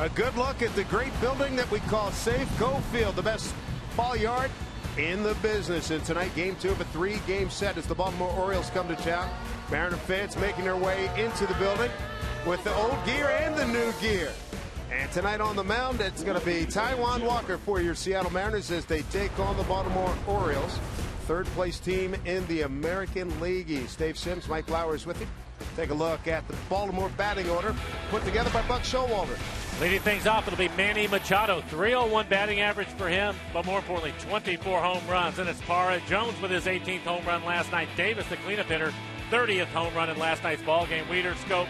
A good look at the great building that we call Safeco Field, the best ball yard in the business. And tonight, game 2 of a 3-game set as the Baltimore Orioles come to town. Mariner fans making their way into the building with the old gear and the new gear. And tonight on the mound, it's going to be Taijuan Walker for your Seattle Mariners as they take on the Baltimore Orioles, third-place team in the American League East. Dave Sims, Mike Flowers with you. Take a look at the Baltimore batting order put together by Buck Showalter. Leading things off, it'll be Manny Machado. 301 batting average for him, but more importantly, 24 home runs. And it's Parra Jones with his 18th home run last night. Davis, the cleanup hitter, 30th home run in last night's ball game. Weeder, Scope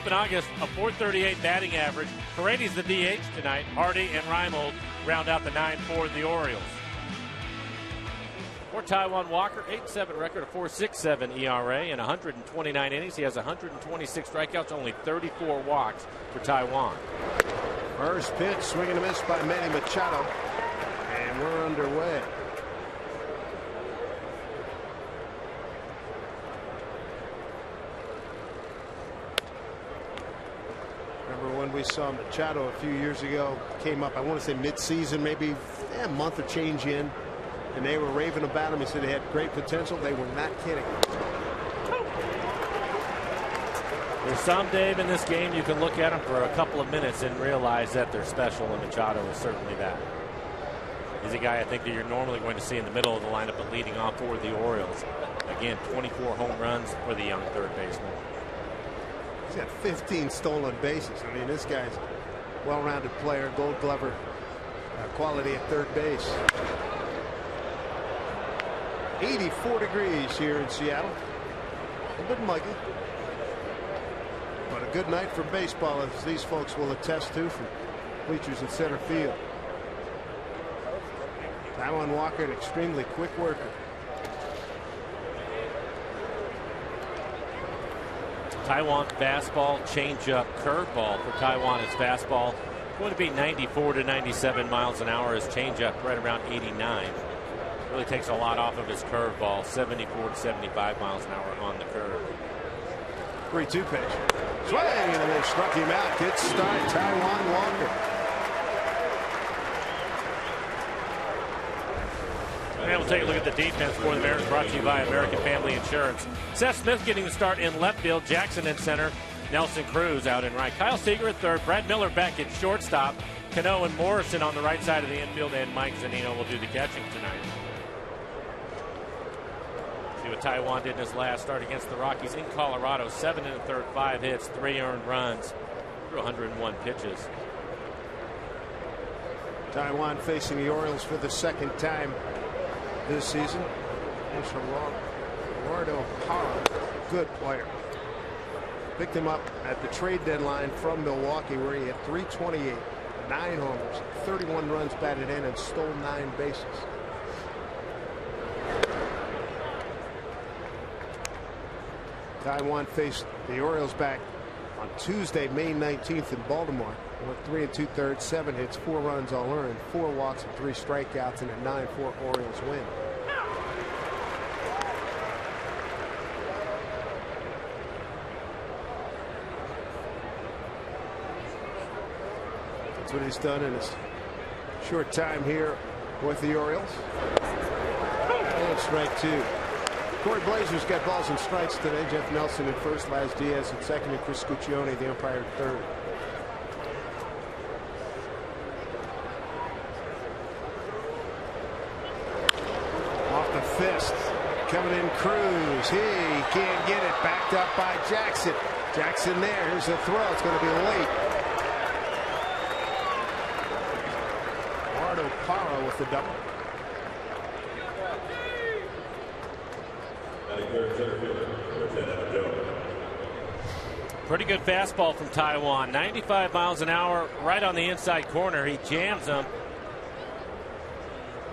in August, a .438 batting average. Paredes the DH tonight. Hardy and Reimold round out the 9 for the Orioles. For Taijuan Walker, 8-7 record, a 4.67 ERA, and 129 innings. He has 126 strikeouts, only 34 walks for Taijuan. First pitch, swing and a miss by Manny Machado, and we're underway. Remember when we saw Machado a few years ago, came up, I want to say mid-season, maybe a month or change in. And they were raving about him. He said he had great potential. They were not kidding. There's some, Dave, in this game you can look at them for a couple of minutes and realize that they're special, and Machado is certainly that. He's a guy I think that you're normally going to see in the middle of the lineup, but leading off for the Orioles. Again, 24 home runs for the young third baseman. He's got 15 stolen bases. I mean, this guy's a well-rounded player, Gold Glover quality at third base. 84 degrees here in Seattle. A bit muggy, but a good night for baseball, as these folks will attest to from bleachers in center field. Taijuan Walker, an extremely quick worker. Taijuan fastball, changeup, curveball. For Taijuan, his fastball going to be 94 to 97 miles an hour. His changeup right around 89. Really takes a lot off of his curveball, 74 to 75 miles an hour on the curve. 3-2 pitch. Swing, and they struck him out. Good start, Taijuan Walker. And we'll take a look at the defense for the Mariners, brought to you by American Family Insurance. Seth Smith getting the start in left field. Jackson in center. Nelson Cruz out in right. Kyle Seager at third. Brad Miller back at shortstop. Cano and Morrison on the right side of the infield. And Mike Zunino will do the catching tonight. See what Taijuan did in his last start against the Rockies in Colorado. 7 1/3, 5 hits, 3 earned runs, through 101 pitches. Taijuan facing the Orioles for the second time this season. There's Gerardo Parra, good player. Picked him up at the trade deadline from Milwaukee, where he had 328, 9 homers, 31 runs batted in, and stole 9 bases. Taijuan faced the Orioles back on Tuesday, May 19th in Baltimore. Went 3 2/3, 7 hits, 4 runs all earned, 4 walks and 3 strikeouts, and a 9-4 Orioles win. That's what he's done in his short time here with the Orioles. And strike 2. Corey Blazer's got balls and strikes today. Jeff Nelson at first, Laz Diaz at second, and Chris Scuccione, the umpire, at third. Off the fist, coming in Cruz. He can't get it. Backed up by Jackson. Jackson there. Here's the throw. It's going to be late. Gerardo Parra with the double. Pretty good fastball from Taijuan. 95 miles an hour right on the inside corner. He jams him.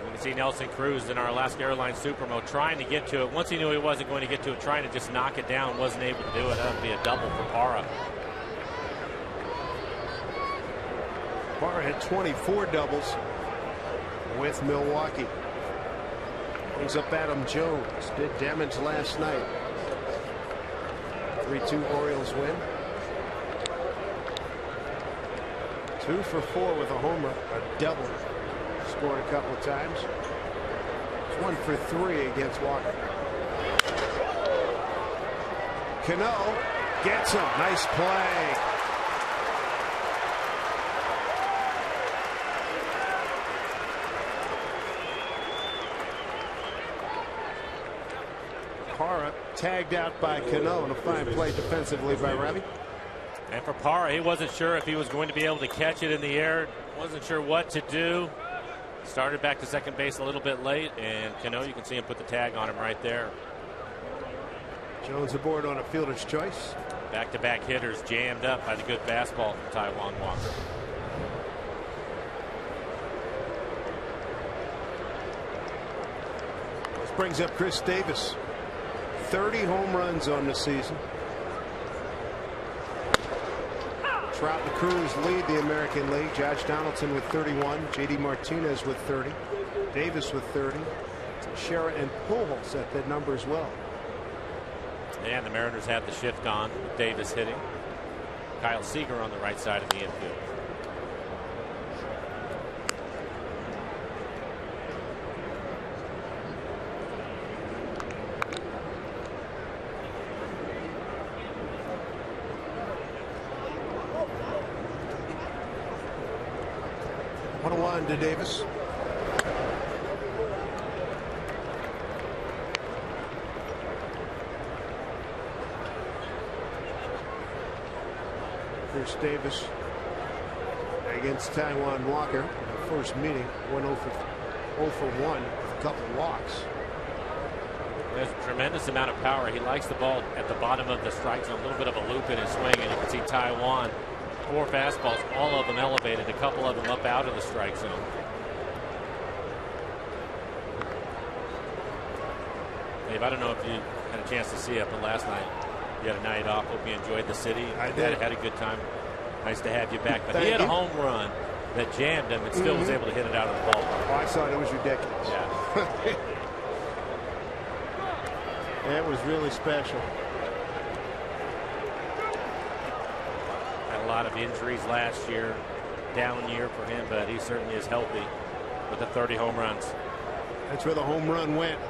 You can see Nelson Cruz in our Alaska Airlines Supermo trying to get to it. Once he knew he wasn't going to get to it, trying to just knock it down. Wasn't able to do it. That would be a double for Parra. Parra had 24 doubles with Milwaukee. Brings up Adam Jones. Did damage last night. 3-2 Orioles win. 2 for 4 with a homer, a double. Scored a couple of times. It's 1 for 3 against Walker. Cano gets him. Nice play. Parra tagged out by Cano, and a fine play defensively by Ravi. And for Parra, he wasn't sure if he was going to be able to catch it in the air. Wasn't sure what to do. Started back to second base a little bit late, and Cano, you can see him put the tag on him right there. Jones aboard on a fielder's choice. Back-to-back hitters jammed up by the good fastball from Taijuan Walker. This brings up Chris Davis. 30 home runs on the season. Trout and Cruz lead the American League. Josh Donaldson with 31. J.D. Martinez with 30. Davis with 30. Shera and Pujols at that number as well. And the Mariners have the shift on with Davis hitting. Kyle Seager on the right side of the infield. To Davis. Here's Davis against Taijuan Walker in the first meeting. 0 for 1 with a couple of walks. There's a tremendous amount of power. He likes the ball at the bottom of the strike zone, a little bit of a loop in his swing, and you can see Taijuan. 4 fastballs, all of them elevated, a couple of them up out of the strike zone. Dave, I don't know if you had a chance to see it, but last night you had a night off. Hope you enjoyed the city. I did. Had a good time. Nice to have you back. But he had a home run that jammed him and still was able to hit it out of the ballpark. Oh, I saw it. It was ridiculous. Yeah. That was really special. A lot of injuries last year, down year for him, but he certainly is healthy with the 30 home runs. That's where the home run went,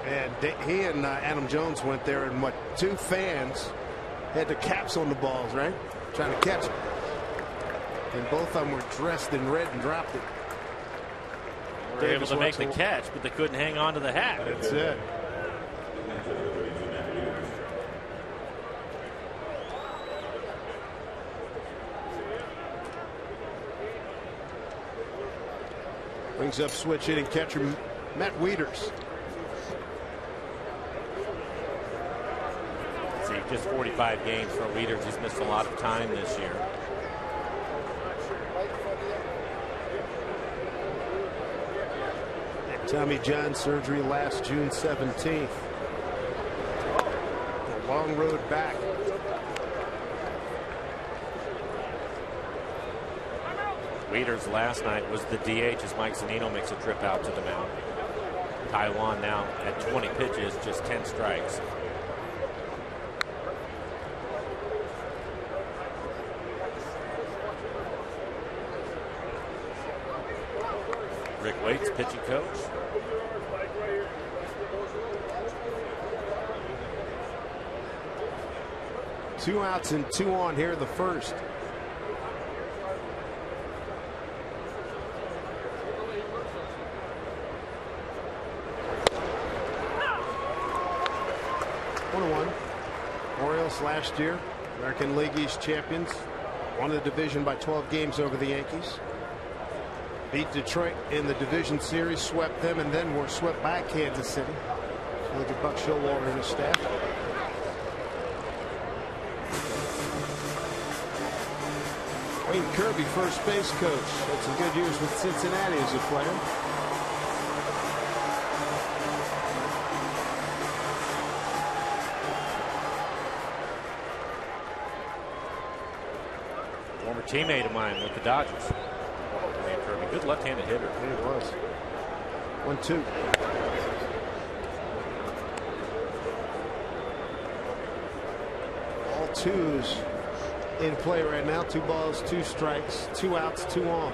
and he and Adam Jones went there, and 2 fans had the caps on the balls, right, trying to catch it, and both of them were dressed in red and dropped it. They were able to make the catch, but they couldn't hang on to the hat. That's it. Brings up switch hitting catcher Matt Wieters. See, just 45 games for Wieters. He's missed a lot of time this year. Tommy John surgery last June 17th. The long road back. Wieters last night was the DH as Mike Zunino makes a trip out to the mound. Taijuan now at 20 pitches, just 10 strikes. Rick Waite's pitching coach. Two outs and 2 on here, the first. Orioles last year, American League East champions, won the division by 12 games over the Yankees. Beat Detroit in the division series, swept them, and then were swept by Kansas City. Look at Buck Showalter and his staff. Wayne Kirby, first base coach. Had some good years with Cincinnati as a player. Former teammate of mine with the Dodgers. Wayne Kirby, good left-handed hitter. Yeah, he was. 1-2. All twos in play right now. 2 balls, 2 strikes, 2 outs, 2 on.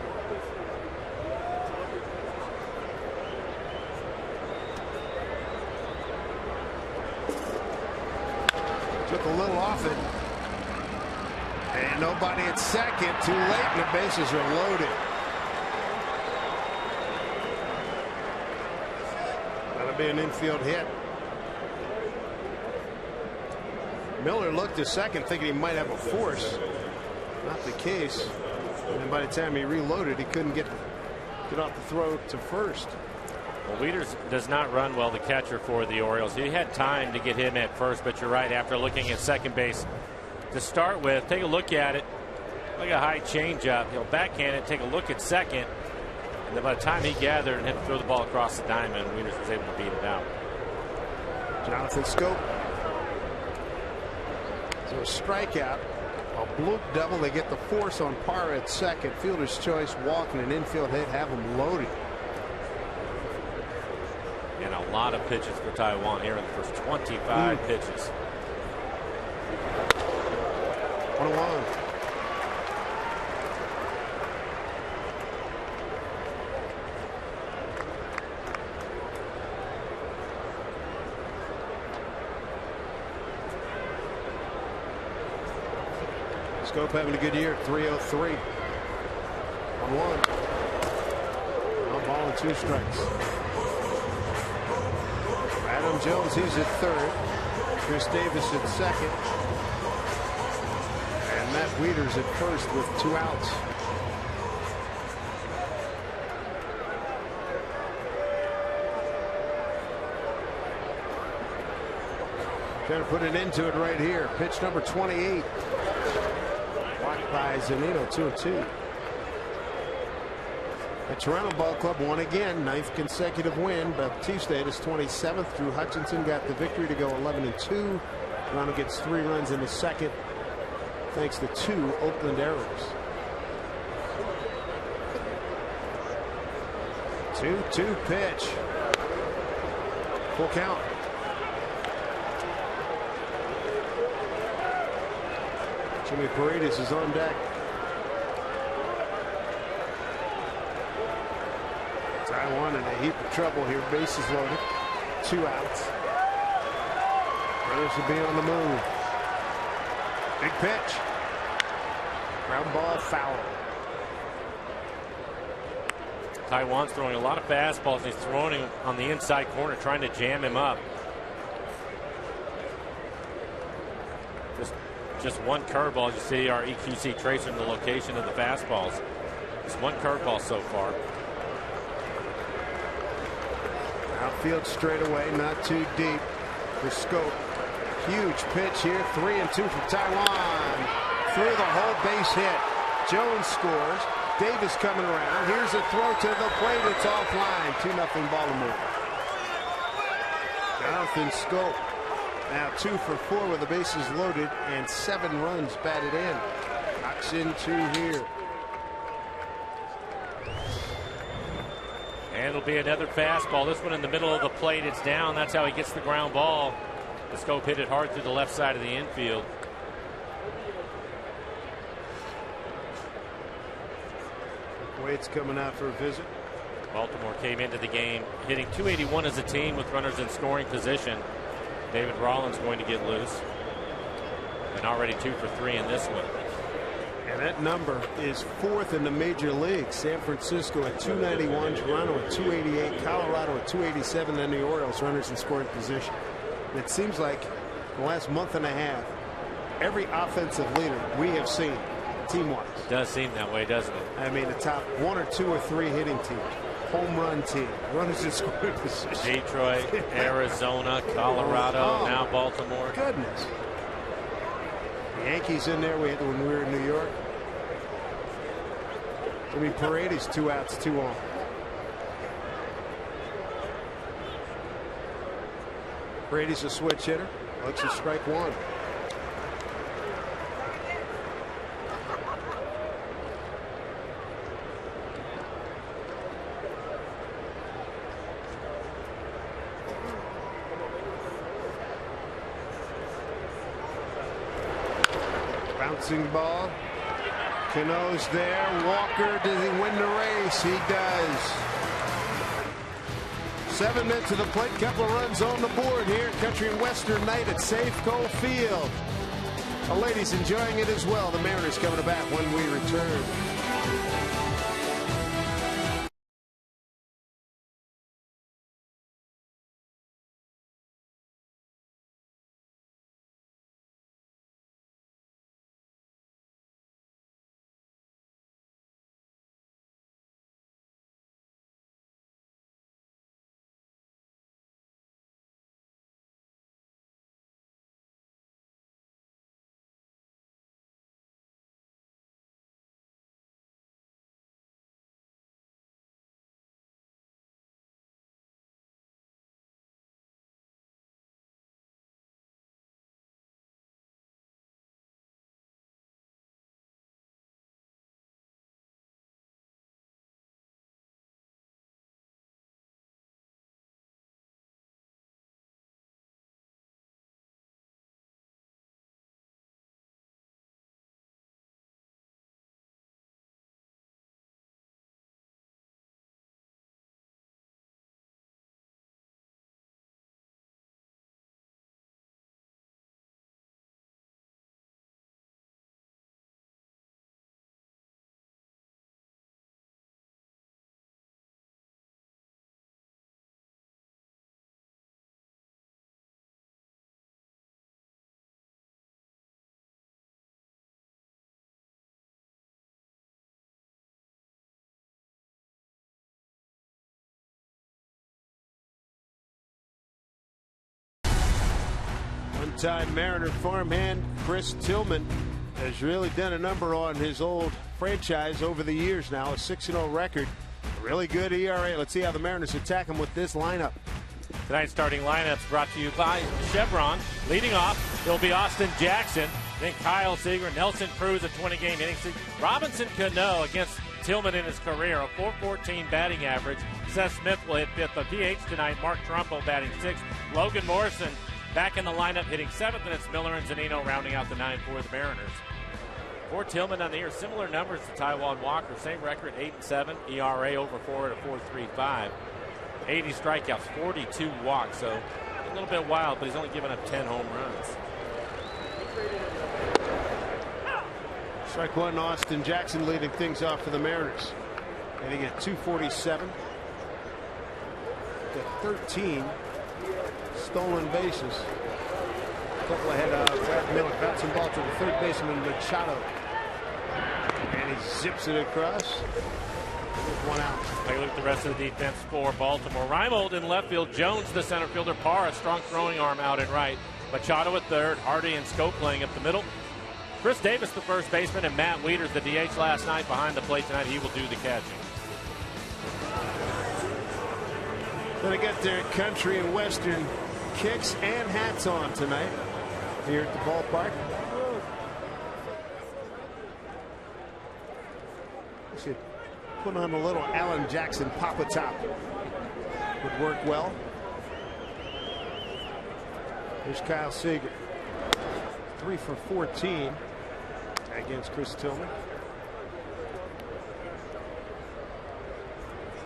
Took a little off it. And nobody at second. Too late, and the bases are loaded. That'll be an infield hit. Miller looked to second thinking he might have a force. Not the case. And by the time he reloaded, he couldn't get off the throw to first. Well, Wieters does not run well, the catcher for the Orioles. He had time to get him at first, but you're right, after looking at second base to start with, take a look at it. Look at a high changeup. He'll backhand it, take a look at second, and then by the time he gathered and had to throw the ball across the diamond, Wieters was able to beat it out. Jonathan Scope. So a strikeout, a bloop double. They get the force on par at second. Fielder's choice, walk, and an infield hit, have them loaded. And a lot of pitches for Taiwan here in the first 25 pitches. 1-1. Scope having a good year. 303. 1-1. One ball and 2 strikes. Adam Jones, he's at third. Chris Davis at second. And Matt Wieters at first with 2 outs. Trying to put an end to it right here. Pitch number 28. Blocked by Zunino, 2-2. The Toronto Ball Club won again, 9th consecutive win. Bautista his 27th. Drew Hutchinson got the victory to go 11-2. Toronto gets 3 runs in the second, thanks to 2 Oakland errors. 2-2 pitch. Full count. Jimmy Paredes is on deck. Taiwan in a heap of trouble here. Bases loaded. 2 outs. Brothers will be on the move. Big pitch. Ground ball, foul. Taiwan's throwing a lot of fastballs, and he's throwing him on the inside corner, trying to jam him up. Just one curveball. You see our EQC tracing the location of the fastballs. Just one curveball so far. Outfield straightaway, not too deep for Scope. Huge pitch here. 3-2 for Taiwan. Through the whole base hit. Jones scores. Davis coming around. Here's a throw to the plate. It's offline. 2-0 Baltimore. Jonathan Scope now 2 for 4 with the bases loaded and 7 runs batted in. Knocks in 2 here. And it'll be another fastball. This one in the middle of the plate. It's down. That's how he gets the ground ball. The Scope hit it hard through the left side of the infield. Wade's coming out for a visit. Baltimore came into the game hitting .281 as a team with runners in scoring position. David Rollins going to get loose. And already 2 for 3 in this one. And that number is 4th in the major leagues. San Francisco at 291, Toronto at 288, Colorado at 287, then the Orioles runners in scoring position. And it seems like the last month and a half, every offensive leader we have seen, team-wise. It does seem that way, doesn't it? I mean, the top 1 or 2 or 3 hitting teams. Home run team, runners in scoring position. Detroit, Arizona, Colorado, now Baltimore. Goodness. The Yankees in there. We had when we were in New York. Jimmy Paredes 2 outs, 2 on. Paredes a switch hitter. Looks at strike 1. Bouncing ball. Cano's there. Walker, does he win the race? He does. 7 men to the plate. Couple of runs on the board here. Country and Western night at Safeco Field. The ladies enjoying it as well. The Mariners coming back when we return. One-time Mariner farmhand Chris Tillman has really done a number on his old franchise over the years now. A 6-0 record. A really good ERA. Let's see how the Mariners attack him with this lineup. Tonight's starting lineups brought to you by Chevron. Leading off, it'll be Austin Jackson, then Kyle Seager, Nelson Cruz, a 20-game inning streak. Robinson Cano against Tillman in his career, a .414 batting average. Seth Smith will hit fifth. The DH tonight, Mark Trumbo batting sixth. Logan Morrison back in the lineup hitting seventh, and it's Miller and Zunino rounding out the 9 for the Mariners. For Tillman on the year, similar numbers to Taijuan Walker, same record, 8-7, ERA over 4 at a 4.35. 80 strikeouts, 42 walks, so a little bit wild, but he's only given up 10 home runs. Strike one, Austin Jackson leading things off for the Mariners. Hitting at 247. Got 13 stolen bases. A couple ahead of Brad Miller. Bouncing ball to the third baseman, Machado. And he zips it across. One out. Take a look at the rest of the defense for Baltimore. Reimold in left field. Jones, the center fielder. Parr, a strong throwing arm out at right. Machado at third. Hardy and Scope playing up the middle. Chris Davis, the first baseman, and Matt Wieters, the DH last night, behind the plate tonight. He will do the catching. Gonna get their country and western kicks and hats on tonight here at the ballpark. Should put on a little Alan Jackson Papa Top. Would work well. Here's Kyle Seager. 3 for 14 against Chris Tillman.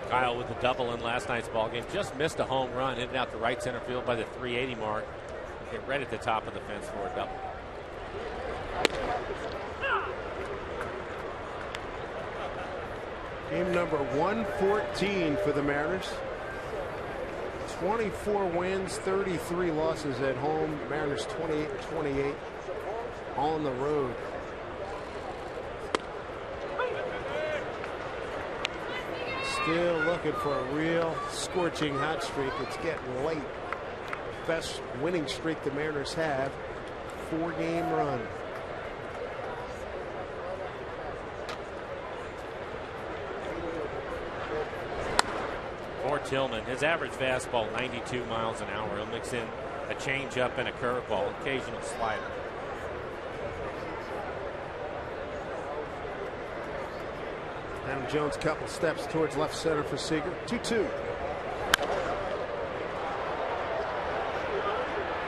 Kyle with the double in last night's ball game. Just missed a home run, hitting out the right center field by the 380 mark. Hit right at the top of the fence for a double. Game number 114 for the Mariners. 24 wins, 33 losses at home. Mariners 28-28 on the road. Still looking for a real scorching hot streak. It's getting late. Best winning streak the Mariners have. 4-game run. For Tillman, his average fastball 92 miles an hour. He'll mix in a changeup and a curveball, occasional slider. Adam Jones, couple steps towards left center for Seager. 2-2.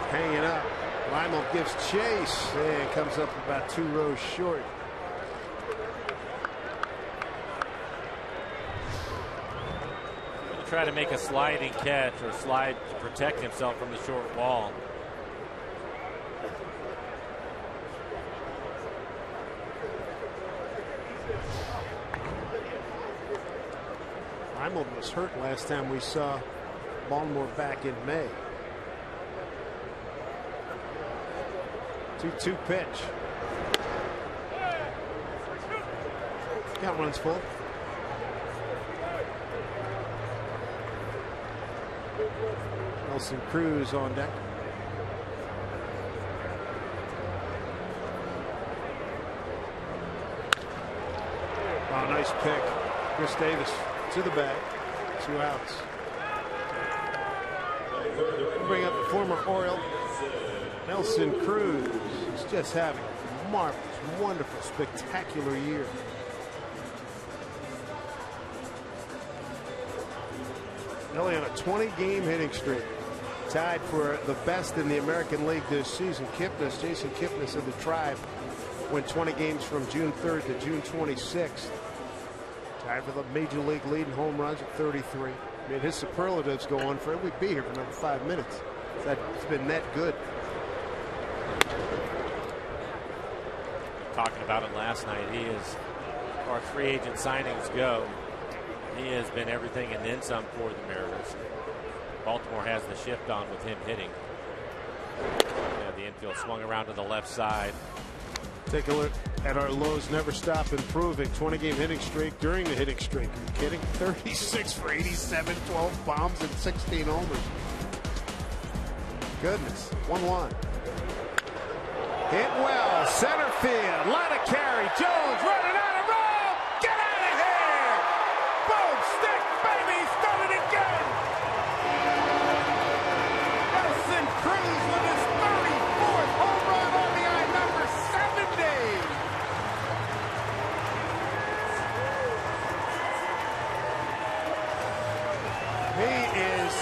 Hanging up. Lionel gives chase and comes up about 2 rows short. Try to make a sliding catch or slide to protect himself from the short wall. Lionel was hurt last time we saw Baltimore back in May. 2-2 pitch. Count runs full. Nelson Cruz on deck. Oh, nice pick. Chris Davis to the bag. 2 outs. We'll bring up the former Oriole, Nelson Cruz. He's just having a marvelous, wonderful, spectacular year. Only on a 20-game hitting streak. Tied for the best in the American League this season. Jason Kipnis of the Tribe went 20 games from June 3rd to June 26th. Tied for the Major League lead in home runs at 33. I mean, his superlatives go on for, we'd be here for another 5 minutes. That's been that good. Talking about it last night, he is, as far as free agent signings go, he has been everything and then some for the Mariners. Baltimore has the shift on with him hitting. Yeah, the infield swung around to the left side. Take a look at our lows never stop improving. 20-game hitting streak during the hitting streak. Are you kidding? 36 for 87, 12 bombs and 16 homers. Goodness. 1-1. Hit well. Center field. Line of carry. Jones running out of room. Get out of here. Boom. Stick, baby. Start it again. Nelson Cruz with his 34th home run RBI number 70. He is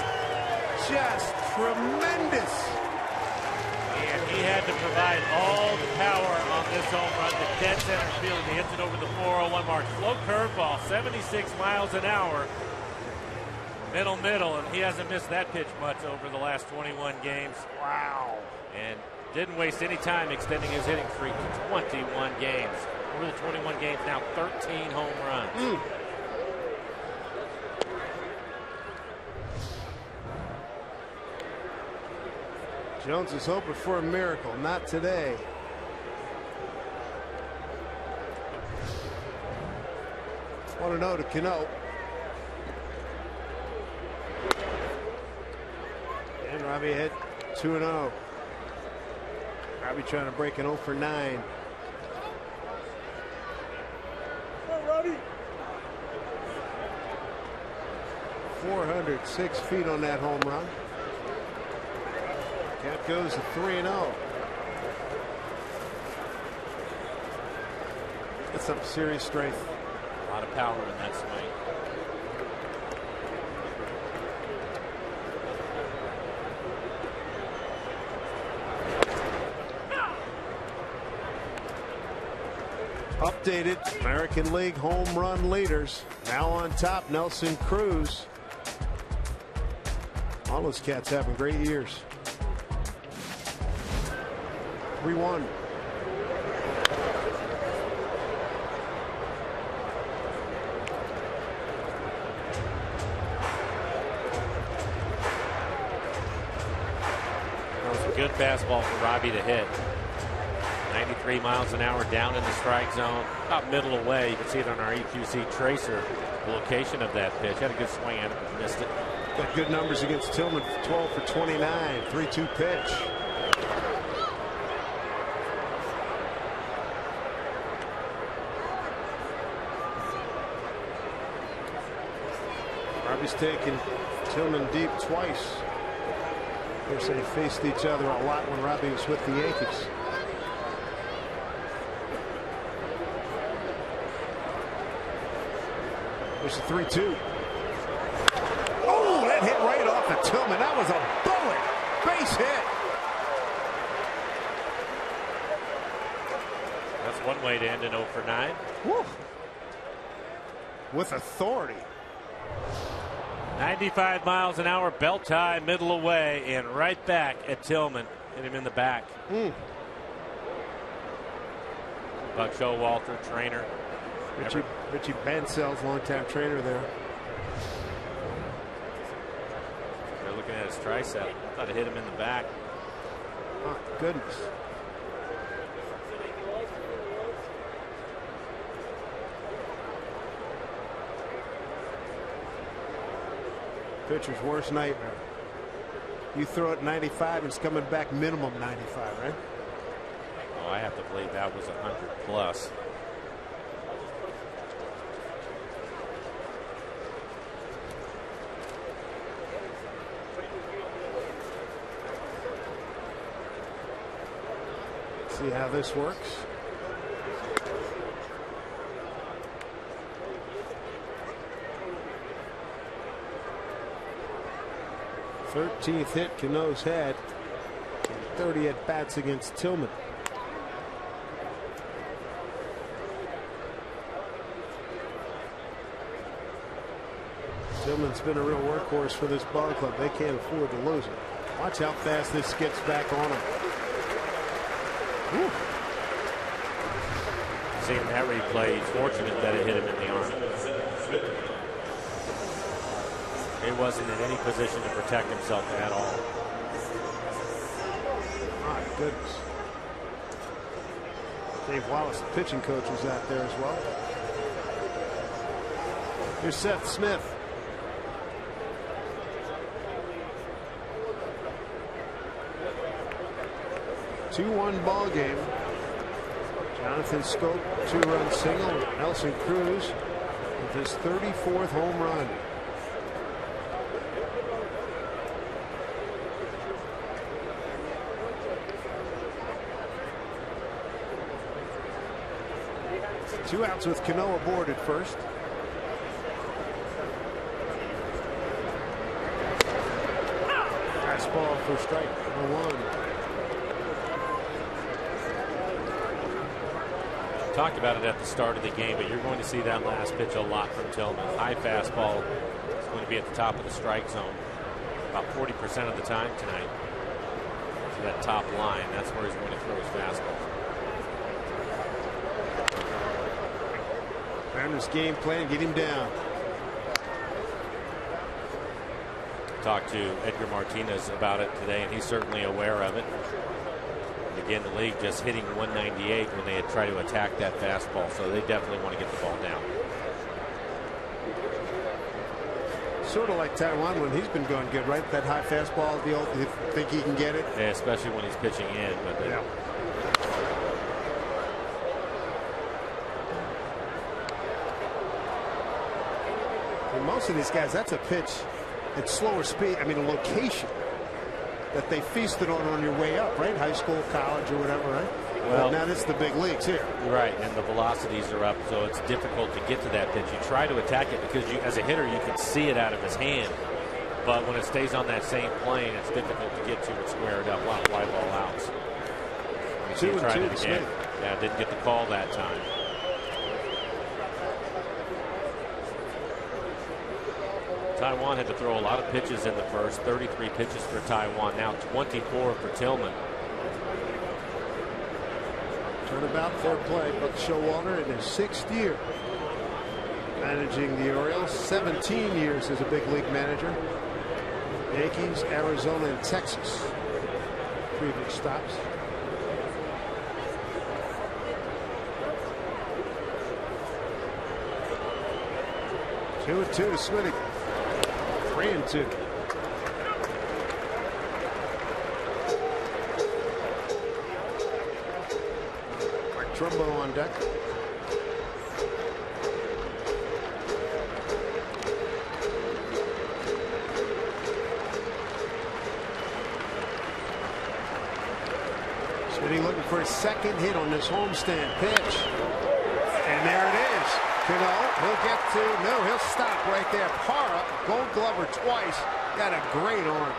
just tremendous. And he had to provide all the power on this home run to dead center field. He hits it over the 401 mark. Slow curveball, 76 miles an hour. Middle, and he hasn't missed that pitch much over the last 21 games. Wow. And didn't waste any time extending his hitting streak to 21 games. Over the 21 games now, 13 home runs. Jones is hoping for a miracle. Not today. Want to know to Cano. And Robbie hit 2-0. Robbie trying to break an 0 for 9. Come on, Robbie. 406 feet on that home run. Count goes to 3-0. That's some serious strength. A lot of power in that swing. Updated American League home run leaders. Now on top, Nelson Cruz. All those cats having great years. 3-1. That was a good fastball for Robbie to hit. 93 miles an hour down in the strike zone, about middle away. You can see it on our EQC tracer, the location of that pitch. Had a good swing at it, but missed it. Got good numbers against Tillman, 12 for 29, 3-2 pitch. Robbie's taken Tillman deep twice. Of course, they faced each other a lot when Robbie was with the Yankees. There's the 3-2. Oh, that hit right off of Tillman. That was a bullet. Base hit. way to end an 0 for 9. Woo. With authority. 95 miles an hour, belt high, middle away, and right back at Tillman. Hit him in the back. Buck Showalter, trainer. Richie Bancels, longtime trainer there. They're looking at his tricep. Thought it hit him in the back. Oh, goodness. Pitcher's worst nightmare. You throw it 95, it's coming back minimum 95, right? Oh, I have to believe that was 100 plus. See how this works. Thirteenth hit Cano's had. 30 at bats against Tillman. Tillman's been a real workhorse for this ball club. They can't afford to lose it. Watch how fast this gets back on him. Whew. Seeing that replay, he's fortunate that it hit him in the arm. He wasn't in any position to protect himself at all. My goodness. Dave Wallace, the pitching coach, was out there as well. Here's Seth Smith. A 2-1 ball game. Jonathan Scope, 2-run single. Nelson Cruz with his 34th home run. Two outs with Cano aboard at first. Fastball for strike number 1. Talked about it at the start of the game, but you're going to see that last pitch a lot from Tillman. High fastball is going to be at the top of the strike zone about 40% of the time tonight. So that top line, that's where he's going to throw his fastball. Mariners game plan, get him down. Talked to Edgar Martinez about it today, and he's certainly aware of it. And again, the league just hitting 198 when they had tried to attack that fastball, so they definitely want to get the ball down. Sort of like Taiwan when he's been going good, right? That high fastball deal, you think he can get it? Yeah, especially when he's pitching in. But yeah. Most of these guys, that's a pitch at slower speed. I mean, a location that they feasted on your way up, right? High school, college, or whatever, right? Well, but now it's the big leagues here. Right, and the velocities are up, so it's difficult to get to that pitch. You try to attack it because you, as a hitter, you can see it out of his hand. But when it stays on that same plane, it's difficult to get to and square it up. A lot of fly ball outs. 2-2 Smith. Yeah, didn't get the call that time. Taiwan had to throw a lot of pitches in the first. 33 pitches for Taiwan. Now 24 for Tillman. Turnabout, fair play. Buck Showalter in his 6th year managing the Orioles. 17 years as a big league manager. Yankees, Arizona, and Texas. Previous stops. Two and 2 to Smitty. 3-2. Mark Trumbo on deck. Smitty looking for his 2nd hit on this homestand pitch. And there it is. He'll get to, no, he'll stop right there. Parra, Gold Glover twice, got a great arm.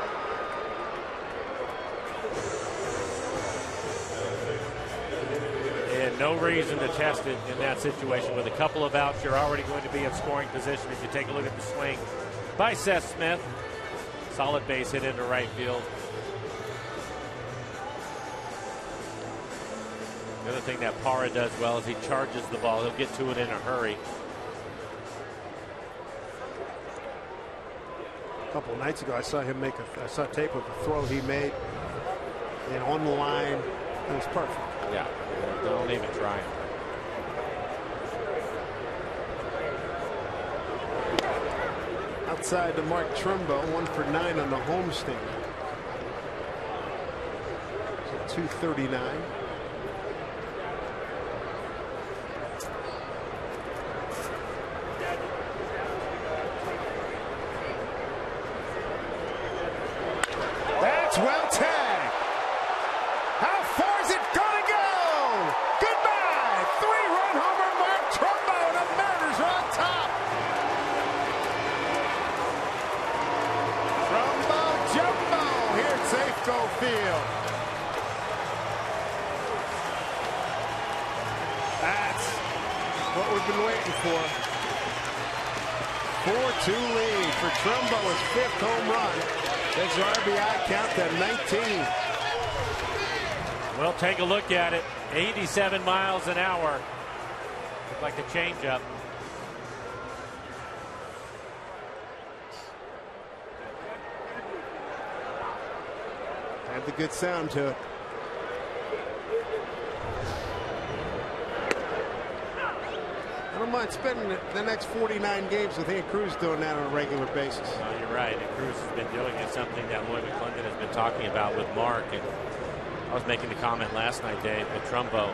And And no reason to test it in that situation. With a couple of outs, you're already going to be in scoring position. If you take a look at the swing by Seth Smith, solid base hit into right field. The other thing that Parra does well is he charges the ball. He'll get to it in a hurry. A couple of nights ago, I saw him I saw tape of the throw he made, and on the line, it was perfect. Yeah, don't even try it. Outside to Mark Trumbo, 1 for 9 on the homestand. So 239. That's well tagged. How far is it gonna go? Goodbye. 3-run homer, Mark Trumbo, and the Mariners are on top. Trumbo Jumbo here at Safeco Field. That's what we've been waiting for. 4-2 lead for Trumbo, his 5th home run. His RBI count to 19. Well, take a look at it. 87 miles an hour. Looked like a changeup. Had the good sound to it. I don't mind spending the next 49 games with Hank Cruz doing that on a regular basis. No, you're right. And Cruz has been doing it, something that Lloyd McClendon has been talking about with Mark. And I was making the comment last night, Dave, with Trumbo,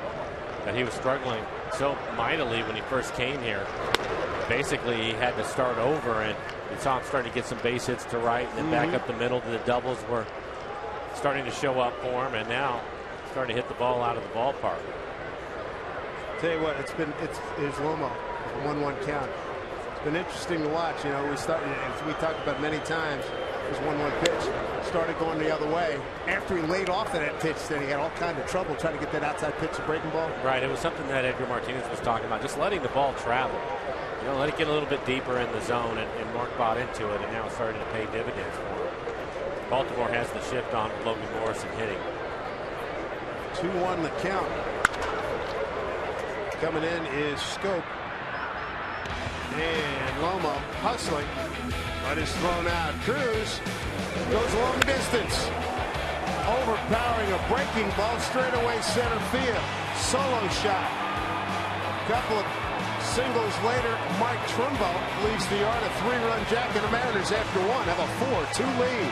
that he was struggling so mightily when he first came here. Basically, he had to start over, and you saw him starting to get some base hits to right and then back up the middle. The doubles were starting to show up for him, and now starting to hit the ball out of the ballpark. Tell you what, it's Lomo, 1-1 count. It's been interesting to watch. You know, as we talked about many times, this 1-1 pitch started going the other way. After he laid off of that pitch, then he had all kinds of trouble trying to get that outside pitch to breaking ball. Right, it was something that Edgar Martinez was talking about, just letting the ball travel. You know, let it get a little bit deeper in the zone, and Mark bought into it, and now it's starting to pay dividends for him. Baltimore has the shift on Logan Morrison hitting. 2-1 the count. Coming in is Scope. And Lomo hustling, but is thrown out. Cruz goes long distance. Overpowering a breaking ball straight away center field. Solo shot. Couple of singles later, Mike Trumbo leaves the yard. A 3-run jack, and the Mariners after 1 have a 4-2 lead.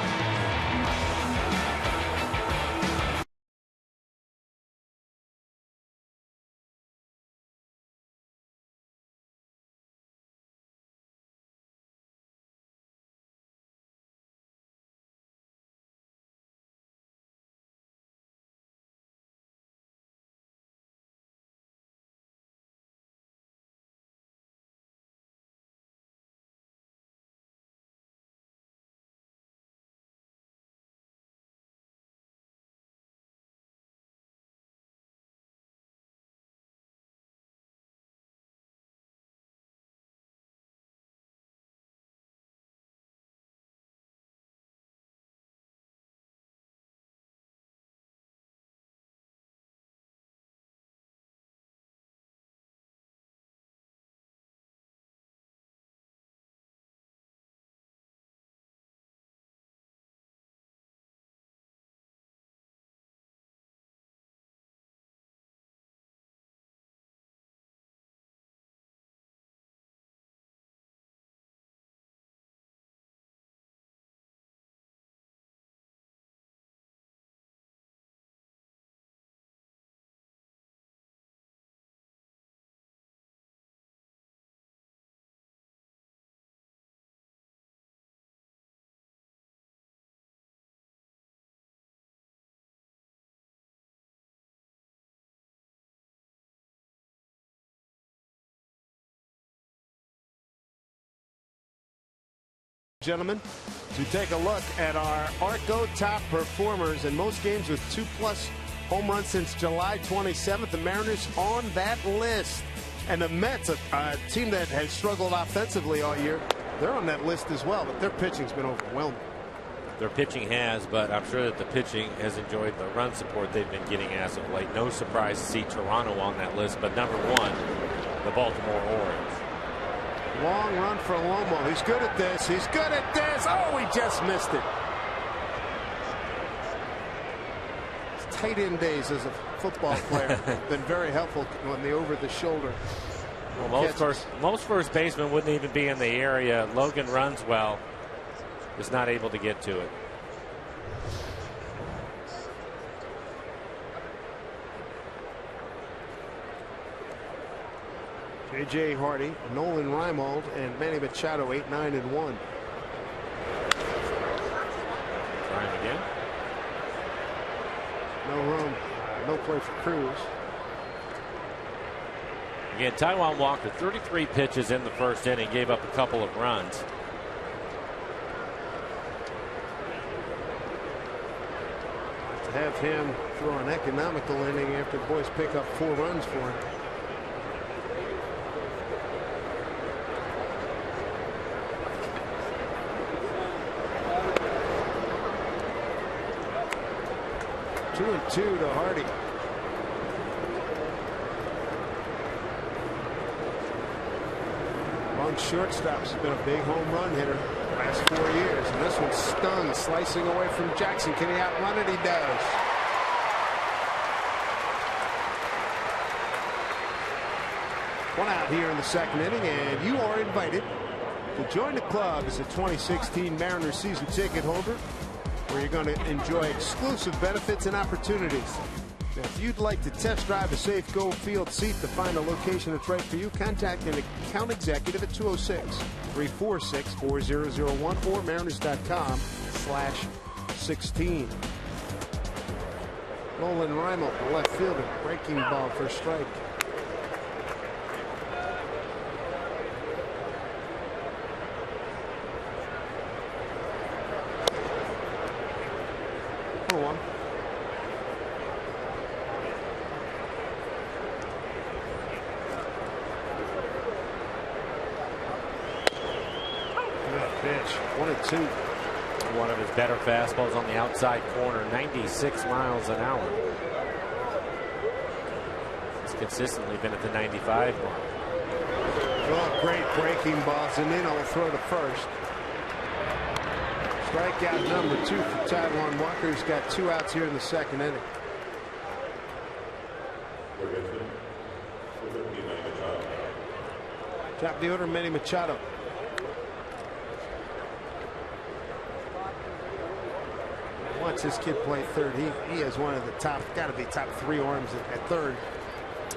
Gentlemen, to take a look at our Arco top performers in most games with 2+ home run since July 27th. The Mariners on that list. And the Mets, a team that has struggled offensively all year, they're on that list as well, but their pitching's been overwhelming. Their pitching has, but I'm sure that the pitching has enjoyed the run support they've been getting as of late. No surprise to see Toronto on that list, but number one, the Baltimore Orioles. Long run for Lomo. He's good at this. He's good at this. Oh, he just missed it. His tight end days as a football player have been very helpful on the over-the-shoulder. Well, most first basemen wouldn't even be in the area. Logan runs well. Is not able to get to it. J.J. Hardy, Nolan Reimold, and Manny Machado 8, 9, and 1. Trying again. No room, no play for Cruz. Again, Taijuan Walker, 33 pitches in the first inning, gave up a couple of runs. To have him throw an economical inning after the boys pick up 4 runs for him. Two and 2 to Hardy. Long shortstop's been a big home run hitter the last 4 years, and this one's stung, slicing away from Jackson. Can he outrun it? He does. One out here in the second inning, and you are invited to join the club as a 2016 Mariners season ticket holder, where you're going to enjoy exclusive benefits and opportunities. Now, if you'd like to test drive a safe Go Field seat to find a location that's right for you, contact an account executive at 206-346-4001 or mariners.com/16. Nolan Reimold, the left fielder, breaking ball for a strike. One. Good pitch. 1 and 2. One of his better fastballs on the outside corner, 96 miles an hour. It's consistently been at the 95 mark. Oh, great breaking balls, and then I'll throw to first. Strikeout number 2 for Taijuan Walker. He's got 2 outs here in the second inning. Top of the order, Manny Machado. Watch this kid play third. He has one of the top, got to be top 3 arms at third.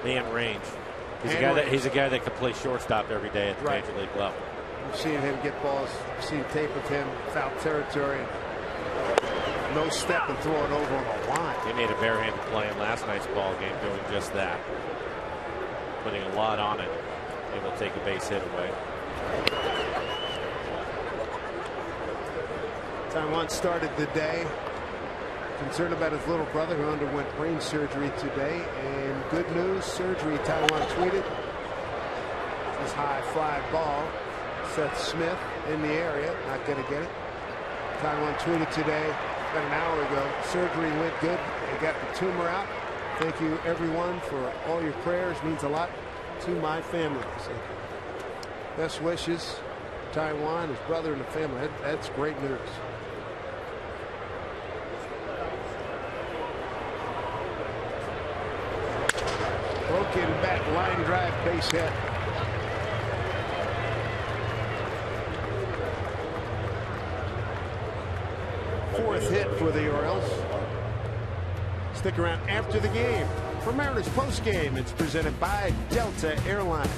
And range. He's a guy that can play shortstop every day at the major league level. We've seen him get balls, seen tape of him, foul territory, no step and throw it over on the line. He made a barehanded play in last night's ball game doing just that. Putting a lot on it. Able to take a base hit away. Taijuan started the day concerned about his little brother who underwent brain surgery today. And good news, surgery, Taijuan tweeted. This high fly ball. Seth Smith in the area, not going to get it. Taijuan tweeted today, about an hour ago, surgery went good. They got the tumor out. Thank you, everyone, for all your prayers. Means a lot to my family. So, best wishes, Taijuan, his brother, and the family. That's great news. Broken back line drive base hit. Fourth hit for the Orioles. Stick around after the game for Mariners post game. It's presented by Delta Airlines.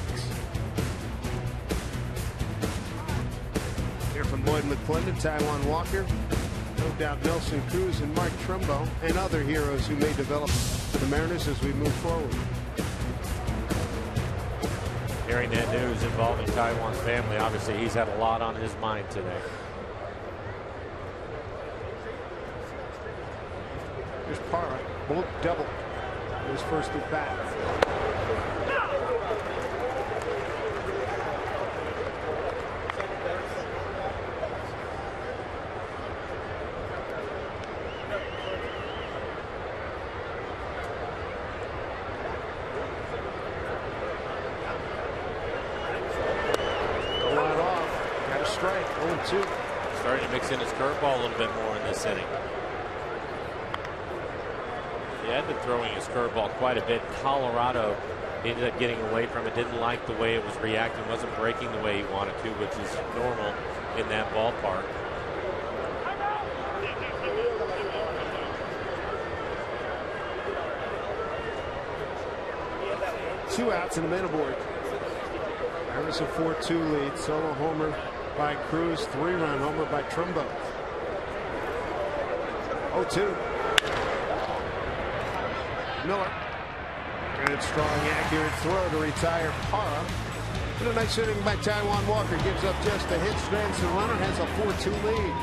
Here from Lloyd McClendon, Taijuan Walker, no doubt Nelson Cruz and Mark Trumbo, and other heroes who may develop for the Mariners as we move forward. Hearing that news involving Taijuan's family, obviously he's had a lot on his mind today. Here's Parra. Bolt double. His first at bat. Strike, 0-2. Starting to mix in his curveball a little bit more in this inning. He had been throwing his curveball quite a bit. Colorado ended up getting away from it. Didn't like the way it was reacting. Wasn't breaking the way he wanted to, which is normal in that ballpark. Two outs and a man aboard. There's a 4-2 lead. Solo homer by Cruz, 3-run homer by Trumbo. 0-2. Miller. Good, strong, accurate throw to retire Parra. And a nice inning by Taijuan Walker. Gives up just a hit. Strands the runner, has a 4-2 lead.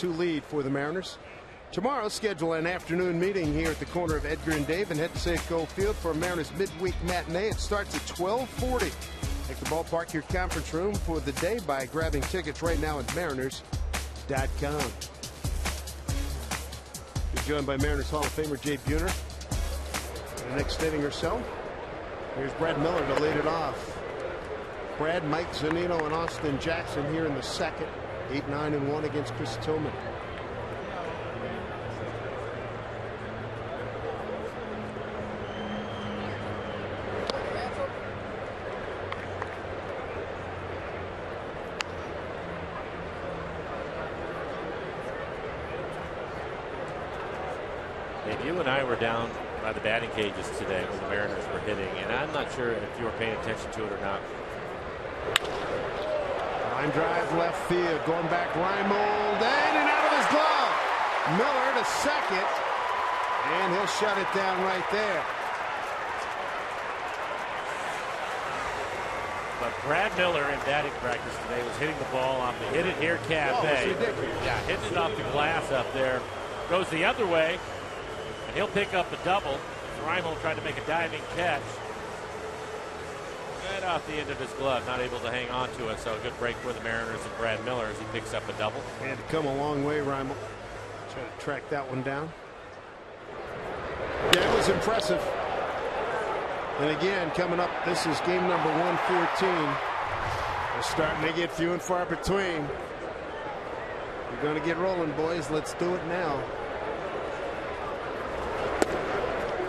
Lead for the Mariners. Tomorrow, schedule an afternoon meeting here at the corner of Edgar and Dave and head to Safeco Field for a Mariners midweek matinee. It starts at 12:40. Take the ballpark your conference room for the day by grabbing tickets right now at Mariners.com. We're joined by Mariners Hall of Famer Jay Buhner. In the next inning or so, here's Brad Miller to lead it off. Brad, Mike Zunino, and Austin Jackson here in the second. 8-9-1 against Chris Tillman. Dave, you and I were down by the batting cages today when the Mariners were hitting, and I'm not sure if you were paying attention to it or not. Line drive left field, going back, Reimold, and out of his glove. Miller to second, and he'll shut it down right there. But Brad Miller in batting practice today was hitting the ball off the Hit It Here Cafe. Yeah, hitting it off the glass up there. Goes the other way, and he'll pick up a double. Reimold tried to make a diving catch. Right off the end of his glove, not able to hang on to it. So a good break for the Mariners and Brad Miller as he picks up a double. Had to come a long way, Reimold. Try to track that one down. Yeah, it was impressive. And again, coming up, this is game number 114. We're starting to get few and far between. We're going to get rolling, boys. Let's do it now.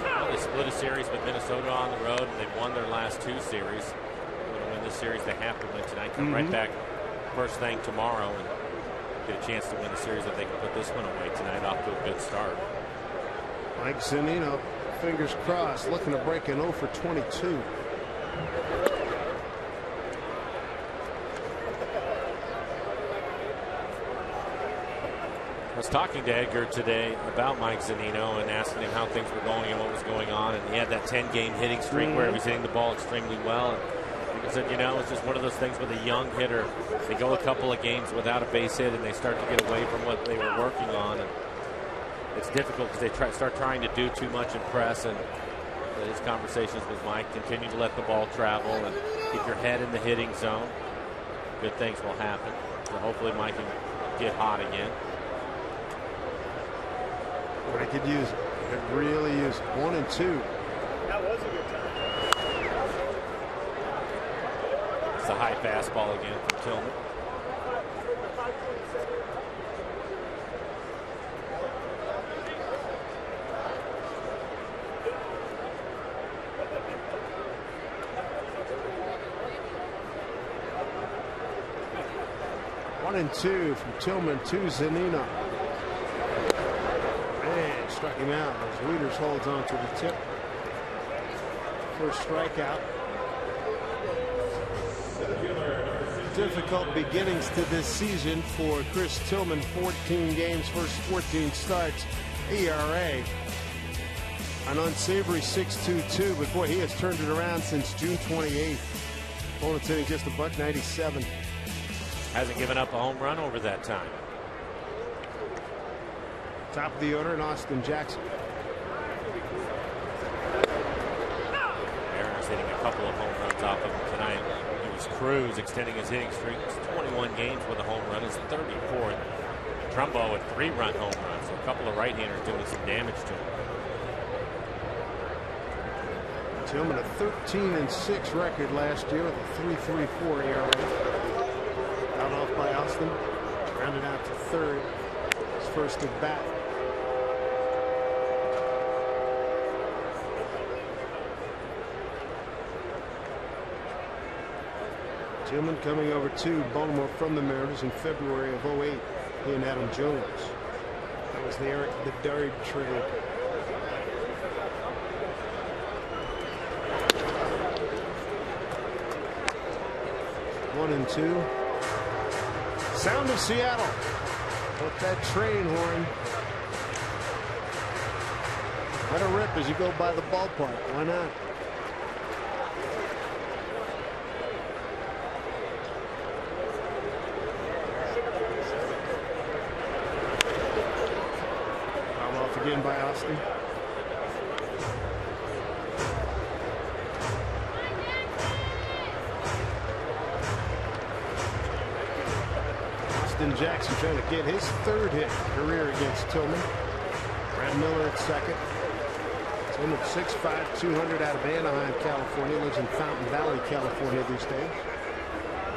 Well, this split a series with Minnesota on the road, and they've won their last 2 series. To win this series, they have to win tonight. Come right back first thing tomorrow and get a chance to win the series if they can put this one away tonight. Off to a good start. Mike Zunino, fingers crossed, looking to break an 0 for 22. I was talking to Edgar today about Mike Zunino and asking him how things were going and what was going on. And he had that 10-game hitting streak where he was hitting the ball extremely well. And he said, you know, it's just one of those things with a young hitter. They go a couple of games without a base hit and they start to get away from what they were working on. And it's difficult because they start trying to do too much in press. And his conversations with Mike, continue to let the ball travel and keep your head in the hitting zone. Good things will happen. So hopefully Mike can get hot again. I could use it. I could really use it. 1 and 2. That was a good time. It's a high fastball again from Tillman. One and 2 from Tillman to Zunino. Man, struck him out as Wieters holds on to the tip. First strikeout. Difficult beginnings to this season for Chris Tillman. 14 games, first 14 starts. ERA an unsavory 6.22, but boy, he has turned it around since June 28th. Opponent's hitting just $197. Hasn't given up a home run over that time. Top of the order in Austin Jackson. Aaron's hitting a couple of home runs off of him tonight. It was Cruz extending his hitting streak. It's 21 games with a home run. His 34th. Trumbo with 3-run home runs. So a couple of right-handers doing some damage to him. Tillman a 13-6 record last year with a 3.34 ERA. Out off by Austin. Rounded out to third. His first at bat. Tillman coming over to Baltimore from the Mariners in February of 08. He and Adam Jones. That was the Eric Bedard trade. One and 2. Sound of Seattle. With that train horn. Let it rip as you go by the ballpark. Why not? Foul off again by Austin. Austin Jackson trying to get his 3rd hit career against Tillman. Brad Miller at second. Tillman 6'5", 200 out of Anaheim, California. Lives in Fountain Valley, California these days.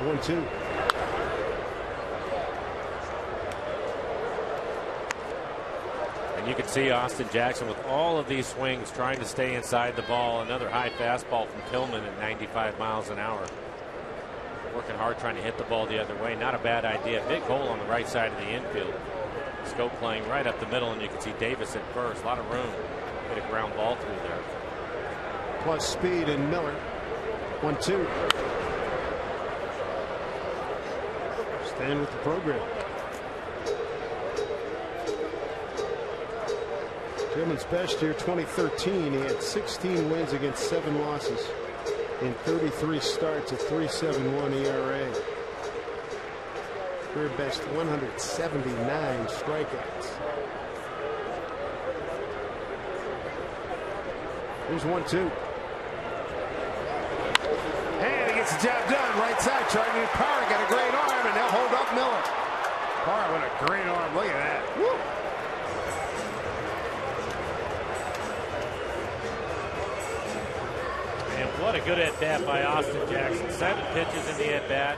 1-2. And you can see Austin Jackson with all of these swings trying to stay inside the ball. Another high fastball from Tillman at 95 miles an hour. Working hard trying to hit the ball the other way. Not a bad idea. Big hole on the right side of the infield. Scope playing right up the middle, and you can see Davis at first. A lot of room. Hit a ground ball through there. Plus speed in Miller. 1-2. Staying with the program. Tillman's best year 2013. He had 16 wins against 7 losses. In 33 starts, a 3.71 ERA. Career best 179 strikeouts. Here's 1-2. And he gets the job done. Right side, trying to get power. Got a great arm, and they'll hold up Miller. Parr with a great arm. Look at that. Woo. What a good at-bat by Austin Jackson. 7 pitches in the at-bat.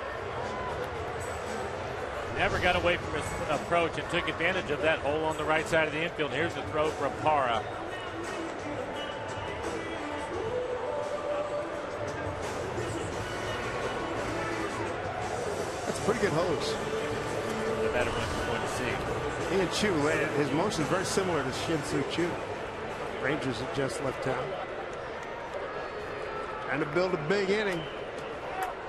Never got away from his approach and took advantage of that hole on the right side of the infield. Here's the throw from Parra. Pretty good hose. The better one we're going to see. He and Chu, his motion is very similar to Shin-Soo Chu. Rangers have just left town. Trying to build a big inning.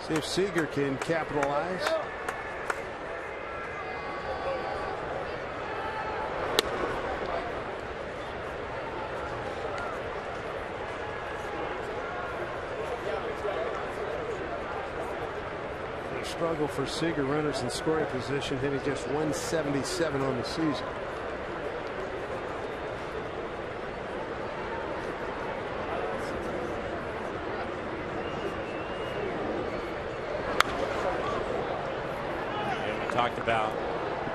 See if Seager can capitalize. A struggle for Seager, runners in scoring position, hitting just 177 on the season. Talked about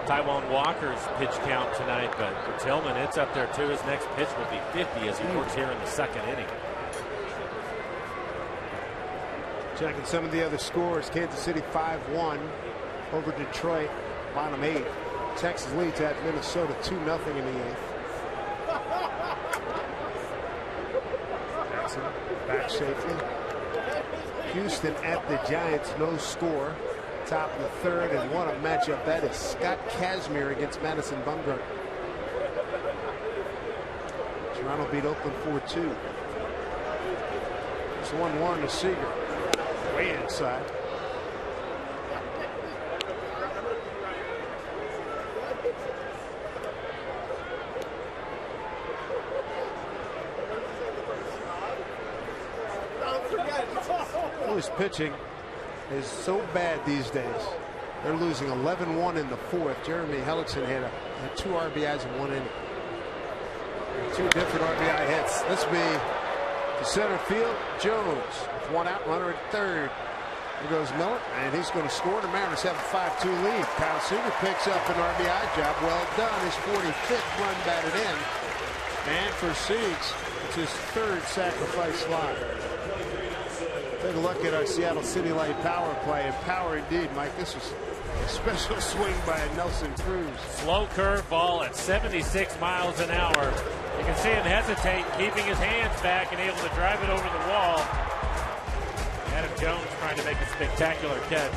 Taijuan Walker's pitch count tonight, but for Tillman, it's up there too. His next pitch will be 50 as he works here in the second inning. Checking some of the other scores. Kansas City 5-1 over Detroit, bottom 8. Texas leads at Minnesota 2-0 in the 8th. Jackson back safely. Houston at the Giants, no score. Top of the third, and what a matchup that is. Scott Kazmir against Madison Bumgarner. Toronto beat Oakland 4-2. It's 1-1 to Seager. Way inside. Phillies pitching is so bad these days. They're losing 11-1 in the 4th. Jeremy Hellickson had 2 RBIs in 1 inning. 2 different RBI hits. This will be to center field. Jones with 1 out, runner at third. Here goes Miller, and he's going to score. The Mariners have a 5-2 lead. Kyle Seager picks up an RBI job. Well done. His 45th run batted in. And for Siegs, it's his 3rd sacrifice fly. Take a look at our Seattle City Light power play, and power indeed, Mike. This was a special swing by Nelson Cruz. Slow curve ball at 76 miles an hour. You can see him hesitate, keeping his hands back and able to drive it over the wall. Adam Jones trying to make a spectacular catch.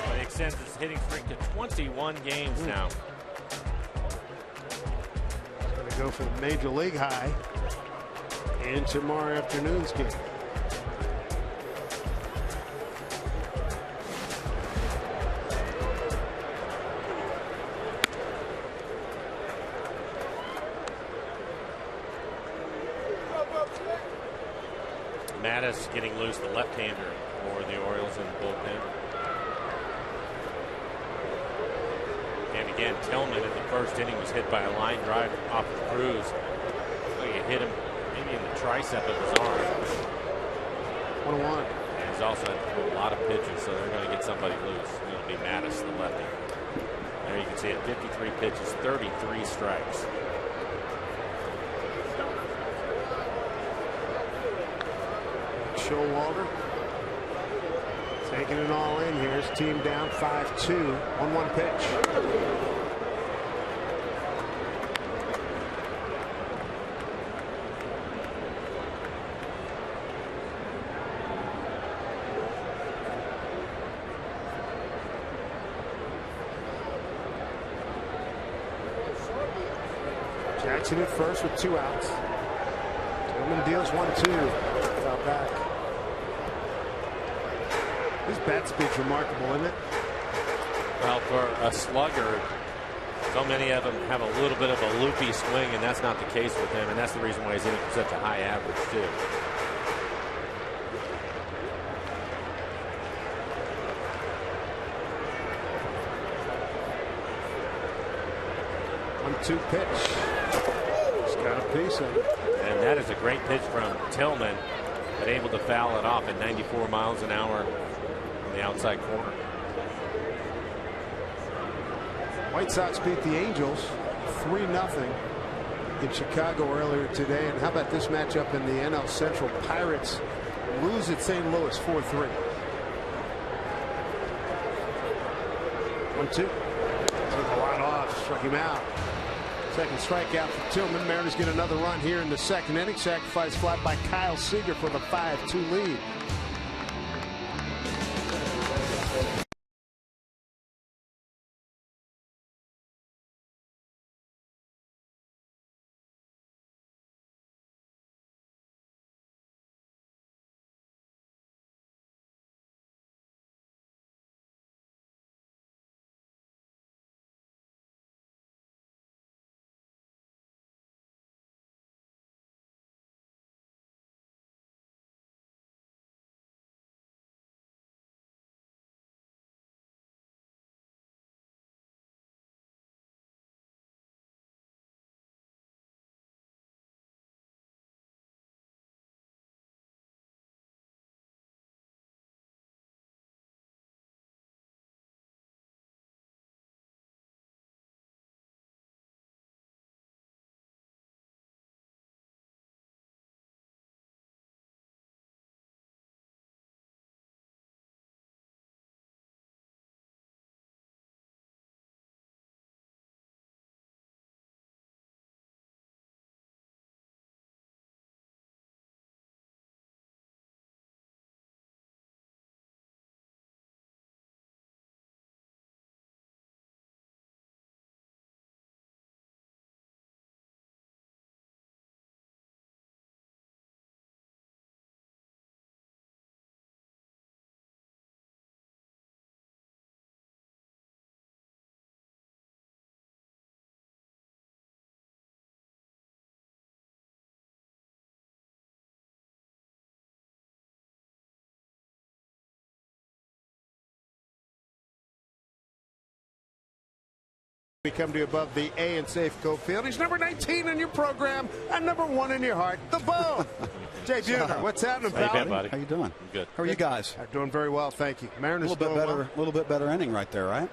But he extends his hitting streak to 21 games now. He's going to go for the major league high in tomorrow afternoon's game. Mattis getting loose, the left-hander for the Orioles in the bullpen. And again, Tillman in the first inning was hit by a line drive off of Cruz. So he hit him maybe in the tricep of his arm. 1-1. And he's also had to throw a lot of pitches, so they're going to get somebody loose. It'll be Mattis, the lefty. There you can see it, 53 pitches, 33 strikes. Showalter taking it all in here. His team down 5-2. 1-1 pitch. Jackson at first with 2 outs. Tillman deals 1-2. Foul back. His bat speed's remarkable, isn't it? Well, for a slugger, so many of them have a little bit of a loopy swing, and that's not the case with him, and that's the reason why he's hitting such a high average, too. One-two pitch. He's got a piece of it. And that is a great pitch from Tillman, but able to foul it off at 94 miles an hour on the outside corner. White Sox beat the Angels 3-0 in Chicago earlier today. And how about this matchup in the NL Central? Pirates lose at St. Louis 4-3. 1-2. Took a lot off, struck him out. Second strikeout for Tillman. Mariners get another run here in the second inning. Sacrifice fly by Kyle Seager for the 5-2 lead. We come to you above the A in Safeco Field. He's number 19 in your program and number 1 in your heart, the Bone. Jay Buhner, what's happening, How you pal? been, buddy? How you doing? I'm good. How are you guys? I'm doing very well, thank you. Mariners A little bit doing better. well. A little bit better inning right there, right?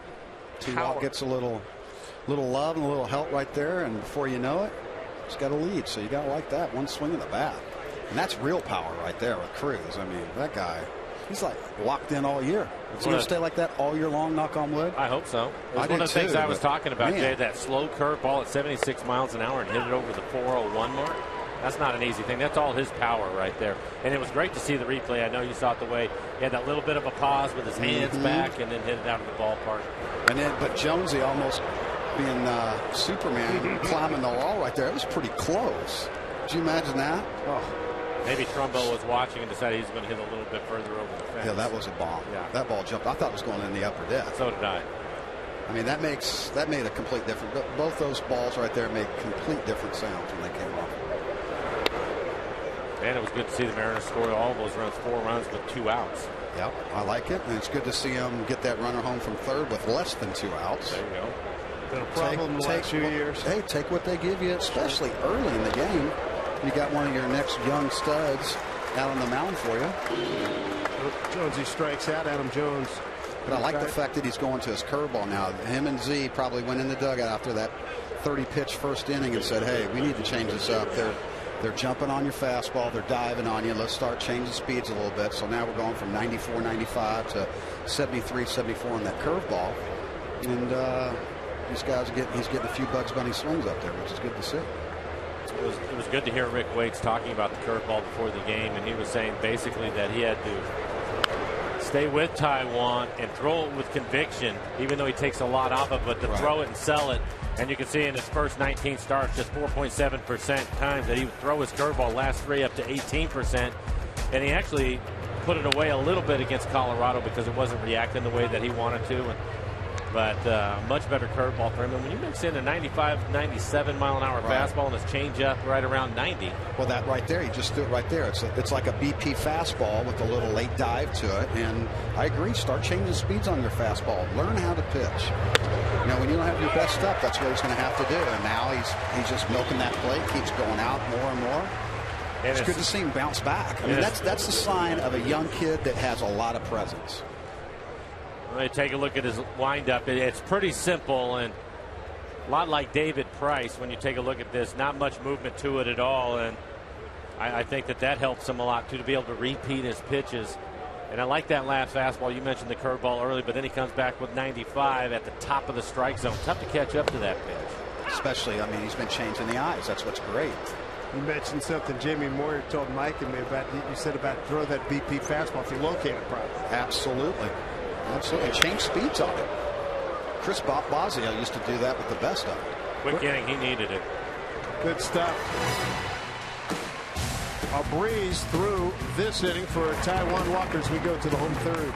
T-Walk gets a little love and a little help right there, and before you know it, he's got a lead. So you got to like that. One swing of the bat, and that's real power right there with Cruz. I mean, that guy, he's like locked in all year. Is he going to stay like that all year long? Knock on wood. I hope so. It was I one do of the things too, I was but talking about, man. Jay. That slow curveball at 76 miles an hour and hit it over the 401 mark. That's not an easy thing. That's all his power right there. And it was great to see the replay. I know you saw it the way he had that little bit of a pause with his hands back and then hit it out of the ballpark. And then, but Jonesy almost being Superman climbing the wall right there. It was pretty close. Did you imagine that? Oh. Maybe Trumbo was watching and decided he's going to hit a little bit further over the fence. Yeah, that was a bomb. Yeah. That ball jumped. I thought it was going in the upper deck. So did I. I mean, that made a complete difference. Both those balls right there made complete different sounds when they came off. Man, it was good to see the Mariners score all of those runs, 4 runs with 2 outs. Yep, I like it, and it's good to see him get that runner home from third with less than 2 outs. There you go. Been a problem in the last few years. Hey, take what they give you, especially early in the game. You got one of your next young studs out on the mound for you. Jonesy strikes out. Adam Jones. But I like the fact that he's going to his curveball now. Him and Z probably went in the dugout after that 30-pitch first inning and said, hey, we need to change this up. They're jumping on your fastball. They're diving on you. Let's start changing speeds a little bit. So now we're going from 94, 95 to 73, 74 on that curveball. And these guys he's getting a few Bugs Bunny swings up there, which is good to see. It was good to hear Rick Waits talking about the curveball before the game, and he was saying basically that he had to stay with Taiwan and throw it with conviction, even though he takes a lot off of it, but to throw it and sell it. And you can see in his first 19 starts, just 4.7% times that he would throw his curveball, last 3 up to 18%. And he actually put it away a little bit against Colorado because it wasn't reacting the way that he wanted to. But much better curveball for him. And when you mix in a 95, 97 mile an hour fastball and his changeup right around 90. Well, that right there, he just threw it right there. It's like a BP fastball with a little late dive to it. And I agree, start changing speeds on your fastball. Learn how to pitch. You know, when you don't have your best stuff, that's what he's going to have to do. And now he's just milking that plate, keeps going out more and more. And it's good to see him bounce back. I mean, that's the sign of a young kid that has a lot of presence. When you take a look at his windup, it's pretty simple and a lot like David Price. When you take a look at this, not much movement to it at all, and I think that helps him a lot too, to be able to repeat his pitches. And I like that last fastball. You mentioned the curveball early, but then he comes back with 95 at the top of the strike zone. Tough to catch up to that pitch. Especially, I mean, he's been changing the eyes. That's what's great. You mentioned something Jamie Moyer told Mike and me about. You said about throw that BP fastball if you locate it properly. Absolutely. Absolutely. Change speeds on it. Chris Bosio used to do that with the best of it. Quick inning, he needed it. Good stuff. A breeze through this inning for Taiwan Walkers. We go to the home third.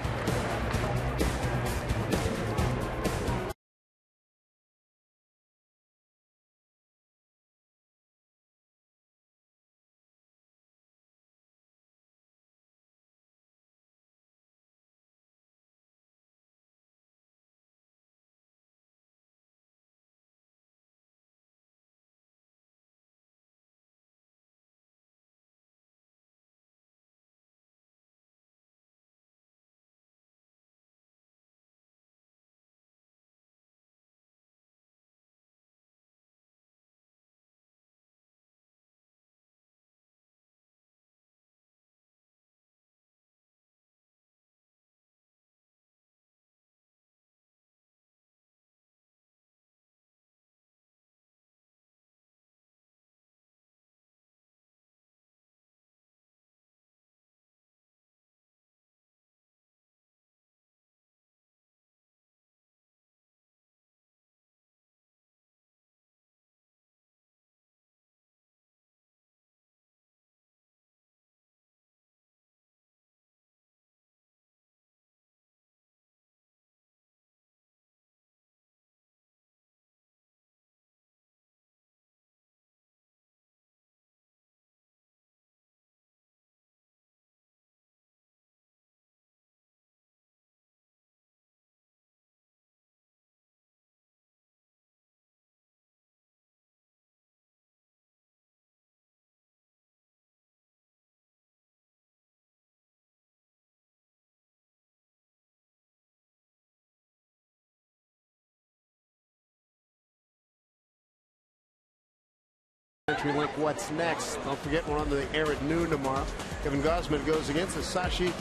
CenturyLink What's Next. Don't forget, we're on the air at noon tomorrow. Kevin Gausman goes against Sashi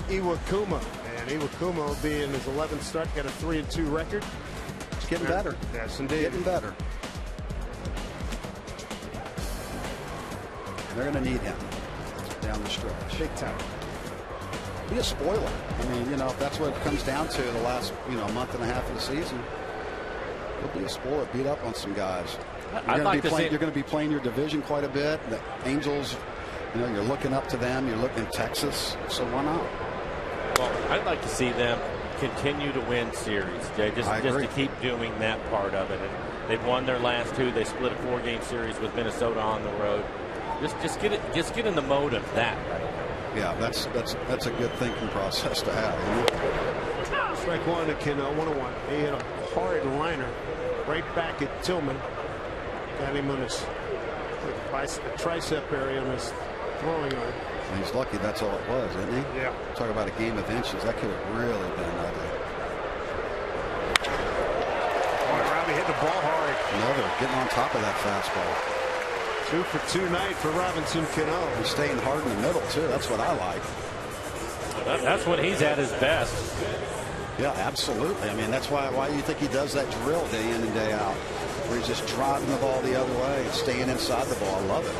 Iwakuma. And Iwakuma will be in his 11th start, got a 3-2 record. It's getting better. Yes, indeed. Getting better. They're going to need him down the stretch. Big time. Be a spoiler. I mean, you know, if that's what it comes down to the last, month and a half of the season, he'll be a spoiler. Beat up on some guys. You're going to be playing your division quite a bit. The Angels, you're looking up to them. You're looking at Texas. So why not? Well, I'd like to see them continue to win series, Jay, just to keep doing that part of it. And they've won their last two. They split a 4-game series with Minnesota on the road. Just get in the mode of that right now. Yeah, that's a good thinking process to have. Strike one to Keno, 1-1. He hit a hard liner right back at Tillman. Got him on his tricep area on his throwing arm. And he's lucky that's all it was, isn't he? Yeah. Talk about a game of inches. That could have really been ugly. Robbie hit the ball hard. Another getting on top of that fastball. 2 for 2 night for Robinson Cano. He's staying hard in the middle too. That's what I like. That's when he's at his best. Yeah, absolutely. I mean, that's why you think he does that drill day in and day out, where he's just driving the ball the other way and staying inside the ball. I love it.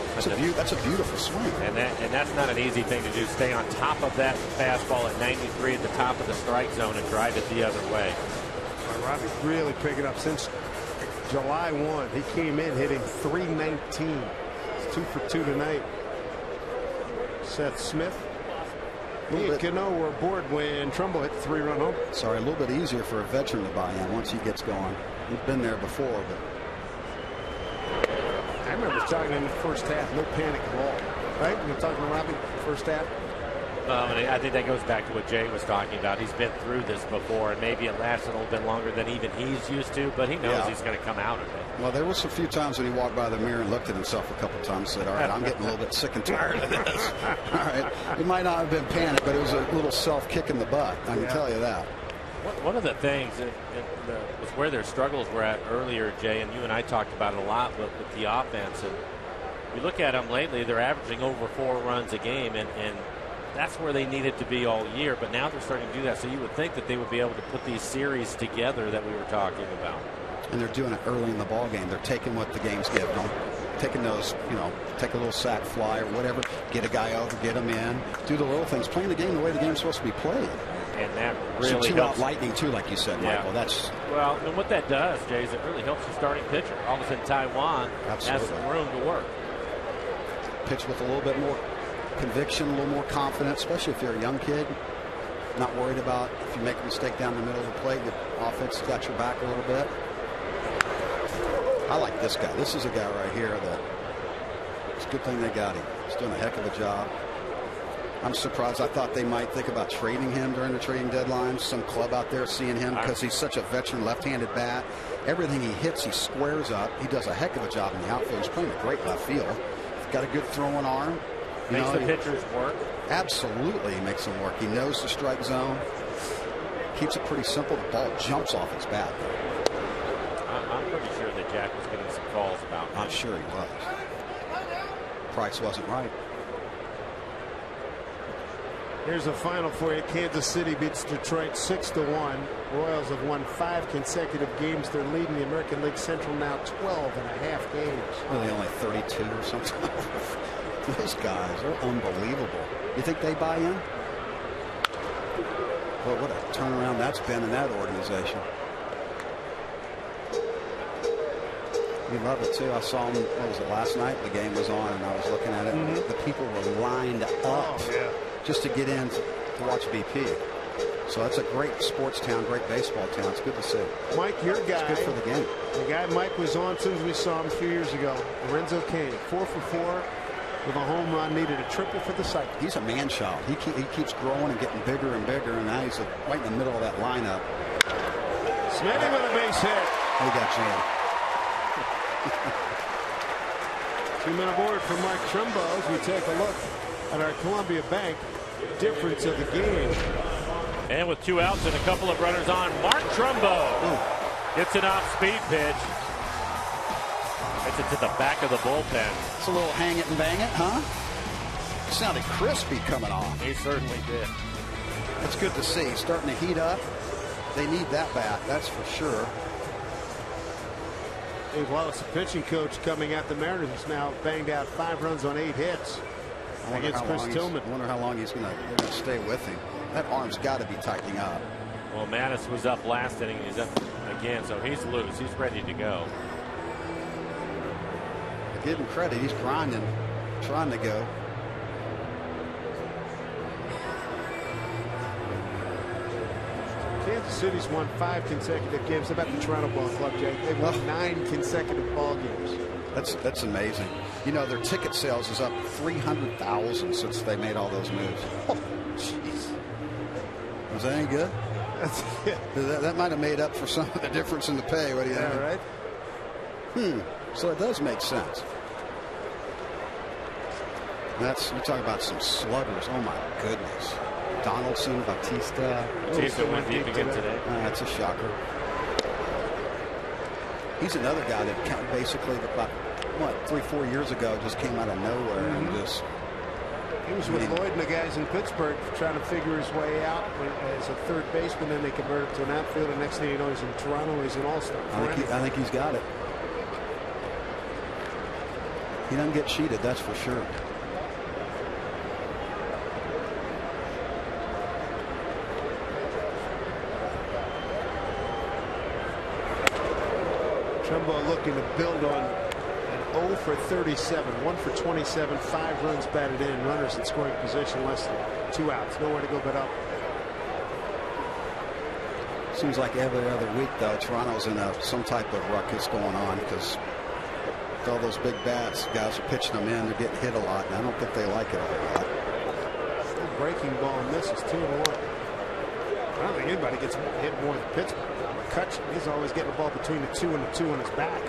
That's a beautiful swing. And that's not an easy thing to do. Stay on top of that fastball at 93 at the top of the strike zone and drive it the other way. Robbie really picking up since July 1. He came in hitting .319. It's 2 for 2 tonight. Seth Smith. He and Cano were aboard when Trumbo hit the 3-run home. Sorry, a little bit easier for a veteran to buy in once he gets going. He's been there before, but I remember talking in the first half, no panic at all. Right? You're talking to Robbie first half. I think that goes back to what Jay was talking about. He's been through this before, and maybe it lasted a little bit longer than even he's used to, but he knows he's going to come out of it. Well, there was a few times when he walked by the mirror and looked at himself a couple times and said, all right, I'm getting a little bit sick and tired of this. All right. It might not have been panic, but it was a little self-kick in the butt. I can tell you that. One of the things was where their struggles were at earlier, Jay, and you and I talked about it a lot with the offense. And we look at them lately, they're averaging over 4 runs a game, and that's where they needed to be all year, but now they're starting to do that. So you would think that they would be able to put these series together that we were talking about. And they're doing it early in the ball game. They're taking what the game's giving them, taking those, take a little sac fly or whatever, get a guy over, get him in, do the little things, playing the game the way the game's supposed to be played. And that really helps. Lightning too, like you said, Michael. Well, and what that does, Jay, is it really helps the starting pitcher. All of a sudden, Taiwan has some room to work. Pitch with a little bit more conviction, a little more confidence, especially if you're a young kid. Not worried about if you make a mistake down the middle of the plate, the offense has got your back a little bit. I like this guy. This is a guy right here that it's a good thing they got him. He's doing a heck of a job. I'm surprised. I thought they might think about trading him during the trading deadline. Some club out there seeing him because he's such a veteran left-handed bat. Everything he hits, he squares up. He does a heck of a job in the outfield. He's playing a great left field. He's got a good throwing arm. Makes the pitchers work. Absolutely, he makes them work. He knows the strike zone. Keeps it pretty simple. The ball jumps off its bat. I'm pretty sure that Jack was getting some calls about him. I'm sure he was. Price wasn't right. Here's a final for you. Kansas City beats Detroit 6-1. Royals have won 5 consecutive games. They're leading the American League Central now 12.5 games. Well, they only 32 or something. Those guys are unbelievable. You think they buy in? Well, what a turnaround that's been in that organization. You love it too. I saw them, what was it, last night? The game was on and I was looking at it. The people were lined up just to get in to watch BP. So that's a great sports town, great baseball town. It's good to see. Mike, your guy. It's good for the game. The guy Mike was on as soon as we saw him a few years ago. Lorenzo Cain, 4 for 4 with a home run, needed a triple for the cycle. He's a man-child. He keeps growing and getting bigger and bigger, and now he's right in the middle of that lineup. Smitty with a base hit. He got jammed. 2-men aboard for Mark Trumbo as we take a look at our Columbia Bank difference of the game. And with 2 outs and a couple of runners on, Mark Trumbo gets an off-speed pitch. And gets it to the back of the bullpen. It's a little hang it and bang it, huh? Sounded crispy coming off. He certainly did. That's good to see. Starting to heat up. They need that bat, that's for sure. Dave Wallace, the pitching coach, coming at the Mariners, has now banged out 5 runs on 8 hits against Chris Tillman. I wonder how long he's going to stay with him. That arm's got to be tightening up. Well, Mattis was up last inning. He's up again, so he's loose. He's ready to go. I give him credit. He's grinding, trying to go. Kansas City's won 5 consecutive games. How about the Toronto Ball Club, Jake? They've won 9 consecutive ball games. That's amazing. You know, their ticket sales is up 300,000 since they made all those moves. Oh, jeez. Was that any good? That might have made up for some of the difference in the pay. What do you think? Right. So it does make sense. You talk about some sluggers. Oh my goodness. Donaldson, Batista went deep again today. That's a shocker. He's another guy that basically about 3-4 years ago just came out of nowhere and just. He was with Lloyd and the guys in Pittsburgh trying to figure his way out as a third baseman. Then they converted him to an outfielder. Next thing you know, he's in Toronto. He's an all-star. I think he's got it. He doesn't get cheated, that's for sure. Trumbo looking to build on an 0 for 37, 1 for 27, 5 runs batted in, runners in scoring position, less than 2 outs, nowhere to go but up. Seems like every other week, though, Toronto's in some type of ruckus going on because with all those big bats, guys are pitching them in, they're getting hit a lot, and I don't think they like it a whole lot. Still breaking ball and misses 2-1. I don't think anybody gets hit more than Pittsburgh. McCutcheon, he's always getting the ball between the 2 and the 2 on his back.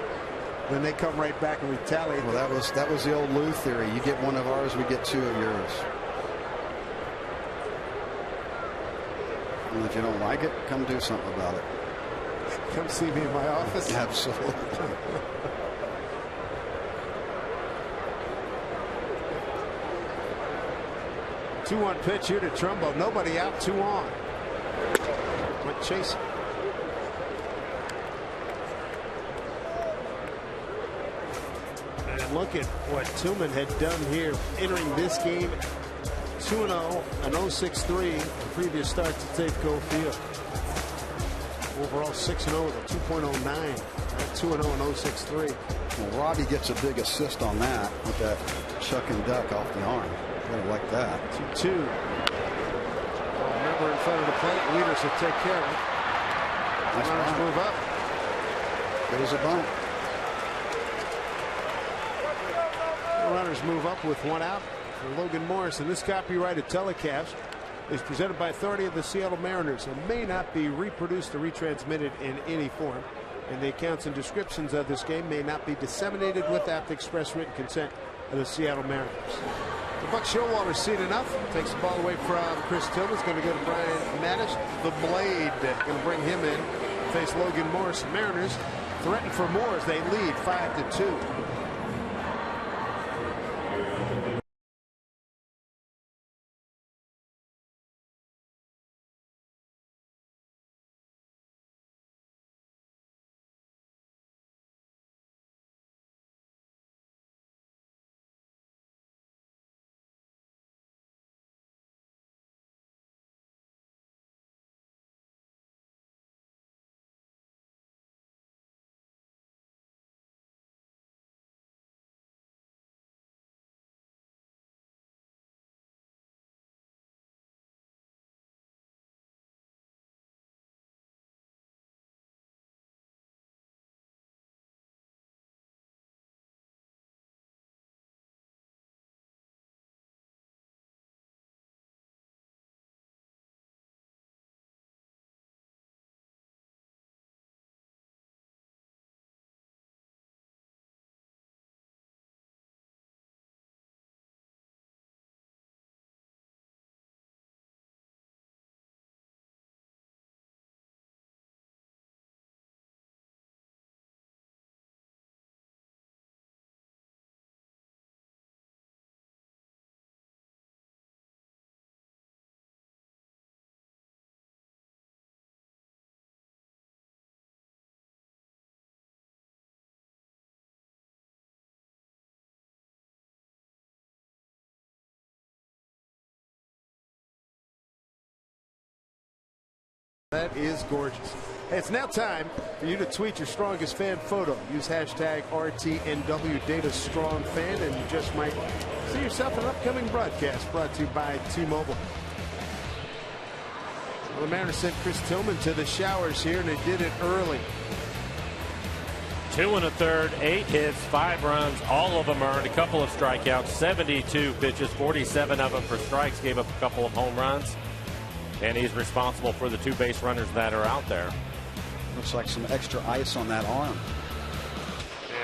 Then they come right back and retaliate. Well, that was the old Lou theory. You get one of ours, we get 2 of yours. And if you don't like it, come do something about it. Come see me in my office. Absolutely. Two-one pitch here to Trumbo. Nobody out, 2 on. Went chasing. And look at what Tillman had done here entering this game. 2-0, an 0.63 previous start to Safeco Field. Overall 6-0 with a 2.09. 2-0 and 0.63. Well, Robbie gets a big assist on that with that chuck and duck off the arm. I like that. 2-2. Remember in front of the plate, leaders will take care of it. Nice runners bunt. move up. Good as a bunt. The runners move up with 1 out for Logan Morris. And this copyrighted telecast is presented by authority of the Seattle Mariners and may not be reproduced or retransmitted in any form. And the accounts and descriptions of this game may not be disseminated without the express written consent of the Seattle Mariners. The Buck Showalter's seen enough. Takes the ball away from Chris Tillman. It's going to go to Brian Mattis. The Blade going to bring him in. Face Logan Morris. Mariners threaten for more as they lead 5-2. That is gorgeous. Hey, it's now time for you to tweet your strongest fan photo. Use hashtag RTNWDataStrongFan, and you just might see yourself in an upcoming broadcast brought to you by T-Mobile. Well, the Mariners sent Chris Tillman to the showers here, and they did it early. 2 1/3, 8 hits, 5 runs, all of them earned, a couple of strikeouts, 72 pitches, 47 of them for strikes, gave up a couple of home runs, and he's responsible for the 2 base runners that are out there. Looks like some extra ice on that arm.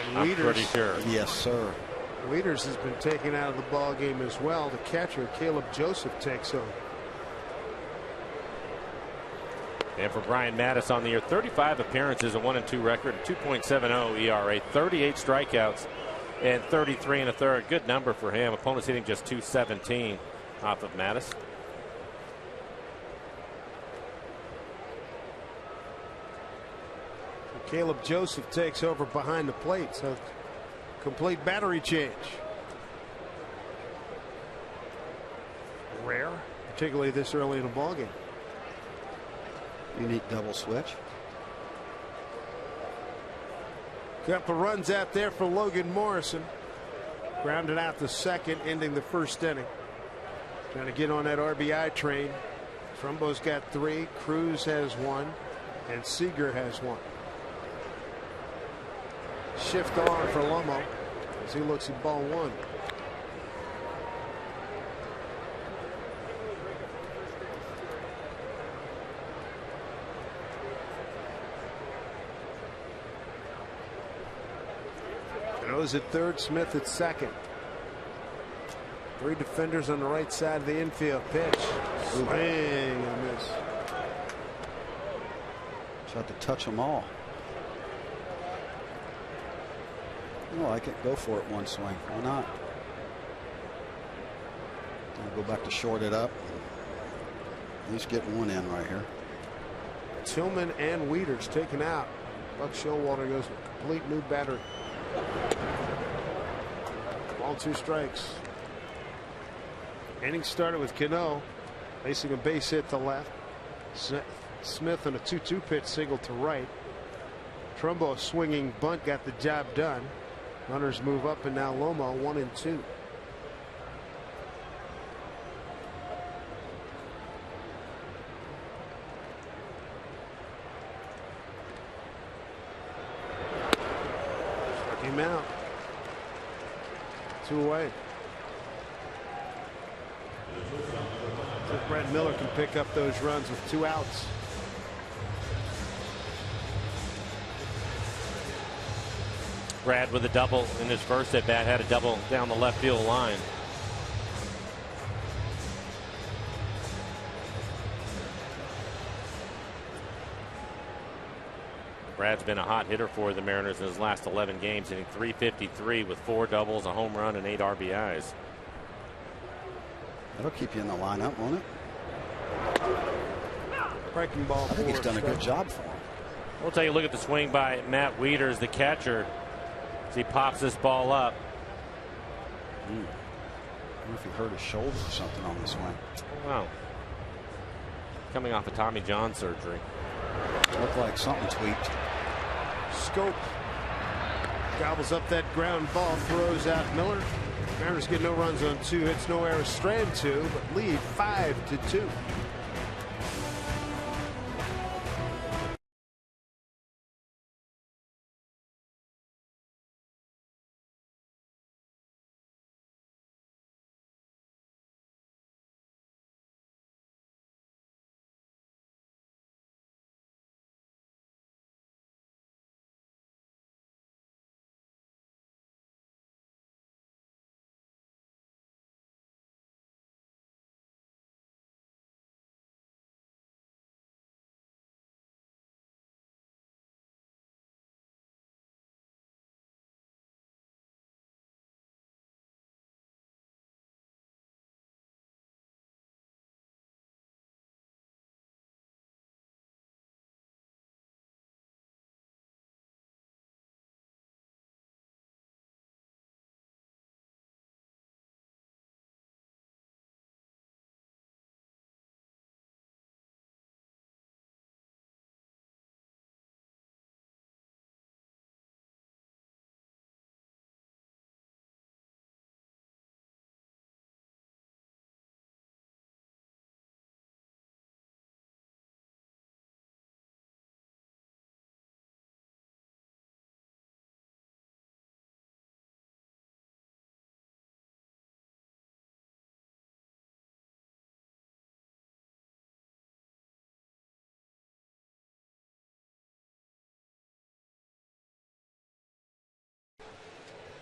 And I'm Wieters, pretty sure. Yes, sir. Wieters has been taken out of the ball game as well. The catcher, Caleb Joseph, takes over. And for Brian Mattis on the year, 35 appearances, a 1-2 record, a 2.70 ERA, 38 strikeouts, and 33 1/3. Good number for him. Opponents hitting just .217 off of Mattis. Caleb Joseph takes over behind the plate, so complete battery change. Rare, particularly this early in a ball game. Unique double switch. Couple runs out there for Logan Morrison. Grounded out the second, ending the first inning. Trying to get on that RBI train. Trumbo's got 3, Cruz has 1, and Seager has 1. Shift on for Lomo as he looks at ball 1. Goes at third, Smith at second. 3 defenders on the right side of the infield. Pitch. Swing and miss. Tried to touch them all. I like it. Go for it one swing. Why not? I'll go back to short it up. At least getting one in right here. Tillman and Wieters taken out. Buck Showalter goes with complete new battery. Ball 2 strikes. Inning started with Cano facing a base hit to left. Smith on a 2-2 pitch single to right. Trumbo, a swinging bunt, got the job done. Runners move up, and now Lomo 1 and 2. Struck him out. 2 away. So Brett Miller can pick up those runs with 2 outs. Brad with a double in his first at bat, had a double down the left field line. Brad's been a hot hitter for the Mariners in his last 11 games, hitting .353 with 4 doubles, a home run, and 8 RBIs. That'll keep you in the lineup, won't it? Breaking ball. I think he's done a good job for him. We'll take a look at the swing by Matt Wieters, the catcher, as he pops this ball up. I wonder if he hurt his shoulder or something on the swing. Wow. Coming off of Tommy John surgery. Looked like something tweaked. Scope gobbles up that ground ball, throws out Miller. Mariners get no runs on 2 hits, no errors, strand 2, but lead 5-2.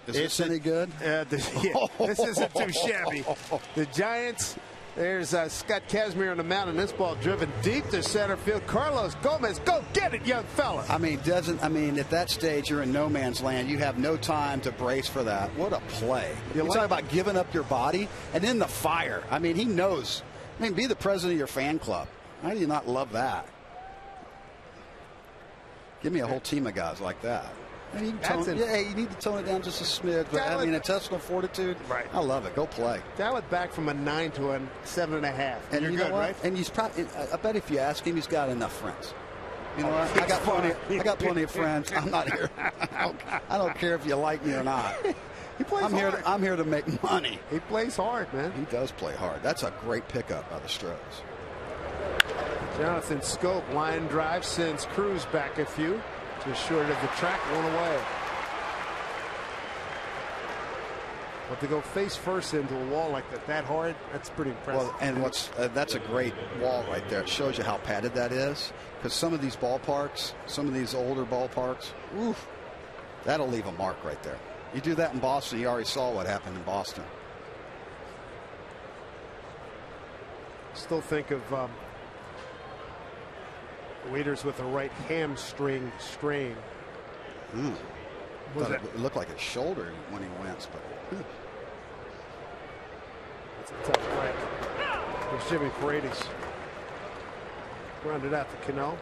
Is this any good? This isn't too shabby. The Giants, there's Scott Kazmir on the mound, and this ball driven deep to center field. Carlos Gomez, go get it, young fella. I mean, at that stage, you're in no man's land. You have no time to brace for that. What a play. You talk about giving up your body, and then the fire. I mean, he knows. I mean, be the president of your fan club. How do you not love that? Give me a whole team of guys like that. And you need to tone it down just a smidge. But I mean, intestinal fortitude. Right. I love it. Go play. Dial it back from a 9 to a 7.5. And you're you know good, what? right? And he's probably. I bet if you ask him, he's got enough friends. You know what? I got plenty of friends. I'm not here. I don't care if you like me or not. He plays hard. I'm here to make money. He plays hard, man. He does play hard. That's a great pickup by the Stros. Jonathan Scope, line drive, sends Cruz back a few. Just short of the track, one away. But to go face first into a wall like that hard, that's pretty impressive. Well, and that's a great wall right there. It shows you how padded that is. Because some of these ballparks, some of these older ballparks, oof, that'll leave a mark right there. You do that in Boston, you already saw what happened in Boston. Still think of Waiters with a right hamstring strain. It looked like his shoulder when he went, but that's a tough break. There's Jimmy Paredes. Grounded out to Cano.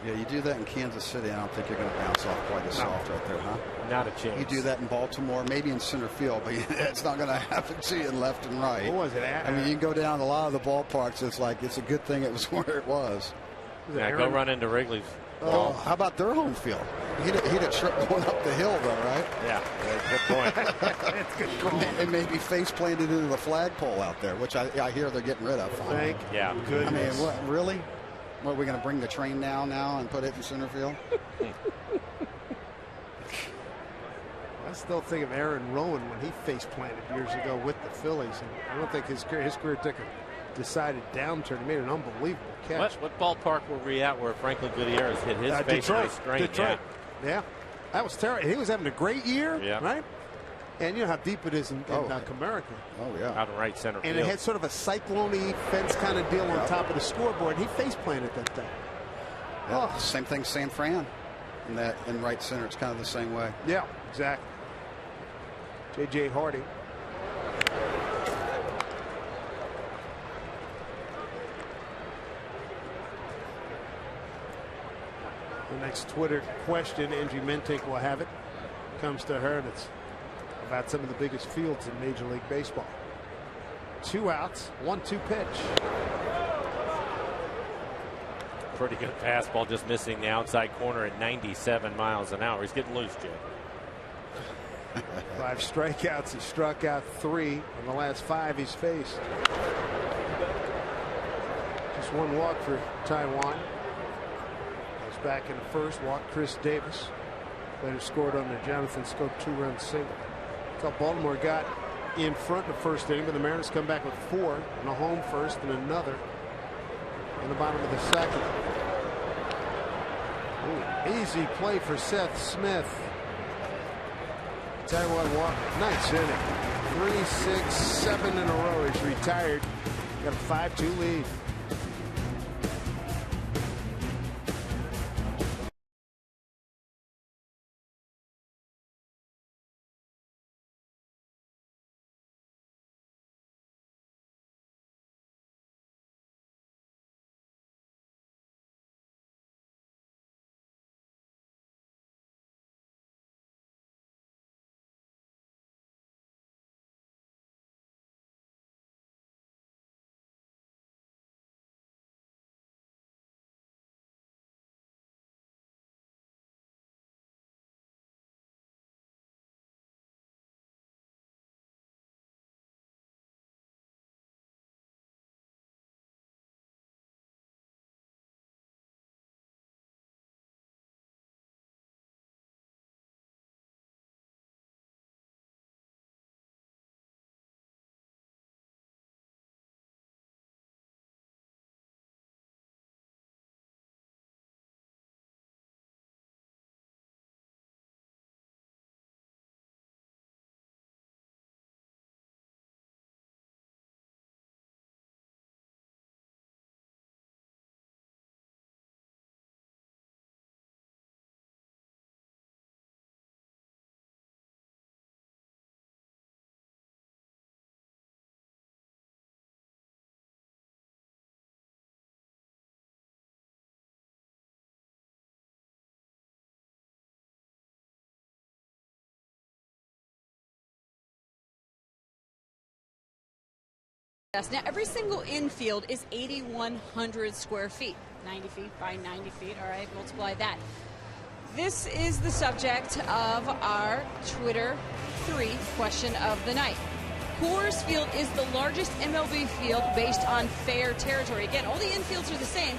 Yeah, you do that in Kansas City, I don't think you're going to bounce off quite as soft right there, huh? Not a chance. You do that in Baltimore, maybe in center field, but it's not going to happen to you in left and right. What was it at? I mean, you can go down a lot of the ballparks. It's a good thing it was where it was. Yeah, go run into Wrigley's. Oh, how about their home field? He'd have tripped going up the hill, though, right? Yeah, good point. That's good call. And maybe face planted into the flagpole out there, which I hear they're getting rid of. Thank goodness. I mean, what, really? What, are we going to bring the train down now and put it in center field? I still think of Aaron Rowan when he face planted years ago with the Phillies. And I don't think his career took a decided downturn. He made an unbelievable catch. What ballpark were we at where Franklin Gutierrez hit his face Detroit. Yeah, that was terrible. He was having a great year, right? And you know how deep it is in Comerica. Oh, yeah. Out in right center field. And it had sort of a cyclone-y fence kind of deal on top of the scoreboard. He face planted that thing. Yeah, same thing, San Fran. In right center, it's kind of the same way. Yeah, exactly. J.J. Hardy. The next Twitter question, Angie Mentink will have it, comes to her, and it's about some of the biggest fields in Major League Baseball. 2 outs, 1-2 pitch. Pretty good fastball, just missing the outside corner at 97 miles an hour. He's getting loose, Jay. 5 strikeouts. He struck out 3 on the last 5 he's faced. Just 1 walk for Taiwan. Goes back in the first, walked Chris Davis. Later scored on the Jonathan Scope 2-run single. That's how Baltimore got in front in the first inning, but the Mariners come back with 4 and a home first and another in the bottom of the second. Ooh, easy play for Seth Smith. Taiwan walked. Nice inning. 3, 6, 7 in a row. He's retired. Got a 5-2 lead. Now, every single infield is 8,100 square feet. 90 feet by 90 feet. All right, multiply that. This is the subject of our Twitter 3 question of the night. Coors Field is the largest MLB field based on fair territory. Again, all the infields are the same,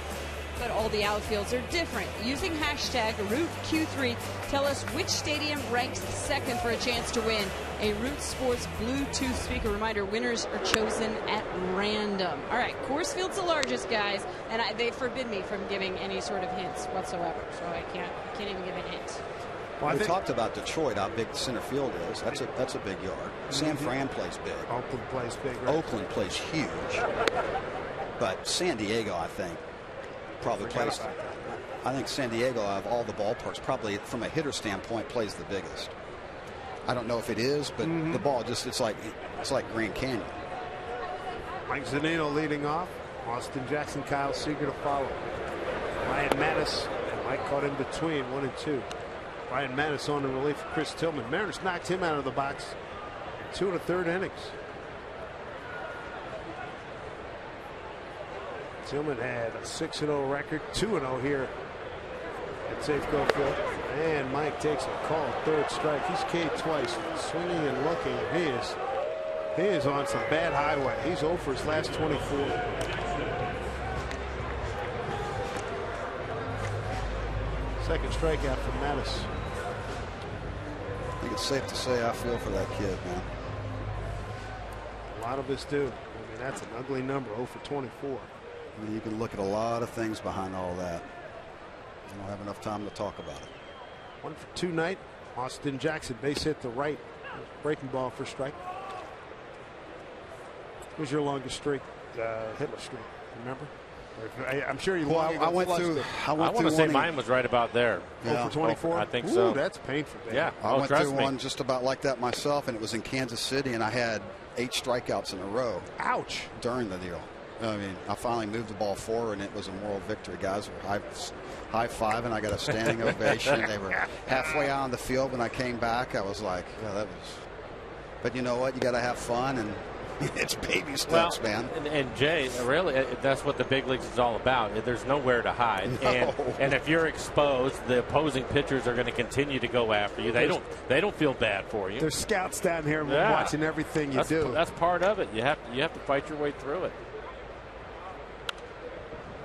but all the outfields are different. Using hashtag RootQ3, tell us which stadium ranks second for a chance to win a Root Sports Bluetooth speaker. Reminder, winners are chosen at random. All right, Coors Field's the largest, guys, and they forbid me from giving any sort of hints whatsoever, so I can't even give a hint. Well, we talked about Detroit, how big the center field is. That's a big yard. San Fran plays big. Oakland plays big. Right? Oakland plays huge. But San Diego, I think, probably plays. I think San Diego, out of all the ballparks, probably from a hitter standpoint, plays the biggest. I don't know if it is, but the ball just—it's like Grand Canyon. Mike Zunino leading off. Austin Jackson, Kyle Seager to follow. Ryan Mattis and Mike caught in between 1 and 2. Ryan Mattis on in relief of Chris Tillman. Mariners knocked him out of the box in 2 1/3 innings. Tillman had a 6-0 record, 2-0 here at Safeco Field. And Mike takes a call, 3rd strike. He's K'd twice, swinging and looking. He is on some bad highway. He's 0 for his last 24. Second strikeout from Mattis. I think it's safe to say I feel for that kid, man. A lot of us do. I mean, that's an ugly number, 0 for 24. I mean, you can look at a lot of things behind all that. I don't have enough time to talk about it. 1 for 2 night. Austin Jackson, base hit the right. Breaking ball for strike. Who's your longest streak? Hitler streak, remember? I'm sure you. Well, I went through. I want to say mine was right about there. 0 for 24. I think so. That's painful. Dan. Yeah, I went through one just about like that myself, and it was in Kansas City, and I had 8 strikeouts in a row. Ouch! During the deal. I mean, I finally moved the ball forward, and it was a moral victory. Guys were high-fiving. I got a standing ovation. They were halfway out on the field when I came back. I was like, yeah, that was. But you know what? You got to have fun, and it's baby steps, man. And Jay, really, that's what the big leagues is all about. There's nowhere to hide, No. and if you're exposed, the opposing pitchers are going to continue to go after you. They don't feel bad for you. There's scouts down here watching everything you do. That's part of it. You have to fight your way through it.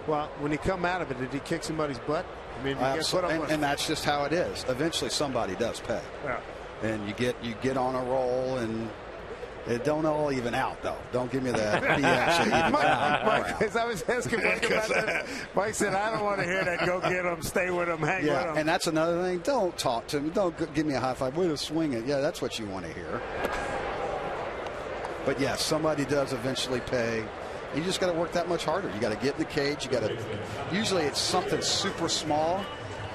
Well, when you come out of it, did he kick somebody's butt? I mean, and that's just how it is. Eventually, somebody does pay. Yeah. And you get on a roll, and it don't all even out, though. Don't give me that. Mike, as I was asking Mike about that, Mike said, I don't want to hear that. Go get him, stay with him, hang with him. And that's another thing. Don't talk to me. Don't give me a high five. Way to swing it. Yeah, that's what you want to hear. But yeah, somebody does eventually pay. You just got to work that much harder. You got to get in the cage. You got to. Usually, it's something super small,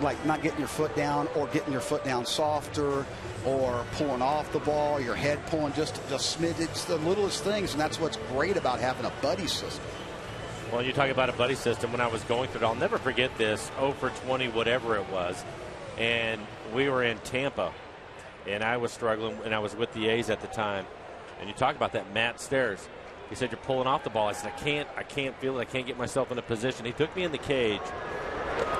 like not getting your foot down, or getting your foot down softer, or pulling off the ball, your head pulling just smidge. It's the littlest things, and that's what's great about having a buddy system. Well, you talk about a buddy system. When I was going through it, I'll never forget this. 0 for 20, whatever it was, and we were in Tampa, and I was struggling, and I was with the A's at the time. And you talk about that, Matt Stairs. He said, you're pulling off the ball. I said, I can't feel it. I can't get myself in a position. He took me in the cage,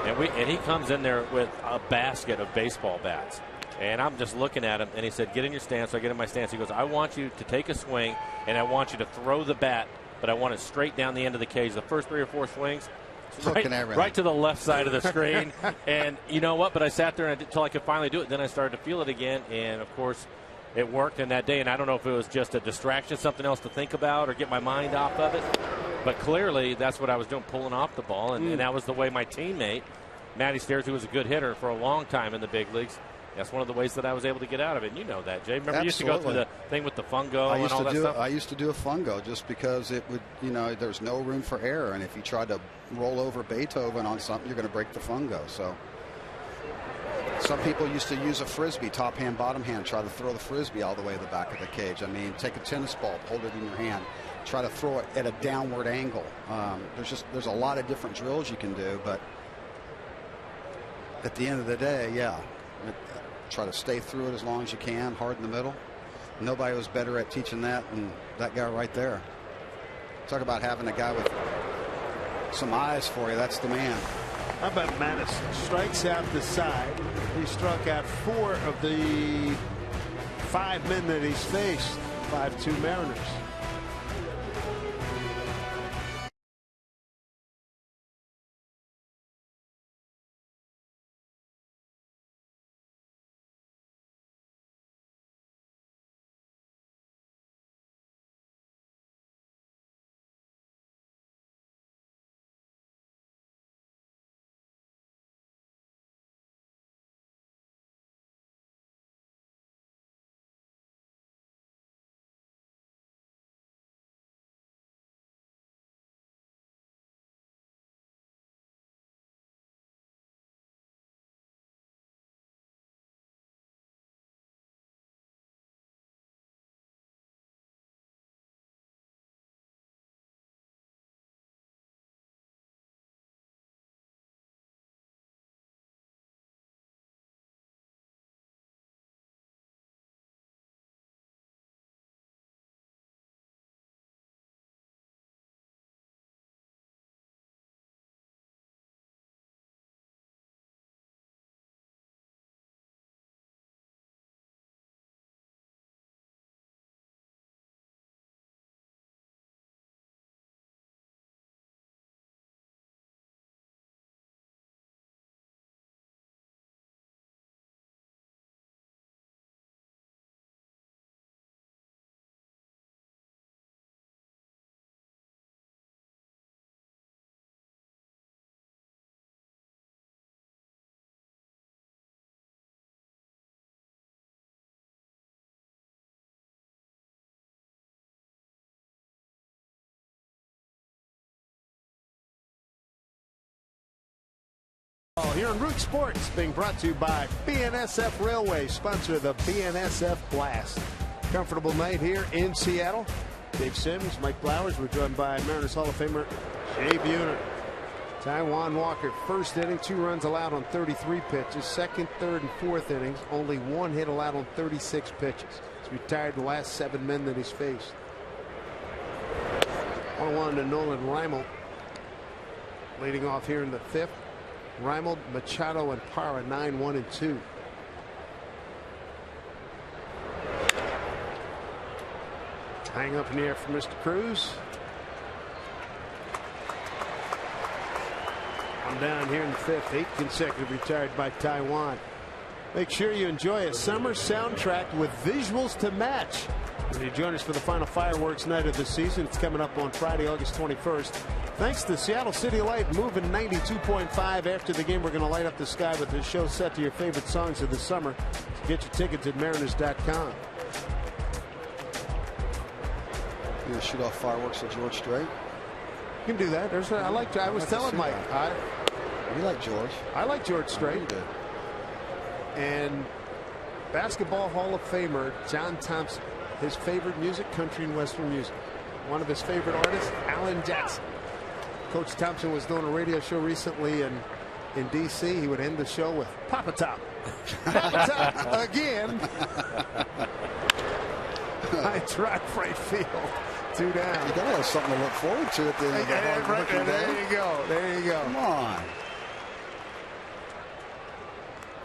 and he comes in there with a basket of baseball bats. And I'm just looking at him, and he said, get in your stance. So I get in my stance. He goes, I want you to take a swing, and I want you to throw the bat, but I want it straight down the end of the cage. The first 3 or 4 swings, right to the left side of the screen. And you know what? But I sat there until I could finally do it. Then I started to feel it again, and, of course, it worked in that day, and I don't know if it was just a distraction, something else to think about or get my mind off of it. But clearly, that's what I was doing, pulling off the ball, and that was the way my teammate, Matty Stairs, who was a good hitter for a long time in the big leagues, that's one of the ways that I was able to get out of it. And you know that, Jay. Remember, you used to go through the thing with the fungo and all that stuff? I used to do a fungo just because it would, there's no room for error. And if you tried to roll over Beethoven on something, you're going to break the fungo. So some people used to use a Frisbee, top hand, bottom hand, try to throw the Frisbee all the way to the back of the cage. I mean, take a tennis ball, hold it in your hand, try to throw it at a downward angle. There's a lot of different drills you can do, but at the end of the day, try to stay through it as long as you can, hard in the middle. Nobody was better at teaching that than that guy right there. Talk about having a guy with some eyes for you. That's the man. How about Madison? Strikes out the side. He struck out 4 of the 5 men that he's faced. 5-2 Mariners. Here on Root Sports, being brought to you by BNSF Railway, sponsor of the BNSF Blast. Comfortable night here in Seattle. Dave Sims, Mike Flowers. We're joined by Mariners Hall of Famer Jay Buhner. Taijuan Walker, first inning, 2 runs allowed on 33 pitches. Second, third, and fourth innings, only 1 hit allowed on 36 pitches. He's retired the last 7 men that he's faced. 1-1 to Nolan Reimold. Leading off here in the 5th. Reimold, Machado, and Parra 9-1 and 2. Hang up in the air for Mr. Cruz. I'm down here in the 5th. 8 consecutive retired by Taijuan. Make sure you enjoy a summer soundtrack with visuals to match. When you join us for the final fireworks night of the season, it's coming up on Friday, August 21st. Thanks to Seattle City Light, moving 92.5. After the game, we're going to light up the sky with the show set to your favorite songs of the summer. Get your tickets at Mariners.com. You gonna shoot off fireworks at George Strait? You can do that. I was telling Mike. You like George? I like George Strait. You do. And Basketball Hall of Famer John Thompson, his favorite music, country and western music. One of his favorite artists, Alan Jackson. Coach Thompson was doing a radio show recently in D.C. He would end the show with Papa Top. Papa Top again. I track right field. 2 down. You gotta have something to look forward to at the end of the hard-working day. There you go. There you go. Come on.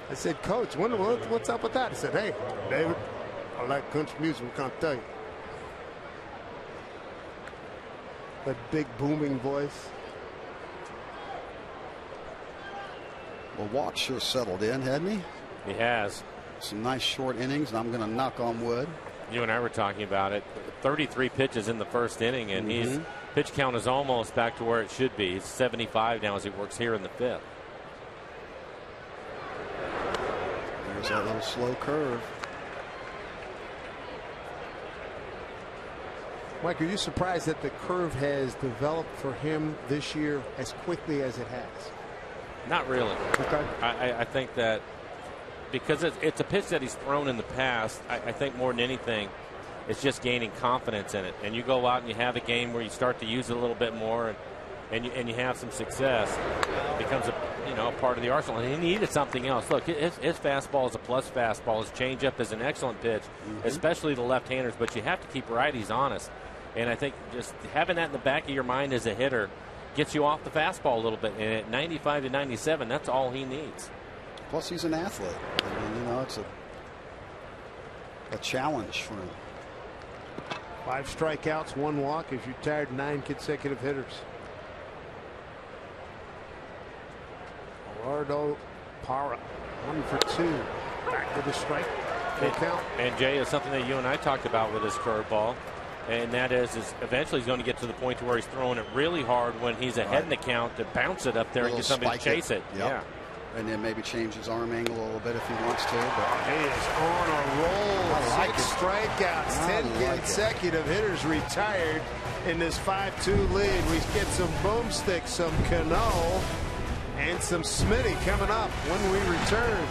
I said, Coach, what's up with that? He said, hey, David, I like country music. We can't tell you. That big booming voice. Well, Watt sure settled in, hadn't he? He has. Some nice short innings, and I'm going to knock on wood. You and I were talking about it. 33 pitches in the first inning, and his pitch count is almost back to where it should be. He's 75 now as he works here in the 5th. There's that little slow curve. Mike, are you surprised that the curve has developed for him this year as quickly as it has? Not really. Okay. I think that because it's a pitch that he's thrown in the past, I think more than anything, it's just gaining confidence in it. And you go out and you have a game where you start to use it a little bit more, and you have some success. It becomes a part of the arsenal. And he needed something else. Look, his fastball is a plus fastball. His changeup is an excellent pitch, especially the left-handers. But you have to keep righties honest. And I think just having that in the back of your mind as a hitter gets you off the fastball a little bit. And at 95 to 97, that's all he needs. Plus, he's an athlete. I mean, you know, it's a challenge for him. 5 strikeouts, 1 walk as you retired 9 consecutive hitters. Gerardo Parra, 1 for 2. Back to the strike. Full count. And Jay, is something that you and I talked about with his curveball, and that is eventually he's going to get to the point to where he's throwing it really hard when he's ahead in the count to bounce it up there and get somebody to chase it. Yep. Yeah. And then maybe change his arm angle a little bit if he wants to. But He is on a roll. like 6 strikeouts, 10 consecutive hitters retired in this 5-2 lead. We get some boomsticks, some Cano, and some Smitty coming up when we return.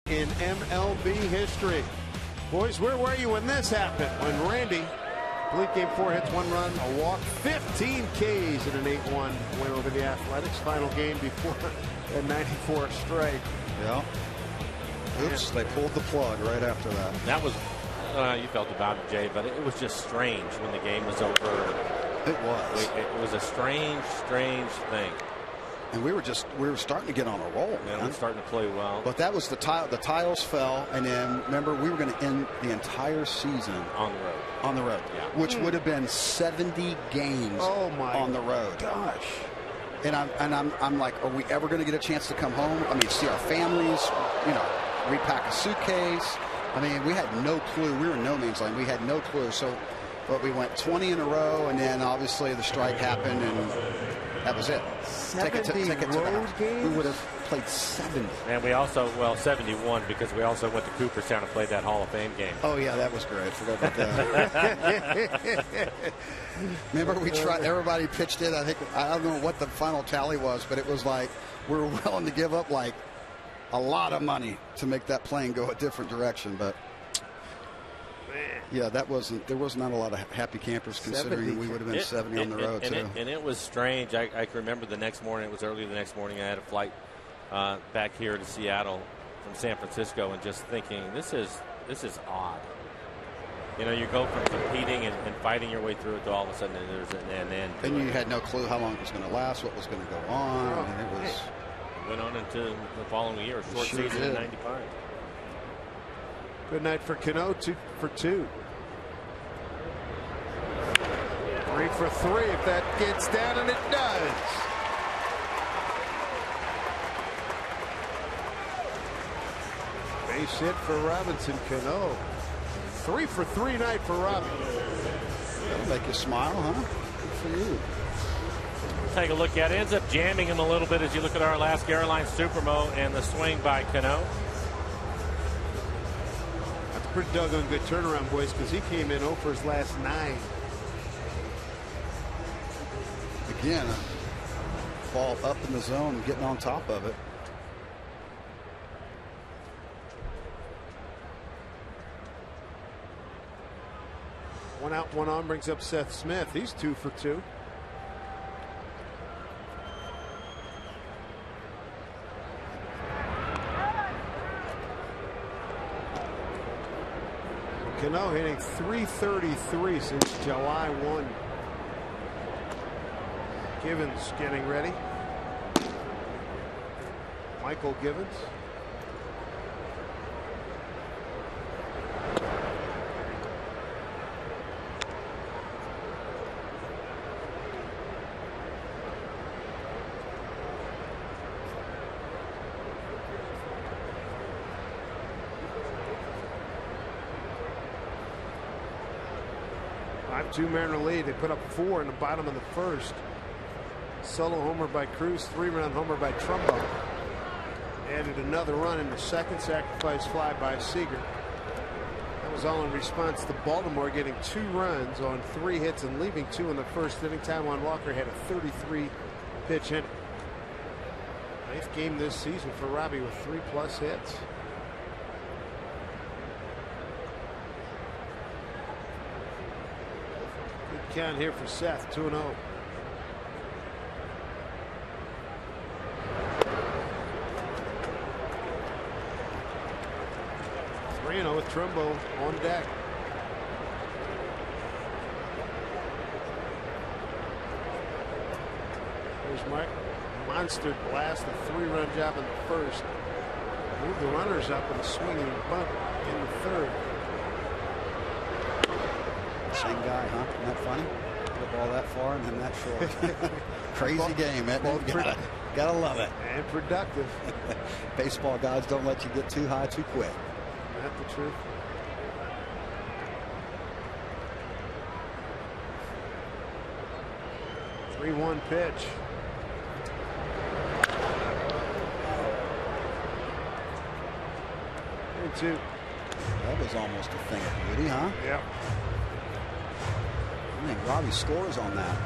In MLB history. Boys, where were you when this happened? When Randy, I believe game 4, hits 1 run, a walk, 15 Ks in an 8-1 win over the Athletics. Final game before a 94 strike. yeah. Oops, they pulled the plug right after that. That was, I don't know how you felt about it, Jay, but it was just strange when the game was over. It was. It was a strange thing. And we were starting to get on a roll, Man, man. we're starting to play well. But that was the tiles fell, and then remember we were going to end the entire season on the road. On the road, yeah. Which would have been 70 games on the road. Gosh. And I'm like, are we ever going to get a chance to come home? I mean, see our families, you know, repack a suitcase. I mean, we had no clue. We were in no man's land. We had no clue. So, but we went 20 in a row, and then obviously the strike happened, and that was it. Take it to the house. We would have played 70. And we also, well, 71 because we also went to Cooperstown and played that Hall of Fame game. Oh yeah, that was great. Forgot about that. Remember we tried. Everybody pitched in. I don't know what the final tally was, but it was like we were willing to give up like a lot of money to make that plane go a different direction, but. Yeah, there was not a lot of happy campers considering we would have been 70 on the road too. And it was strange. I can remember the next morning. It was early the next morning. I had a flight back here to Seattle from San Francisco, and just thinking this is odd. You know, you go from competing and fighting your way through it to all of a sudden there's an end. And you had no clue how long it was going to last, what was going to go on. I mean, it went on into the following year, short season in '95. Good night for Cano, 2 for 2. 3 for 3 if that gets down, and it does. Base hit for Robinson Cano. 3 for 3 night for Robbie. That'll make you smile, huh? Good for you. Take a look at it. Ends up jamming him a little bit as you look at our Alaska Airlines Supermo and the swing by Cano. Pretty doggone good turnaround, boys, because he came in 0 for his last 9. Again, ball up in the zone, getting on top of it. One out, one on brings up Seth Smith. He's 2 for 2. Cano hitting .333 since July 1. Givens getting ready. Michael Givens. Two Mariner lead. They put up 4 in the bottom of the first. Solo homer by Cruz, 3-run homer by Trumbo. Added another run in the second. Sacrifice fly by Seager. That was all in response to Baltimore getting 2 runs on 3 hits and leaving 2 in the first inning. Taijuan Walker had a 33 pitch inning. 9th game this season for Robbie with 3+ hits. Count here for Seth, 2-0. With Trumbo on deck. There's Mike. Monster blast, a 3-run job in the first. Move the runners up and a swinging bunt in the third. Same guy, huh? Isn't that funny? The ball that far and then that short. Crazy game, isn't it? Gotta love it. And productive. Baseball gods don't let you get too high too quick. Isn't that the truth? Three-one pitch. And 2. That was almost a thing of beauty, huh? Yeah. I think Robbie scores on that.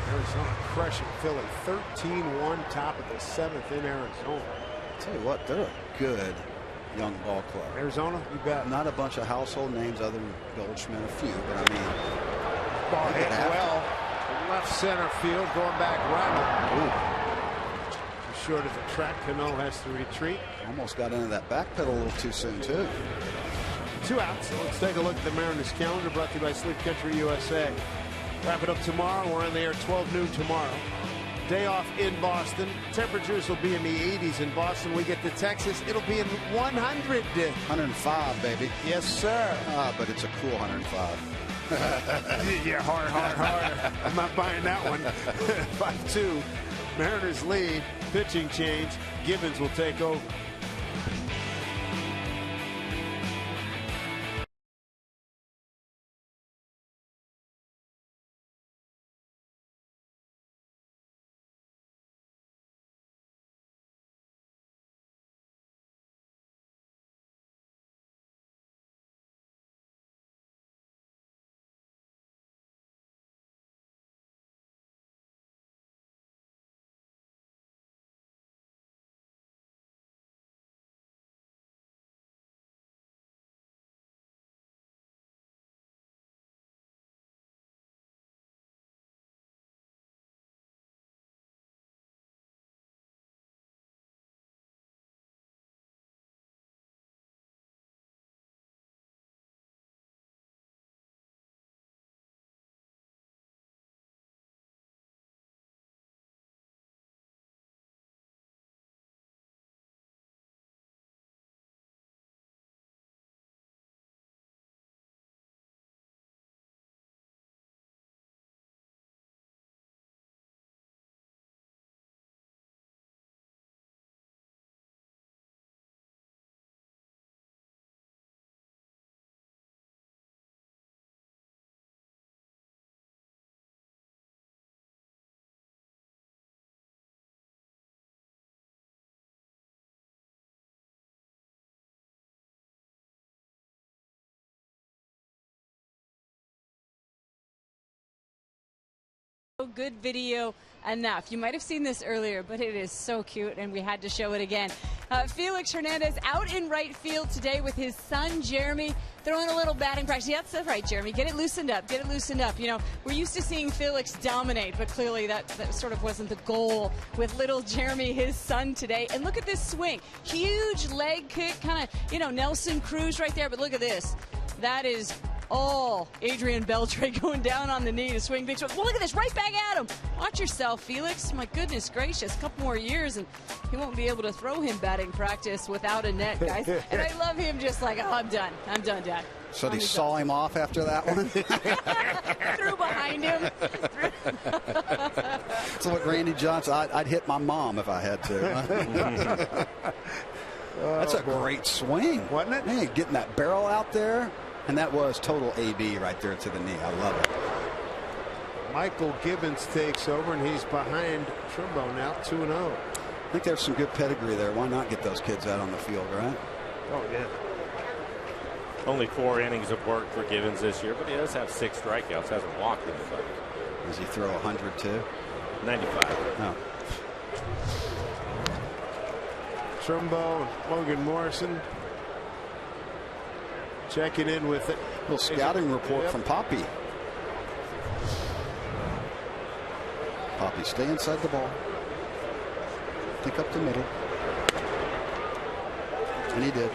Arizona crushing Philly 13-1, top of the 7th in Arizona. Tell you what, they're a good young ball club. Arizona, you bet. Not a bunch of household names other than Goldschmidt, a few, but I mean, ball hit well. Left center field, going back right. Too short of the track. Cano has to retreat. Almost got into that back pedal a little too soon, too. 2 outs. So let's take a look at the Mariners calendar, brought to you by Sleep Country USA. Wrap it up tomorrow. We're on the air 12 noon tomorrow. Day off in Boston. Temperatures will be in the 80s in Boston. We get to Texas. It'll be in 100. 105, baby. Yes, sir. But it's a cool 105. Yeah, hard. I'm not buying that one. 5-2. Mariners lead. Pitching change. Givens will take over. Good video enough. You might have seen this earlier, but it is so cute, and we had to show it again. Felix Hernandez out in right field today with his son, Jeremy, throwing a little batting practice. Yeah, that's right, Jeremy. Get it loosened up. Get it loosened up. You know, we're used to seeing Felix dominate, but clearly that sort of wasn't the goal with little Jeremy, his son, today. And look at this swing. Huge leg kick, kind of, you know, Nelson Cruz right there, but look at this. That is all Adrian Beltre going down on the knee to swing big. Well, look at this, right back at him. Watch yourself, Felix. My goodness gracious, a couple more years and he won't be able to throw him batting practice without a net, guys. And I love him just like, oh, I'm done, Dad. So he saw him off after that one? Threw behind him. So what, Randy Johnson, I'd hit my mom if I had to. That's a great swing. Wasn't it? Man, getting that barrel out there. And that was total AB right there to the knee. I love it. Michael Gibbons takes over, and he's behind Trimbo now, 2-0. I think there's some good pedigree there. Why not get those kids out on the field, right? Oh, yeah. Only 4 innings of work for Gibbons this year, but he does have 6 strikeouts. Hasn't walked anybody. Does he throw 100 too? 95. No. Trimbo, Logan Morrison checking in with it. A little scouting report from Poppy. Poppy, stay inside the ball. Pick up the middle. And he did.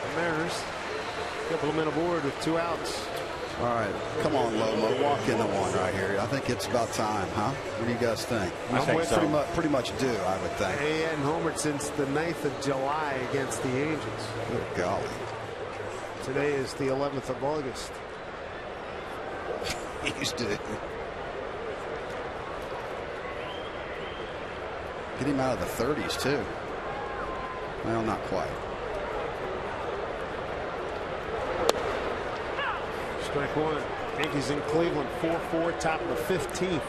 The Mariners, couple of men aboard with 2 outs. All right, come on, Lomo, walk into one right here. I think it's about time, huh? What do you guys think? I think so. Pretty much due, I would think. He hadn't homered since the 9th of July against the Angels. Good golly. Today is the 11th of August. He's due. Get him out of the 30s, too. Well, not quite. Strike one. Yankees in Cleveland, 4-4, top of the 15th.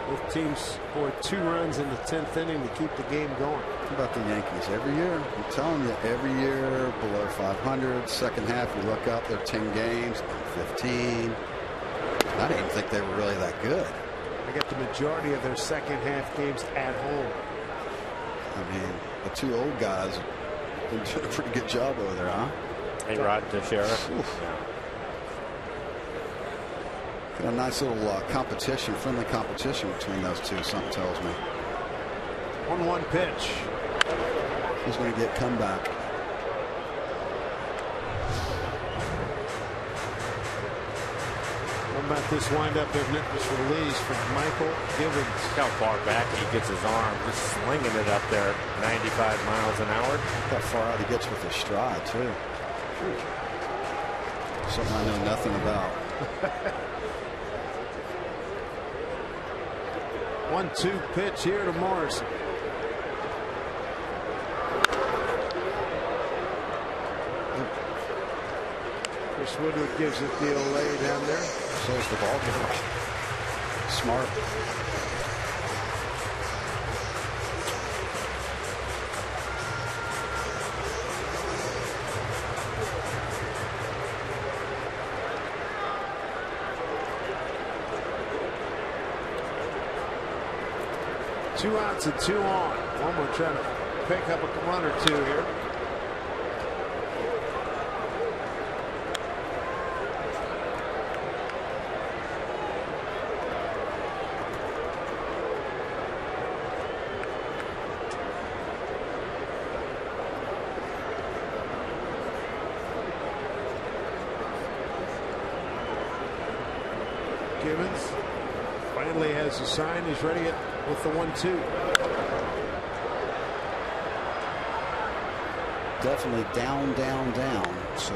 Both teams scored 2 runs in the 10th inning to keep the game going. How about the Yankees? Every year, I'm telling you, every year below 500. Second half, you look up, they're 10 games, 15. I didn't even think they were really that good. They got the majority of their second half games at home. I mean, the 2 old guys did a pretty good job over there, huh? Hey, Rod Teixeira. Got a nice little competition, friendly competition between those two, something tells me. 1-1 pitch. Who's going to get comeback? What about this windup, isn't it? This release from Michael Gibbons. Look how far back he gets his arm, just slinging it up there, 95 miles an hour. Look how far out he gets with his stride, too. Something I know nothing about. 1-2 pitch here to Morrison. Chris Woodward gives it the Olay down there. So's the ball game. Smart. Two outs and 2 on. One more trying to pick up a run or 2 here. Gibbons finally has a sign. He's ready with the 1-2. Definitely down, down, down. So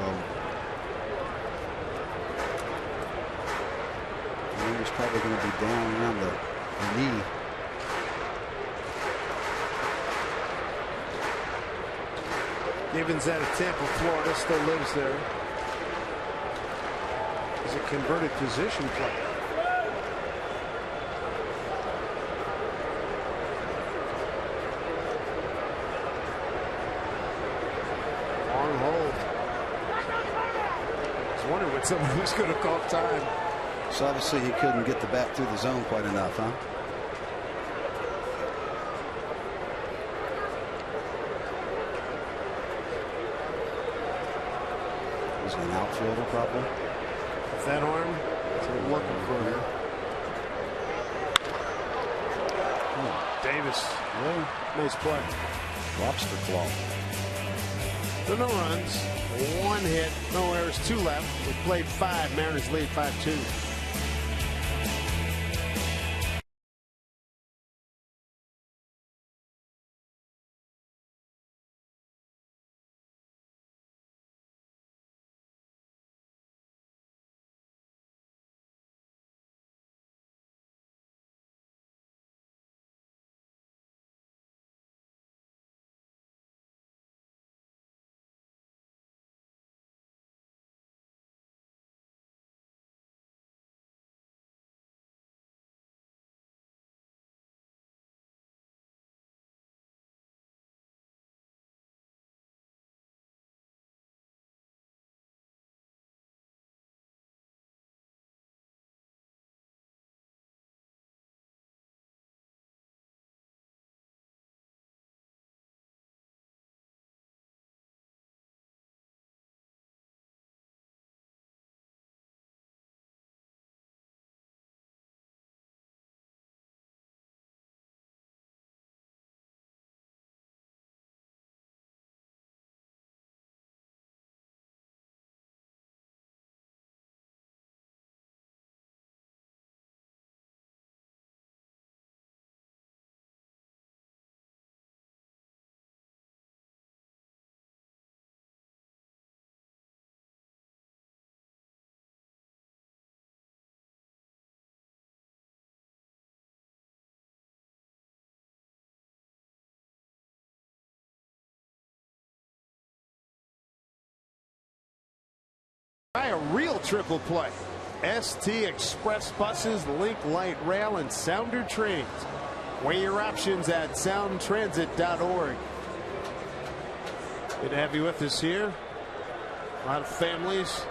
he's probably going to be down around the knee. Gibbons out of Tampa, Florida, still lives there. He's a converted position player. Long hold. I was wondering when somebody was going to call time. So obviously he couldn't get the bat through the zone quite enough, huh? He's an outfielder probably. With that arm, that's what we're looking for here. Davis, nice play. Lobster claw. So no runs, 1 hit, no errors, 2 left. We played 5. Mariners lead 5-2. A real triple play. ST Express buses, Link Light Rail, and Sounder trains. Weigh your options at soundtransit.org. Good to have you with us here. A lot of families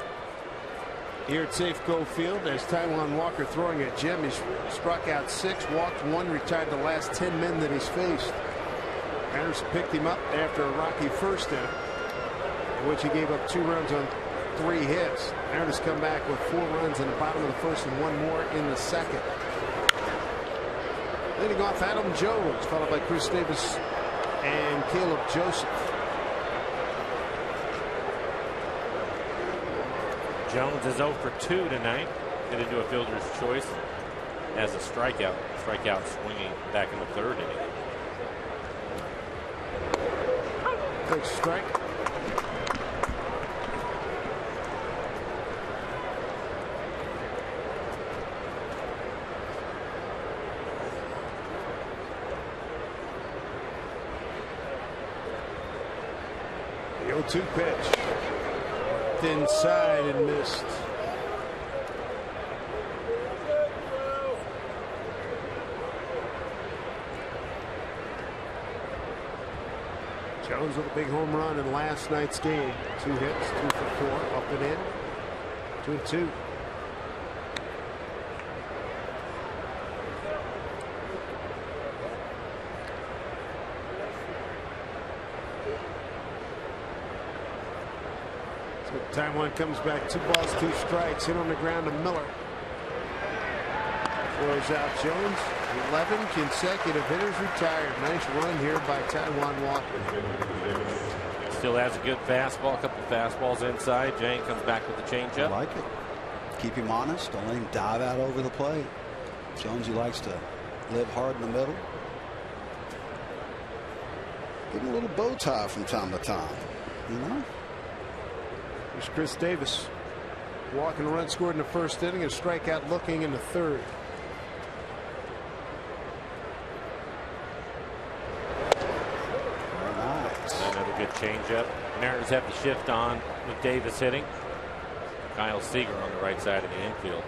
here at Safeco Field. As Taijuan Walker throwing a gem. He's struck out 6, walked 1, retired the last 10 men that he's faced. Mariners picked him up after a rocky first inning, in which he gave up 2 runs on 3 hits. Mariners come back with 4 runs in the bottom of the first and 1 more in the second. Leading off Adam Jones, followed by Chris Davis and Caleb Joseph. Jones is 0 for 2 tonight. Get into a fielder's choice as a strikeout. Strikeout swinging back in the 3rd inning. Big strike. The 0-2 pitch. Inside and missed. Jones with a big home run in last night's game. 2 hits, 2 for 4, up and in. 2-2. Taijuan comes back, 2 balls, 2 strikes, hit on the ground to Miller. Throws out Jones. 11 consecutive hitters retired. Nice run here by Taijuan Walker. Still has a good fastball, a couple of fastballs inside. Jane comes back with the changeup. I like it. Keep him honest. Don't let him dive out over the plate. Jonesy likes to live hard in the middle. Give him a little bow tie from time to time. You know? Here's Chris Davis. Walking a run scored in the first inning, a strikeout looking in the 3rd. Nice. Another good changeup. Mariners have the shift on with Davis hitting. Kyle Seager on the right side of the infield.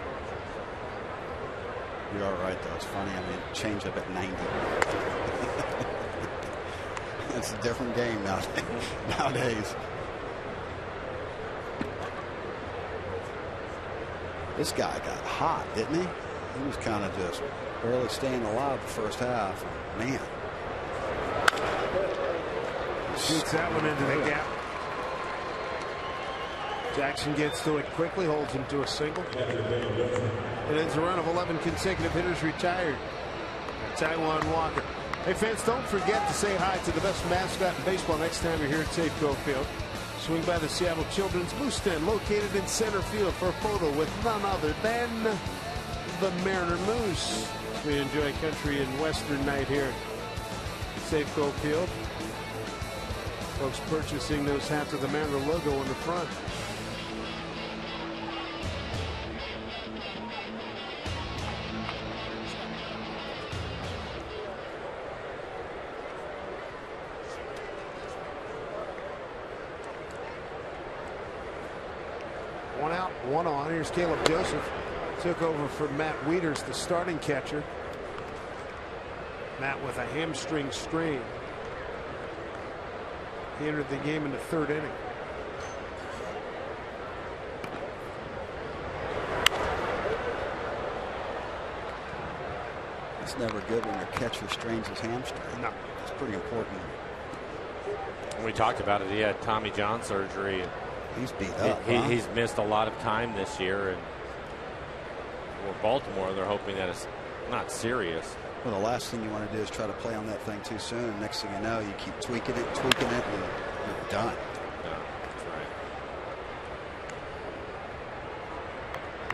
You're all right, though. It's funny. I mean, changeup at 90. It's a different game nowadays. This guy got hot, didn't he? He was kind of just barely staying alive the first half. Man. Shoots that one into the gap. Jackson gets to it quickly, holds him to a single. It ends a run of 11 consecutive hitters retired. Taijuan Walker. Hey fans, don't forget to say hi to the best mascot in baseball next time you're here at Safeco Field. Swing by the Seattle Children's Moose Den, located in center field, for a photo with none other than the Mariner Moose. We enjoy country and western night here at Safeco Field. Folks purchasing those hats with the Mariner logo on the front. One out, one on. Here's Caleb Joseph. Took over for Matt Wieters, the starting catcher. Matt with a hamstring strain. He entered the game in the third inning. It's never good when your catcher strains his hamstring. No. It's pretty important. We talked about it. He had Tommy John surgery. He's beat up. He's missed a lot of time this year, and for Baltimore, they're hoping that it's not serious. Well, the last thing you want to do is try to play on that thing too soon. Next thing you know, you keep tweaking it, and you're done. Yeah, that's right.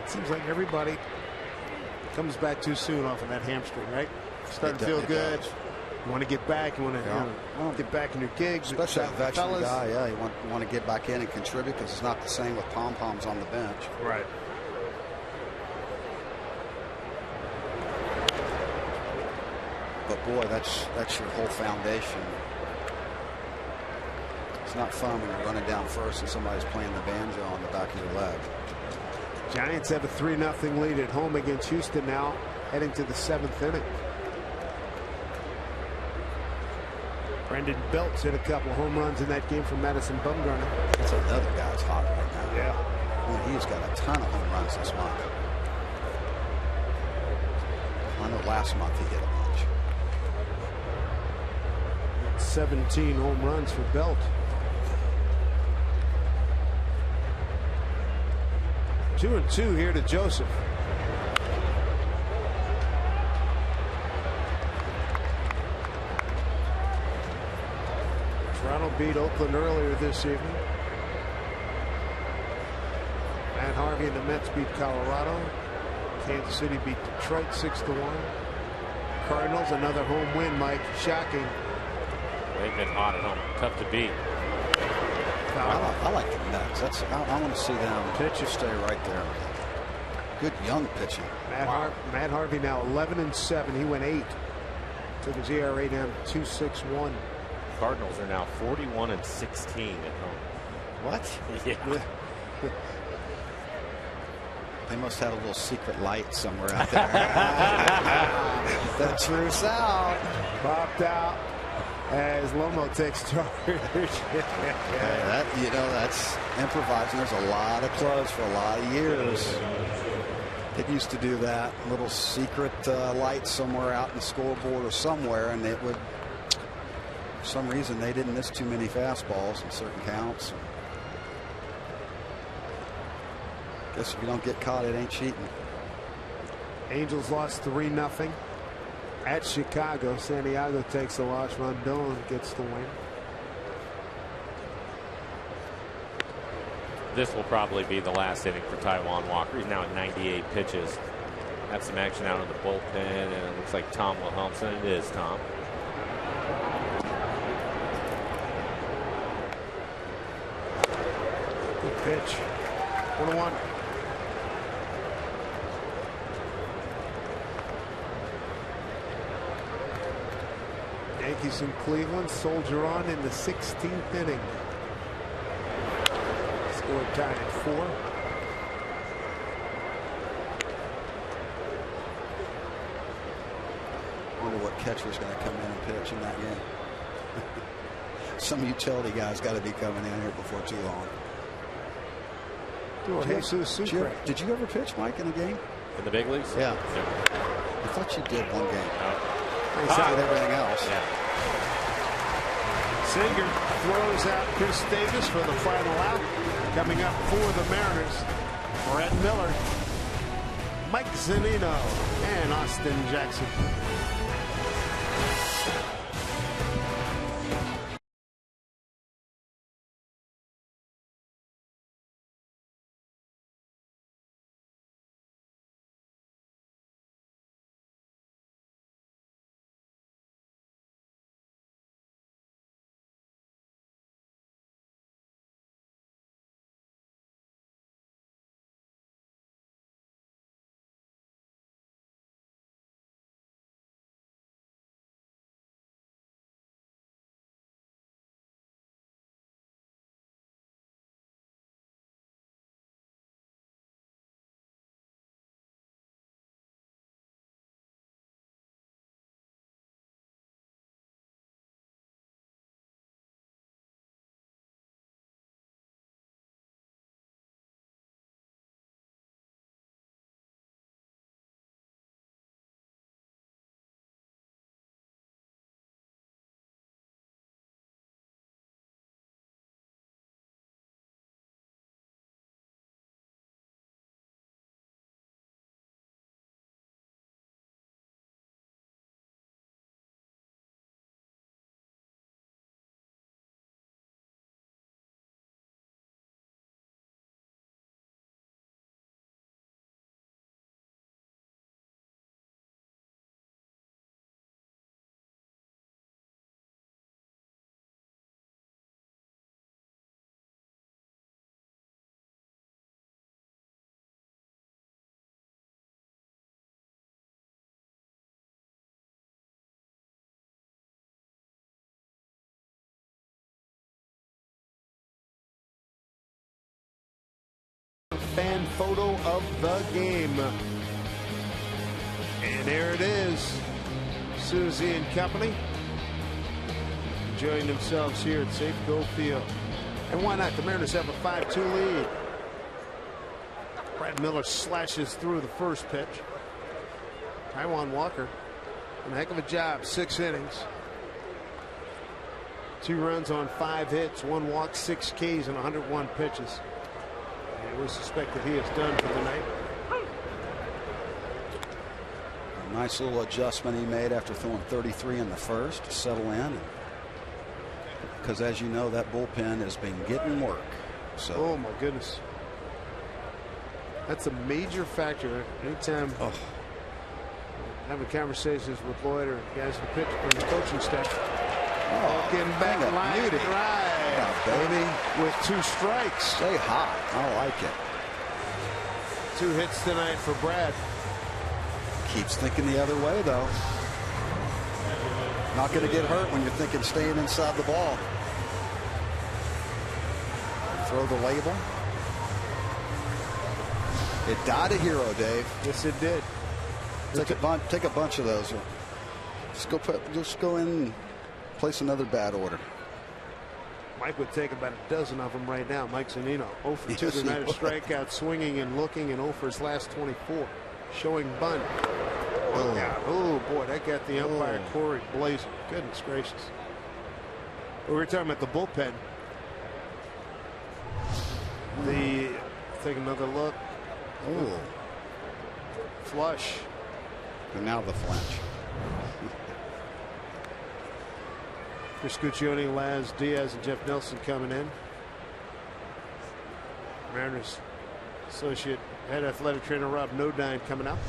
It seems like everybody comes back too soon off of that hamstring, right? Starting to feel good. Does. You want to get back. You want to get back in your gigs. Especially a veteran guy, yeah. You want to get back in and contribute, because it's not the same with pom-poms on the bench. Right. But boy, that's your whole foundation. It's not fun when you're running down first and somebody's playing the banjo on the back of your leg. Giants have a 3-0 lead at home against Houston now, heading to the 7th inning. Brendan Belts hit a couple of home runs in that game for Madison Bumgarner. That's another guy that's hot right now. Yeah. Boy, he's got a ton of home runs this month. I know last month he hit a bunch. 17 home runs for Belt. 2-2 here to Joseph. Toronto beat Oakland earlier this evening. Matt Harvey and the Mets beat Colorado. Kansas City beat Detroit 6-1. Cardinals, another home win, Mike. Shocking. They've been hot at home. Tough to beat. I like the Mets. I want to see them pitchers stay right there. Good young pitching. Matt Harvey now 11-7. He went 8. Took his ERA down to 2.61. Cardinals are now 41-16 at home. What? Yeah. They must have a little secret light somewhere out there. The true South. Popped out as Lomo takes charge. That's improvising. There's a lot of clubs for a lot of years. It used to do that little secret light somewhere out in the scoreboard or somewhere, and it would, for some reason, they didn't miss too many fastballs in certain counts. Guess if you don't get caught, it ain't cheating. Angels lost 3-0 at Chicago. Santiago takes the loss. Rondon gets the win. This will probably be the last inning for Taijuan Walker. He's now at 98 pitches. Have some action out of the bullpen, and it looks like Tom will help. And it is Tom. Good pitch. 1-1. Yankees in Cleveland soldier on in the 16th inning. Score tied at 4. Wonder what catcher's going to come in and pitch in that game. Some utility guys got to be coming in here before too long. Did you ever pitch, Mike, in a game? In the big leagues? Yeah. I thought you did one game. He did everything else. Yeah. Singer throws out Chris Davis for the final out. Coming up for the Mariners, Brett Miller, Mike Zunino, and Austin Jackson. Fan photo of the game. And there it is. Susie and company enjoying themselves here at Safeco Field. And why not? The Mariners have a 5-2 lead. Brad Miller slashes through the first pitch. Taijuan Walker, a heck of a job. 6 innings. 2 runs on 5 hits, 1 walk, 6 Ks, and 101 pitches. And we suspect that he is done for the night. A nice little adjustment he made after throwing 33 in the first to settle in. Because as you know, that bullpen has been getting work. So. Oh my goodness. That's a major factor. Anytime having conversations with Lloyd or guys in the pitch from the coaching staff. Getting back line muted. Drive, yeah, baby, with 2 strikes. Stay hot. I like it. 2 hits tonight for Brad. Keeps thinking the other way, though. Not going to get hurt when you're thinking staying inside the ball. Throw the label. It died a hero, Dave. Yes, it did. Take a bunch of those. Just go in and place another bad order. Mike would take about a dozen of them right now. Mike Zunino, 0 for 2 tonight, a strikeout, swinging and looking, and 0 for his last 24. Showing bunt. Oh boy, that got the umpire Corey blazing. Goodness gracious. We were talking about the bullpen. Take another look. Oh, Flush. and now the flinch. Chris Guccione, Laz Diaz, and Jeff Nelson coming in. Mariners associate head athletic trainer Rob Nodine coming up.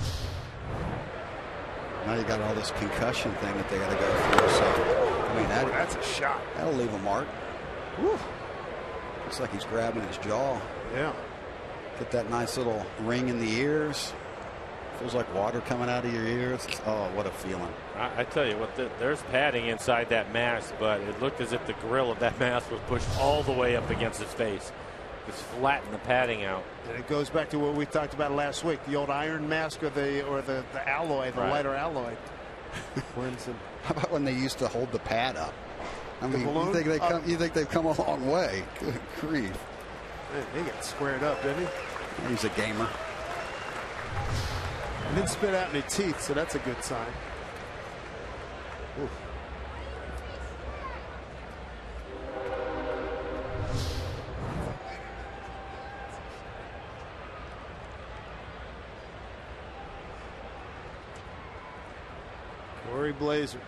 Now you got all this concussion thing that they got to go through. So, I mean, That's a shot. That'll leave a mark. Woo. Looks like he's grabbing his jaw. Yeah. Get that nice little ring in the ears. Feels like water coming out of your ears. Oh, what a feeling. I tell you what, there's padding inside that mask, but it looked as if the grill of that mask was pushed all the way up against his face. Just flatten the padding out. And it goes back to what we talked about last week, the old iron mask or the alloy, the lighter alloy. How about when they used to hold the pad up? I mean, balloon? you think they've come a long way? Good grief. Man, he got squared up, didn't he? He's a gamer. He didn't spit out any teeth, so that's a good sign. Oof. Corey Blazer,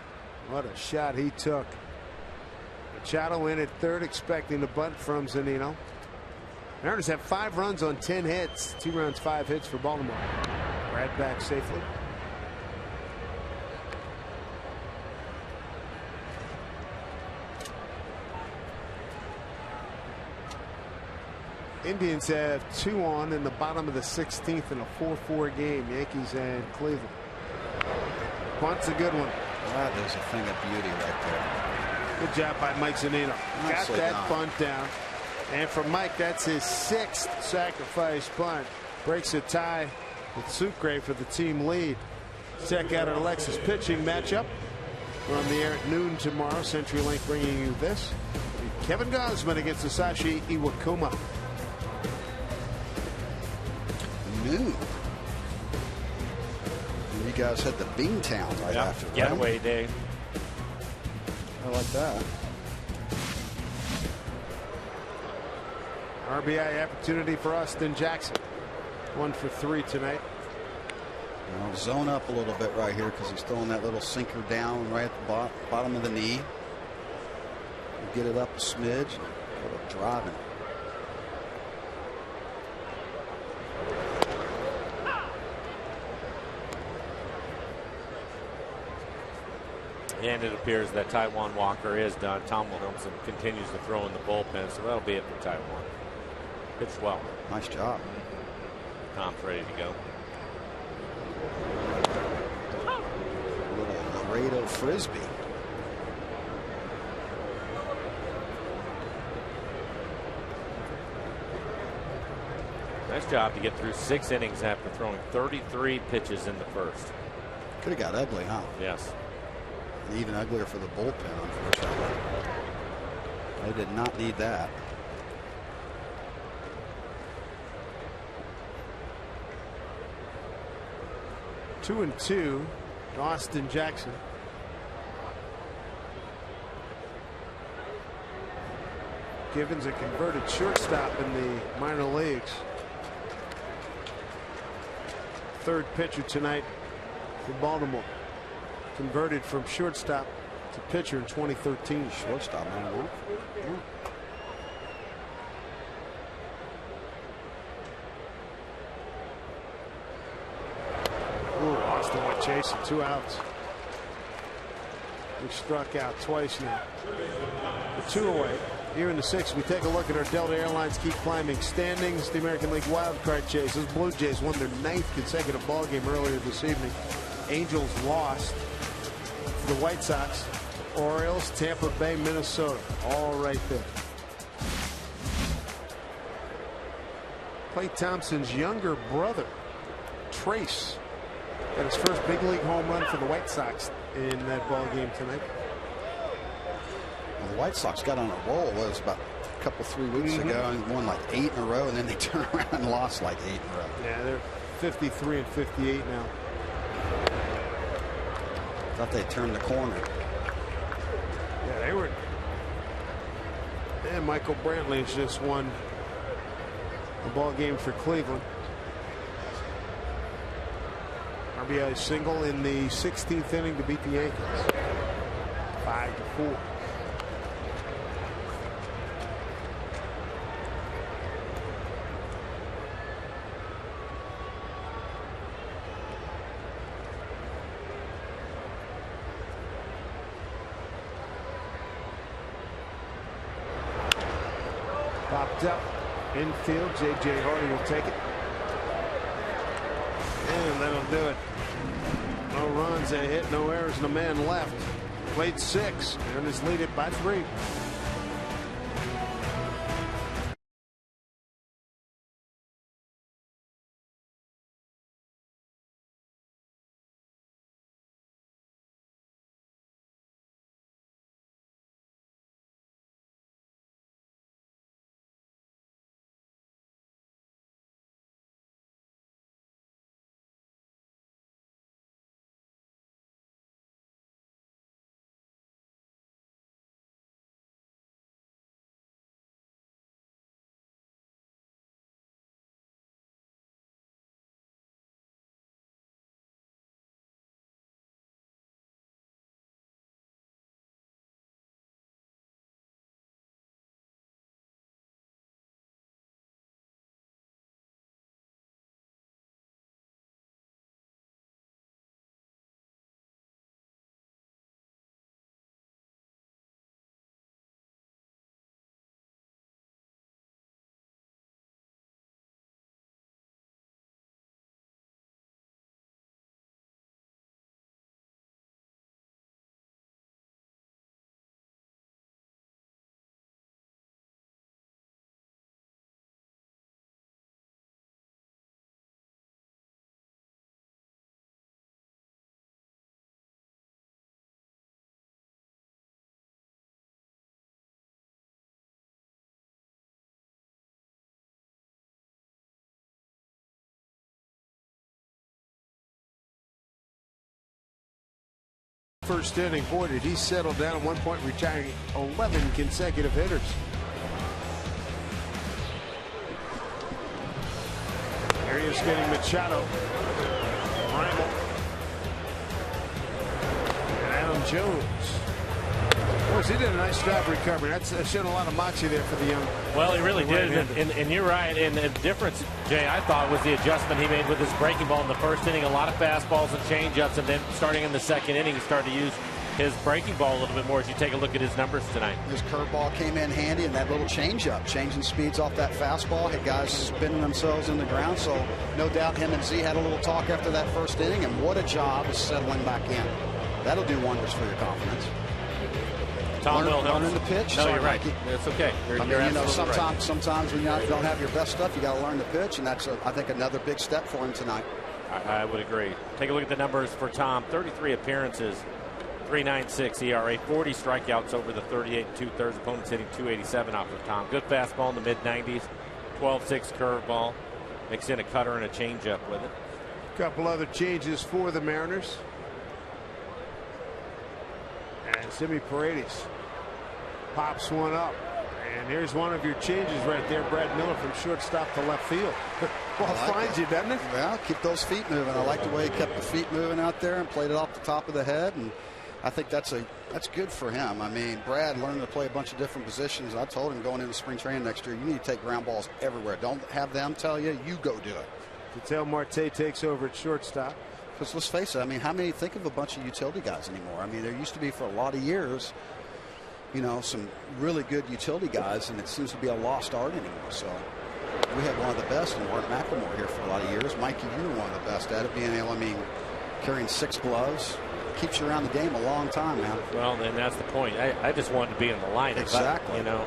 what a shot he took. Machado in at third, expecting the bunt from Zunino. Mariners have 5 runs on 10 hits. 2 runs, 5 hits for Baltimore. Brad back safely. Indians have 2 on in the bottom of the 16th in a 4-4 game. Yankees and Cleveland. Bunt's a good one. That is a thing of beauty right there. Good job by Mike Zunino. Got that bunt down. And for Mike, that's his 6th sacrifice bunt. Breaks a tie with Sucre for the team lead. Check out our Alexis pitching matchup. We're on the air at noon tomorrow. CenturyLink bringing you this. Kevin Gausman against Sasashi Iwakuma. Noon. You guys had the Beantown right after. Getaway day. I like that. RBI opportunity for Austin Jackson. 1 for 3 tonight. Well, zone up a little bit right here because he's throwing that little sinker down right at the bottom of the knee. Get it up a smidge. Put it driving. And it appears that Taijuan Walker is done. Tom Williamson continues to throw in the bullpen, so that'll be it for Taijuan. Pitched well. Nice job. Tom's ready to go. A little Laredo frisbee. Nice job to get through 6 innings after throwing 33 pitches in the first. Could have got ugly, huh? Yes. And even uglier for the bullpen, unfortunately. They did not need that. Two and 2 to Austin Jackson. Givens a converted shortstop in the minor leagues. 3rd pitcher tonight for Baltimore. Converted from shortstop to pitcher in 2013. Shortstop, man. Yeah. Ooh, Austin went chasing, 2 outs. We've struck out twice now. We're 2 away. Here in the 6th, we take a look at our Delta Airlines keep climbing standings. The American League wildcard chase. Those Blue Jays won their 9th consecutive ball game earlier this evening. Angels lost to the White Sox, Orioles, Tampa Bay, Minnesota. All right there. Clay Thompson's younger brother, Trace, got his first big league home run for the White Sox in that ball game tonight. Well, the White Sox got on a roll. It was about a couple, 3 weeks ago and won like 8 in a row, and then they turned around and lost like 8 in a row. Yeah, they're 53 and 58 now. Thought they turned the corner. Yeah, they were. And Michael Brantley's just won the ball game for Cleveland. RBI single in the 16th inning to beat the Yankees. 5-4. Popped up infield. J.J. Hardy will take it. And that'll do it. No runs, a hit, no errors, and a man left. Played 6. Mariners lead it by 3. first inning. Boy, did he settle down at one point, retiring 11 consecutive hitters. Here he is getting Machado. Primal. And Adam Jones. Boy, he did a nice job recovering. That's showing a lot of moxie there for the young. Well, he really did, and you're right. And the difference, Jay, I thought was the adjustment he made with his breaking ball in the first inning. A lot of fastballs and changeups, and then starting in the second inning, he started to use his breaking ball a little bit more as you take a look at his numbers tonight. His curveball came in handy, and that little changeup, changing speeds off that fastball, had guys spinning themselves in the ground. So no doubt him and Z had a little talk after that first inning, and what a job of settling back in. That'll do wonders for your confidence. Tom learning the pitch. No, Sorry, you're right. Mikey. It's okay. Sometimes when you don't have your best stuff, you got to learn the pitch, and that's I think another big step for him tonight. I would agree. Take a look at the numbers for Tom. 33 appearances, 3.96 ERA, 40 strikeouts over the 38 2/3. Opponents hitting 287 off of Tom. Good fastball in the mid-90s, 12-6 curveball. Mix in a cutter and a changeup with it. A couple other changes for the Mariners. And Simi Paredes pops one up. And here's one of your changes right there. Brad Miller from shortstop to left field. Ball finds you, doesn't it? Well, keep those feet moving. I like the way he kept the feet moving out there and played it off the top of the head. And I think that's good for him. I mean, Brad learned to play a bunch of different positions. I told him going into spring training next year, you need to take ground balls everywhere. Don't have them tell you go do it. Ketel Marte takes over at shortstop. Because let's face it, I mean, how many think of a bunch of utility guys anymore? I mean, there used to be for a lot of years, you know, some really good utility guys, and it seems to be a lost art anymore. So we had one of the best in Mark McLemore here for a lot of years. Mikey, you were one of the best at it, being able, I mean, carrying 6 gloves. Keeps you around the game a long time, man. Well, and that's the point. I just wanted to be in the lineup. Exactly. You know,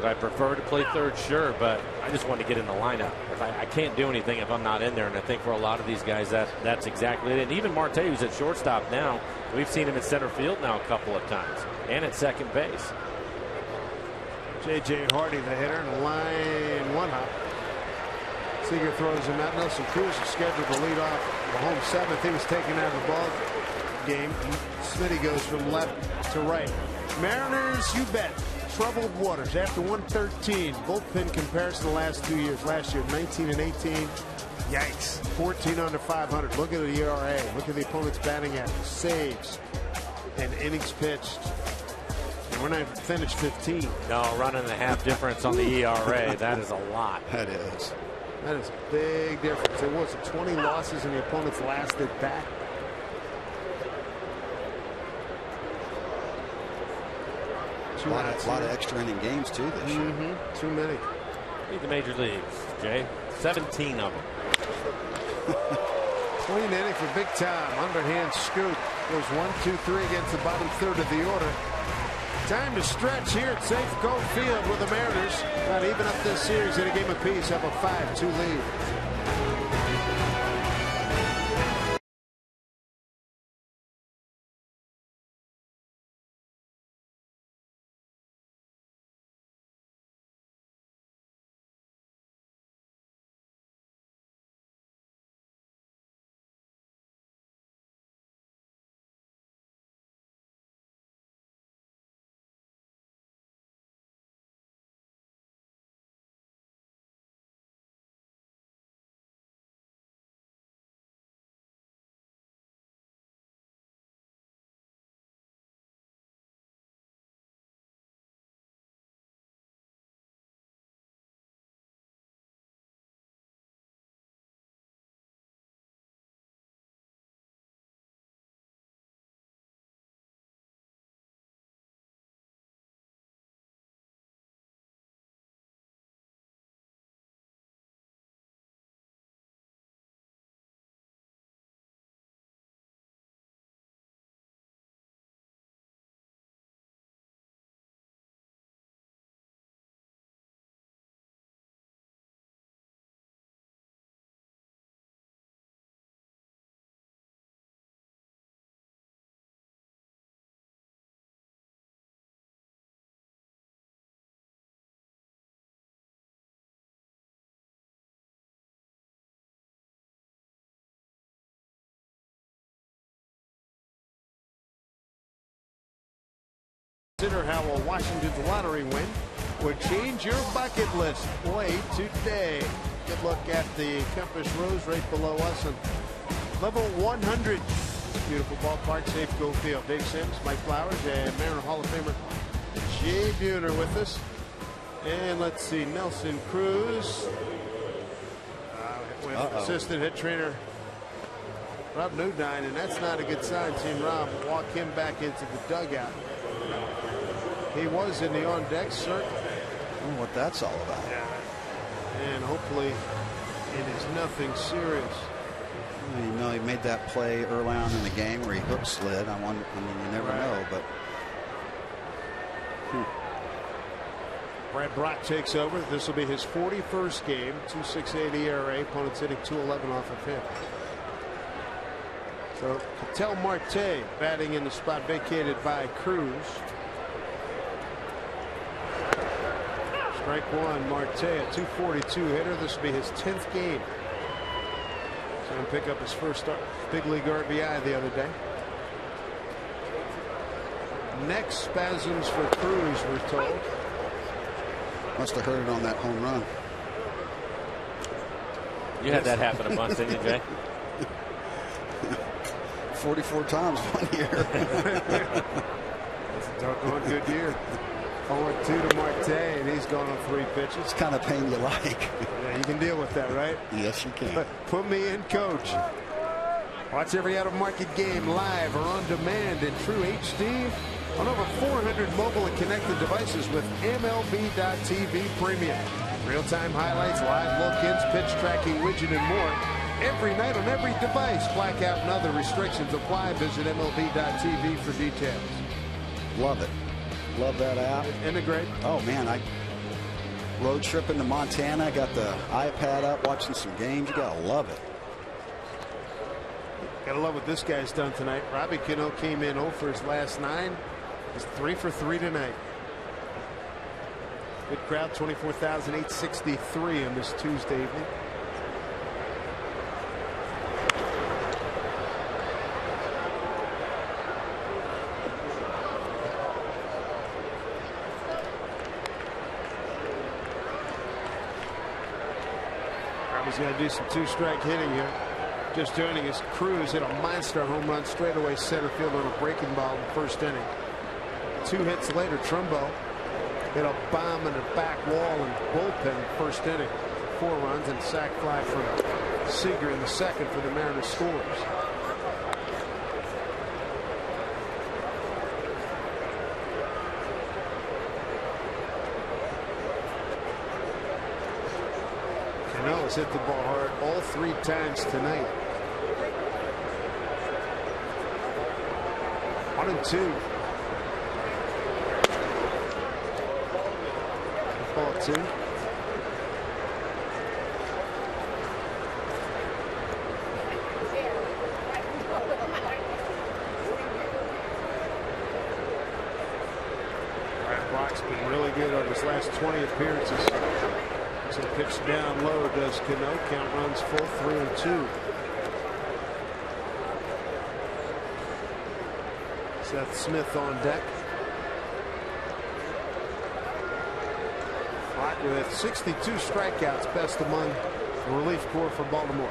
I prefer to play third, sure, but I just want to get in the lineup. I can't do anything if I'm not in there, and I think for a lot of these guys, that's exactly it. And even Marte, who's at shortstop now, we've seen him in center field now a couple of times, and at second base. J.J. Hardy, the hitter, and line one hop. Seager throws him out. Nelson Cruz is scheduled to lead off the home 7th. He was taken out of the ball game. Smitty goes from left to right. Mariners, you bet. Troubled waters after 113. Bullpen comparison the last 2 years. Last year, 19 and 18. Yikes. 14 under 500. Look at the ERA. Look at the opponent's batting average. Saves and innings pitched. And we're not finished 15. No, run and a half difference on the ERA. That is a lot. That is. That is a big difference. It was 20 losses in the opponent's last at bat. A lot of extra inning games too this year. Too many. Lead the major leagues, Jay. 17 of them. Clean inning for Big Tom. Underhand scoop. Goes 1-2-3 against the bottom third of the order. Time to stretch here at Safeco Field with the Mariners. Not even up this series in a game apiece. Have a 5-2 lead. Consider how a Washington's lottery win would change your bucket list. Play today. Good look at the Compass Rose right below us on level 100. Beautiful ballpark, safe go field. Dave Sims, Mike Flowers, and Mariner Hall of Famer Jay Buhner with us. And let's see, Nelson Cruz with assistant head trainer Rob Newdine, and that's not a good sign. Seeing Rob walk him back into the dugout. He was in the on-deck circle. What that's all about. Yeah. And hopefully it is nothing serious. You know, he made that play early on in the game where he hook slid. I mean, you never know, but. Brad Brott takes over. This will be his 41st game. 2.68 ERA. Opponents hitting .211 off of him. So Ketel Marte batting in the spot vacated by Cruz. Strike one. Marte, a .242 hitter. This will be his 10th game. So he'll pick up his first big league RBI the other day. Neck spasms for Cruz, we're told. Must have heard it on that home run. You had that happen a bunch, didn't you, Jay? 44 times one year. It's a doggone good year. 0-2 to Marte, and he's gone on 3 pitches. It's kind of pain you like. Yeah, you can deal with that, right? Yes, you can. Put me in, coach. Watch every out-of-market game live or on demand in true HD on over 400 mobile and connected devices with MLB.TV Premium. Real-time highlights, live look-ins, pitch tracking widget, and more. Every night on every device. Blackout and other restrictions apply. Visit MLB.TV for details. Love it. Love that app. Integrate. Oh, man. I road tripping to Montana. Got the iPad up, watching some games. You got to love it. Got to love what this guy's done tonight. Robbie Cano came in 0 for his last 9. He's 3 for 3 tonight. Good crowd, 24,863 on this Tuesday evening. Robbie's going to do some 2-strike hitting here. Just joining us, Cruz hit a monster home run straightaway center field on a breaking ball in the first inning. 2 hits later, Trumbo hit a bomb in the back wall and bullpen first inning. 4 runs and sac fly from Seager in the second for the Mariners scores. Cano has hit the ball hard all 3 times tonight. 1-2. Ball 2. Brad Brock's been really good on his last 20 appearances. So pitch down low does Cano. Count runs full, 3-2. Seth Smith on deck. With 62 strikeouts, best among the relief corps for Baltimore.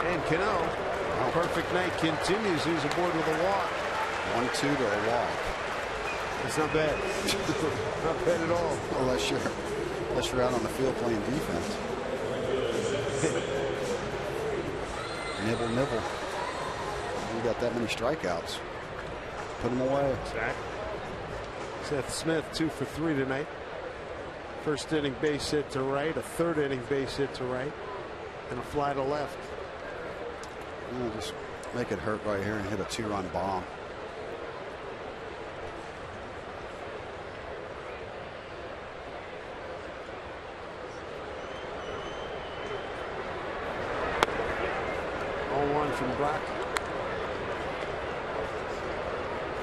And Cano, perfect night continues. He's aboard with a walk. 1-2 to a walk. It's not bad. Not bad at all. Unless you're out on the field playing defense. Nibble, nibble. You got that many strikeouts. Put them away. Exactly. Seth Smith 2 for 3 tonight. First inning base hit to right, a 3rd inning base hit to right, and a fly to left. Just make it hurt right here and hit a 2-run bomb. All 1 from Brock.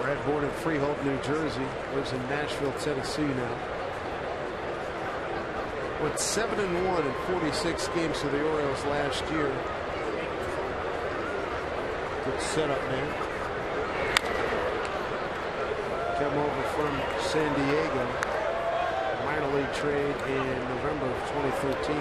Brad born in Freehold, New Jersey, lives in Nashville, Tennessee now. Went 7-1 in 46 games for the Orioles last year. Good setup there. come over from San Diego. Minor league trade in November of 2013.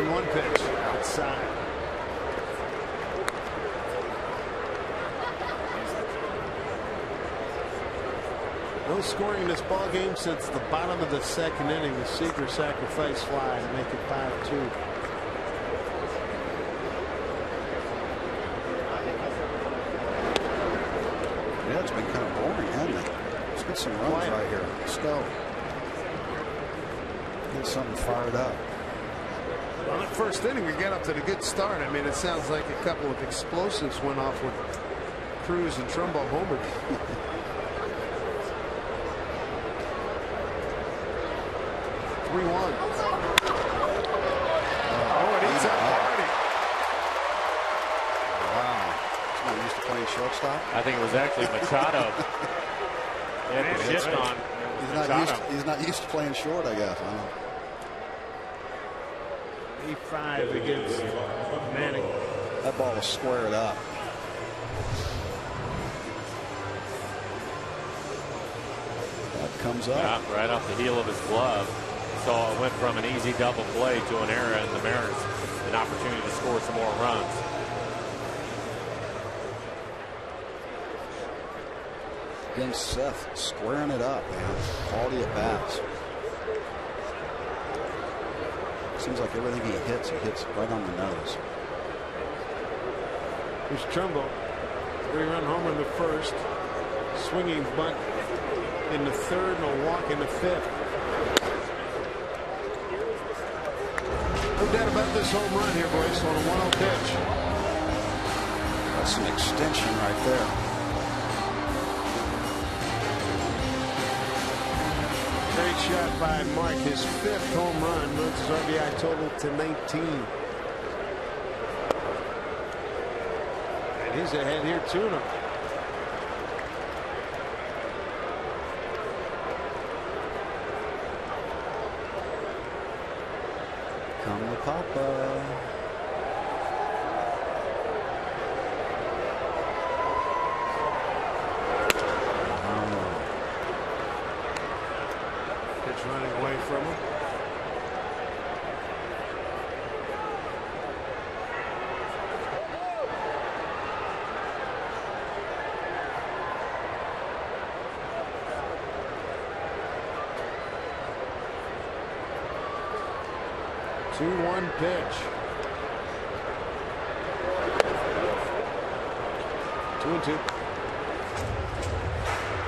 One pitch outside. No scoring in this ball game since the bottom of the second inning. The Seager sacrifice fly to make it 5-2. Yeah, it's been kind of boring, hasn't it? Let's get some runs right here. Let's go. Get something fired up. Well, that first inning, we got up to the good start. I mean, it sounds like a couple of explosives went off when Cruz and Trumbo homered. Oh, it eats up Hardy. Wow. He's not used to playing shortstop. I think it was actually Machado. He's not used to playing short, I guess. I don't know. 8-5 against Manning. That ball was squared up. That comes up. Yeah, right off the heel of his glove. So it went from an easy double play to an error, and the Mariners an opportunity to score some more runs. Again, Seth squaring it up, man. Quality at bats. Seems like everything he hits right on the nose. Here's Trumbo. 3-run homer in the first. Swinging bunt in the third and a walk in the fifth. No doubt about this home run here, boys, on a 1-0 pitch. That's an extension right there. Great shot by Mark. His 5th home run moves his RBI total to 19. And he's ahead here 2-0. Come to Papa. Pitch running away from him. Two-one pitch. 2-2.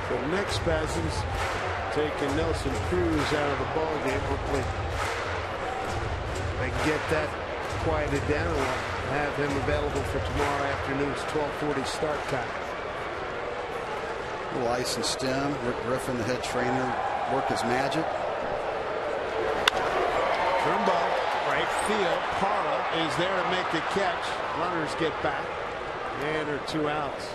The next passes taking Nelson Cruz out of the ball game. Hopefully they can get that quieted down. We'll have him available for tomorrow afternoon's 12:40 start time. A little ice and stem. Rick Griffin, the head trainer, work his magic. Trumbo, right field. Parra is there to make the catch. Runners get back. And there are 2 outs.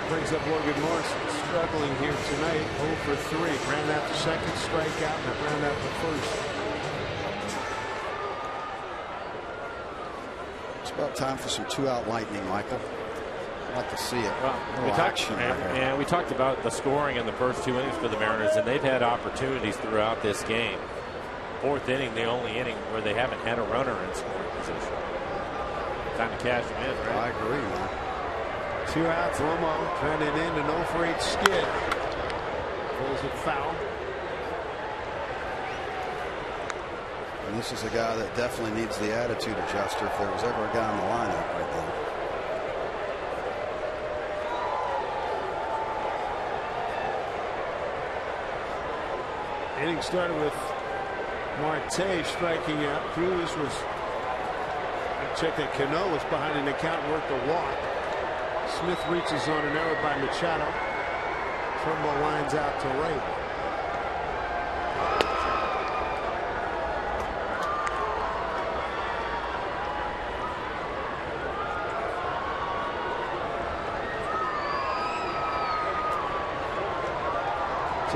Brings up Logan Morrison, struggling here tonight. 0 for 3. Ground out to second, strikeout, and a ground out to first. It's about time for some 2-out lightning, Michael. I'd like to see it. Well, we talked about the scoring in the first 2 innings for the Mariners, and they've had opportunities throughout this game. 4th inning, the only inning where they haven't had a runner in scoring position. Time to cash them in, right? I agree, man. 2 outs. Lomo trying it in, an 0 for 8 skid. Pulls it foul. And this is a guy that definitely needs the attitude adjuster if there was ever a guy in the lineup right now. Inning started with Marte striking out. Cruz was, I checked that Cano was behind in the count and worked a walk. Smith reaches on an error by Machado. Trumbo lines out to right.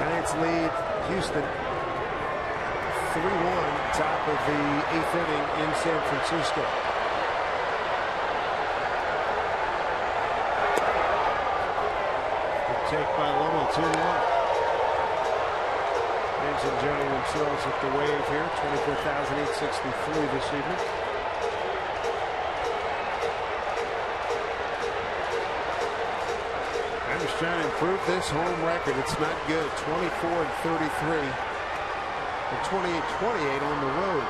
Giants lead Houston 3-1, top of the 8th inning in San Francisco. Good take by Lomo, 2-1. Fans enjoying themselves at the Wave here. 24,863 this evening. I'm just trying to improve this home record. It's not good. 24-33. And 28-28 on the road.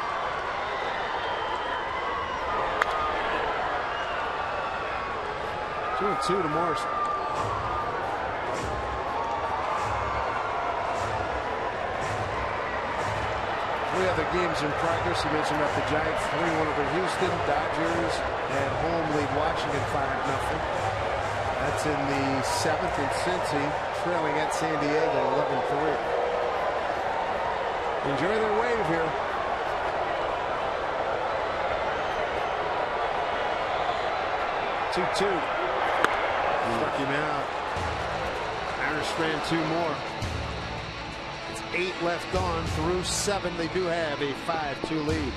Two and 2 to Morrison. Three other games in progress. You mentioned about the Giants 3-1 over Houston. Dodgers at home lead Washington 5-0. That's in the 7th, and Cincy trailing at San Diego 11-3. Enjoy their wave here. Two. Struck him out. Irish ran 2 more. It's 8 left on through 7. They do have a 5-2 lead.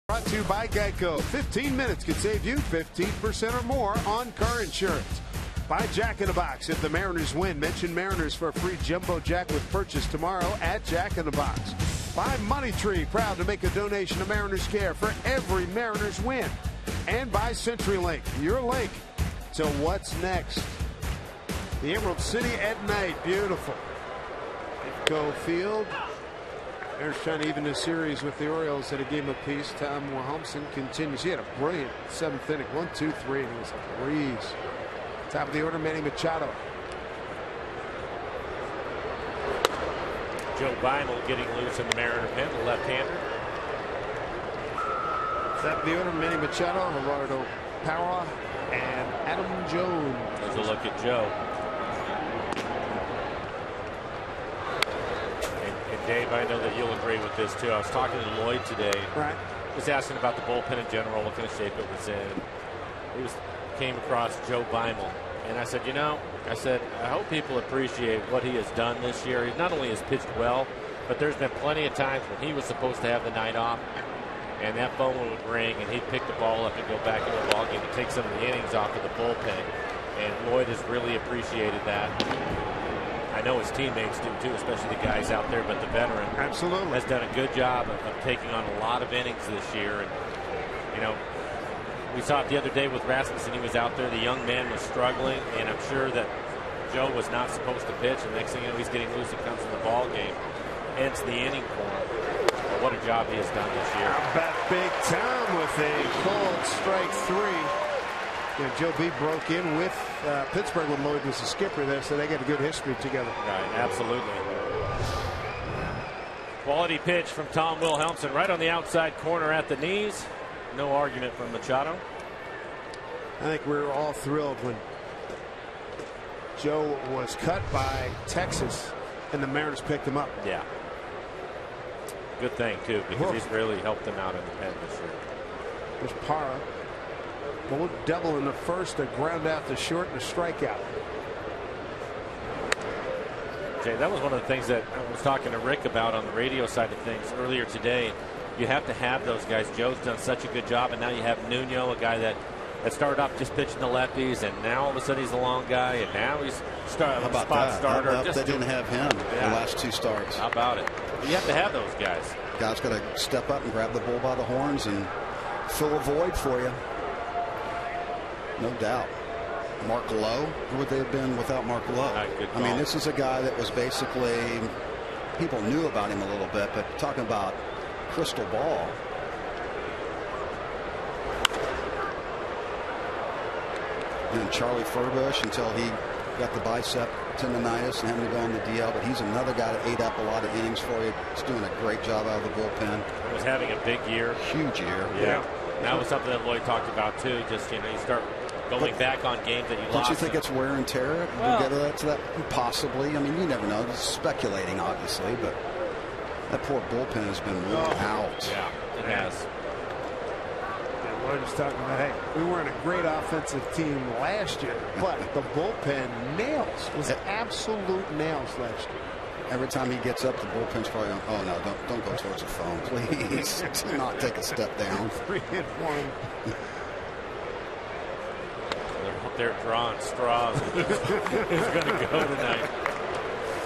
Brought to you by Geico. 15 minutes could save you 15% or more on car insurance. By Jack in the Box. If the Mariners win, mention Mariners for a free Jumbo Jack with purchase tomorrow at Jack in the Box. By Money Tree, proud to make a donation to Mariners Care for every Mariners win. And by CenturyLink, your link to what's next. The Emerald City at night, beautiful. Go Field. Mariners trying to even the series with the Orioles at a game apiece. Tom Wilhelmsen continues. He had a brilliant 7th inning. 1, 2, 3, and it was a breeze. Top of the order, Manny Machado. Joe Beimel getting loose in the Mariner pen, the left-hander. Top of the order, Manny Machado, Gerardo Parra, and Adam Jones. There's a look at Joe. Dave, I know that you'll agree with this too. I was talking to Lloyd today. Right. Just asking about the bullpen in general, what kind of shape it was in. He came across Joe Beimel, and I said, I hope people appreciate what he has done this year. He not only has pitched well, but there's been plenty of times when he was supposed to have the night off, and that phone would ring, and he'd pick the ball up and go back into the ballgame and take some of the innings off of the bullpen. And Lloyd has really appreciated that. I know his teammates do too, especially the guys out there, but the veteran absolutely has done a good job of taking on a lot of innings this year. And, we saw it the other day with Rasmussen. He was out there. The young man was struggling, and I'm sure that Joe was not supposed to pitch. And next thing you know, he's getting loose and comes in the ball game. ends the inning for him. What a job he has done this year. Back big time with a called strike 3. And Joe B broke in with Pittsburgh when Lloyd was the skipper there, so they got a good history together. Right, absolutely. Quality pitch from Tom Wilhelmsen right on the outside corner at the knees. No argument from Machado. I think we were all thrilled when Joe was cut by Texas and the Mariners picked him up. Yeah. Good thing, too, because he's really helped them out in the pen this year. There's Parra. Bold double in the first, a ground out to short and a strikeout. Jay, that was one of the things that I was talking to Rick about on the radio side of things earlier today. You have to have those guys. Joe's done such a good job, and now you have Nuno, a guy that started off just pitching the lefties, and now all of a sudden he's a long guy, and now he's a spot starter. How about they didn't have him the last 2 starts? How about it? You have to have those guys. Guys got to step up and grab the bull by the horns and fill a void for you. No doubt. Mark Lowe, who would they have been without Mark Lowe? I mean, this is a guy that was basically, people knew about him a little bit, but talking about crystal ball. And Charlie Furbush until he got the bicep tendonitis and having to go on the DL, but he's another guy that ate up a lot of innings for you. He's doing a great job out of the bullpen. He was having a big year. Huge year. Yeah. That was something that Lloyd talked about too. Just, you start going back on games that you lost. Don't you think it's wear and tear? Well, get to that possibly. I mean, you never know. It's speculating, obviously, but that poor bullpen has been worn out. Yeah, it has. Lloyd was talking about, hey, we weren't a great offensive team last year, but the bullpen was absolute nails last year. Every time he gets up, the bullpen's probably on. Oh no, don't go towards the phone, please. Do not take a step down. 3-1. They're drawing straws. Who's going to go tonight?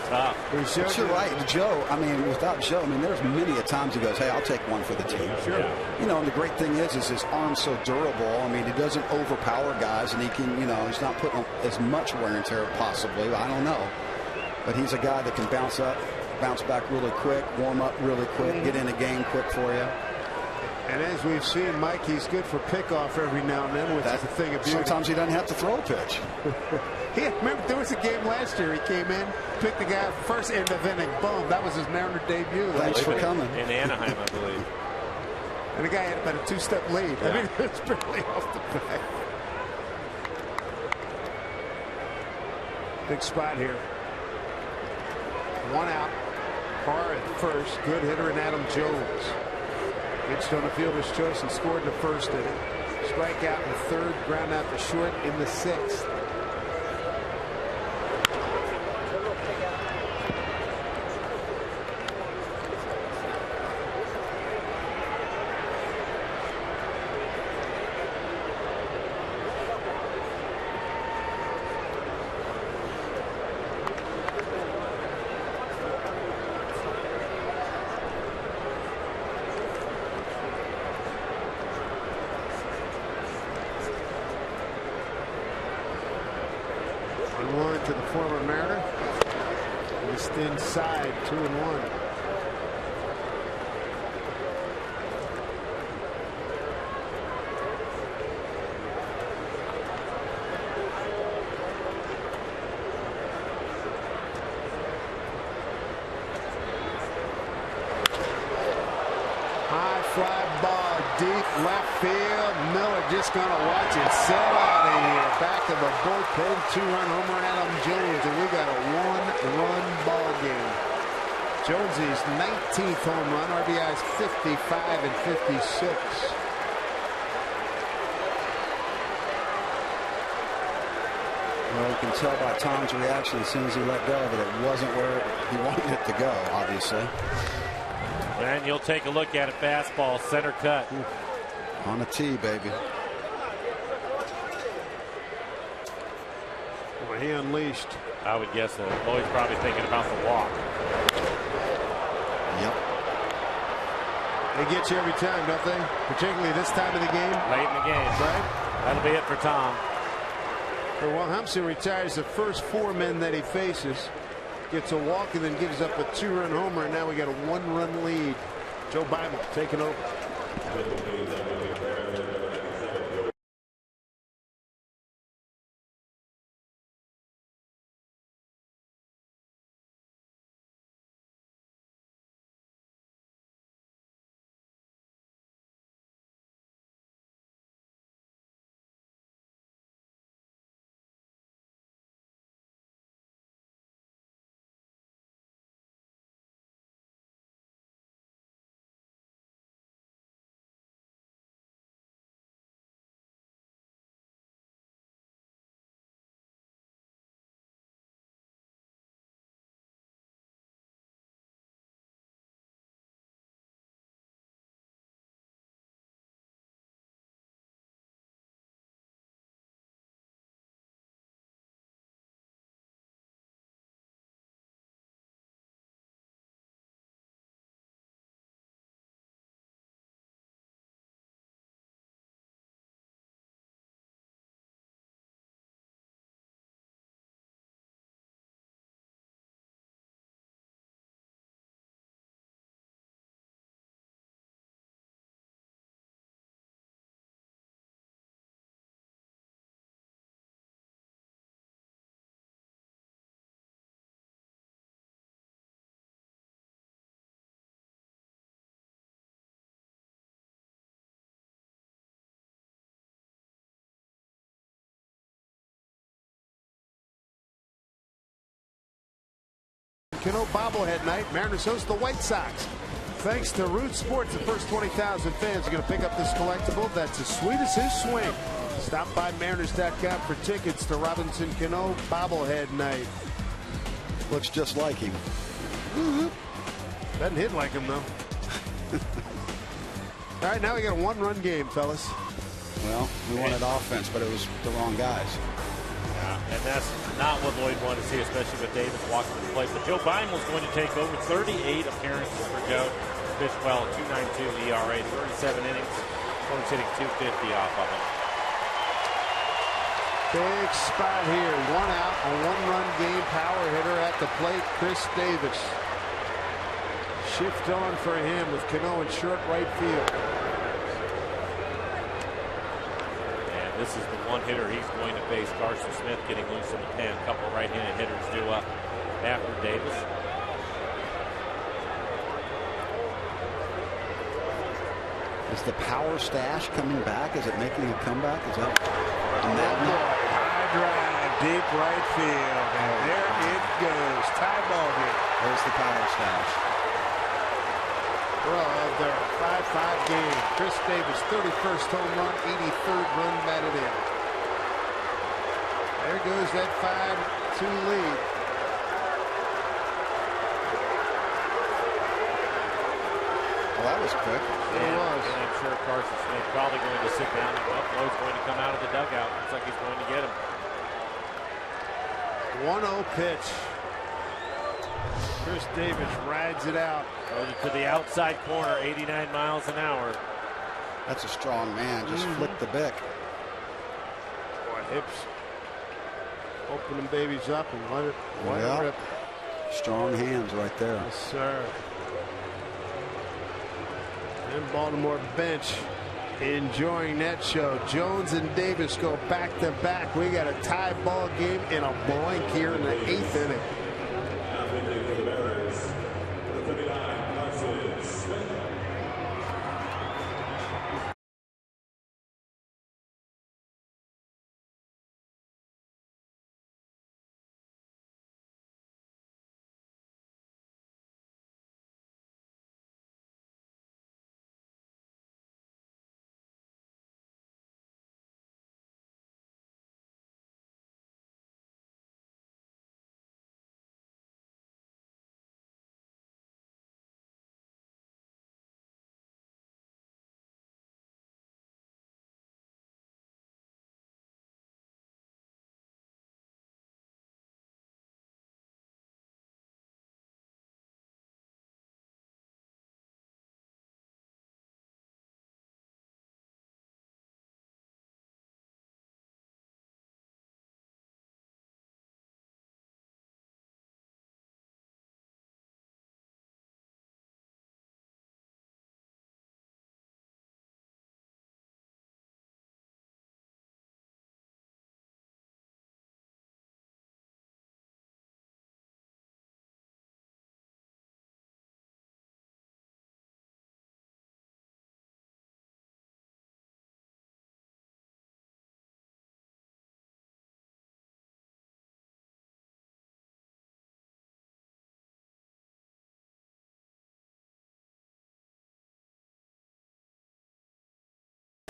Tough. But you're right, Joe. I mean, without Joe, I mean, there's many a times he goes, "Hey, I'll take one for the team." Sure. Yeah. And the great thing is his arm's so durable. I mean, he doesn't overpower guys, and he can, he's not putting as much wear and tear possibly. I don't know. But he's a guy that can bounce back really quick, warm up really quick, get in a game quick for you. And as we've seen, Mike, he's good for pickoff every now and then, which is a thing of beauty. Sometimes he doesn't have to throw a pitch. Remember, there was a game last year. He came in, picked the guy first end of inning, boom. That was his Mariner debut. Thanks for coming. In Anaheim, I believe. And the guy had about a 2-step lead. Yeah. I mean, it's barely off the back. Big spot here. 1 out. Parra at first. Good hitter in Adam Jones. Pitched on the fielder's choice and scored in the first inning. Strikeout in the third. Ground out to short in the 6th. To the former Mariner. Just inside, 2-1. High fly ball deep left field. Miller just going to watch it sail out of here. Back of the bullpen, 2-run homer on Adam Jones, and we got a 1-run ball game. Jonesy's 19th home run, RBIs 55 and 56. Well, you can tell by Tom's reaction as soon as he let go that it wasn't where he wanted it to go, obviously. And you'll take a look at it. Fastball, center cut. On a tee, baby. Well, he unleashed. I would guess that Lloyd's probably thinking about the walk. Yep. They get you every time, don't they? Particularly this time of the game. Late in the game. Right? That'll be it for Tom. Wilhelmsen retires the first 4 men that he faces. gets a walk and then gives up a 2-run homer, and now we got a 1-run lead. Joe Bible taking over. Cano bobblehead night. Mariners host the White Sox. Thanks to Root Sports, the first 20,000 fans are going to pick up this collectible that's as sweet as his swing. Stop by Mariners.com for tickets to Robinson Cano bobblehead night. Looks just like him. Doesn't hit like him, though. All right, now we got a 1-run game, fellas. Well, we wanted offense, but it was the wrong guys. And that's not what Lloyd wanted to see, especially with Davis walking to the plate. But Joe Bimel's going to take over. 38 appearances for Joe. Pitched well, 2.92 ERA, 37 innings. Only hitting 250 off of him. Big spot here. 1 out, a 1-run game. Power hitter at the plate, Chris Davis. Shift on for him with Cano in short right field. This is the one hitter he's going to face. Carson Smith getting loose in the pen. A couple right-handed hitters due up after Davis. Is the power stash coming back? Is it making a comeback? Is that high drive, deep right field, and there it goes. Tie ball game. There's the power stash. Of their 5-5 game. Chris Davis, 31st home run, 83rd run batted in. There goes that 5-2 lead. Well, that was quick. It was. And I'm sure Carson Smith probably going to sit down, and Buffalo's going to come out of the dugout. Looks like he's going to get him. 1-0 pitch. Chris Davis rides it out. Goes to the outside corner, 89 miles an hour. That's a strong man. Just flick the bick. Boy, hips. Open them babies up and let it rip. Strong hands right there. Yes, sir. And Baltimore bench enjoying that show. Jones and Davis go back to back. We got a tie ball game in a blank here in the 8th inning.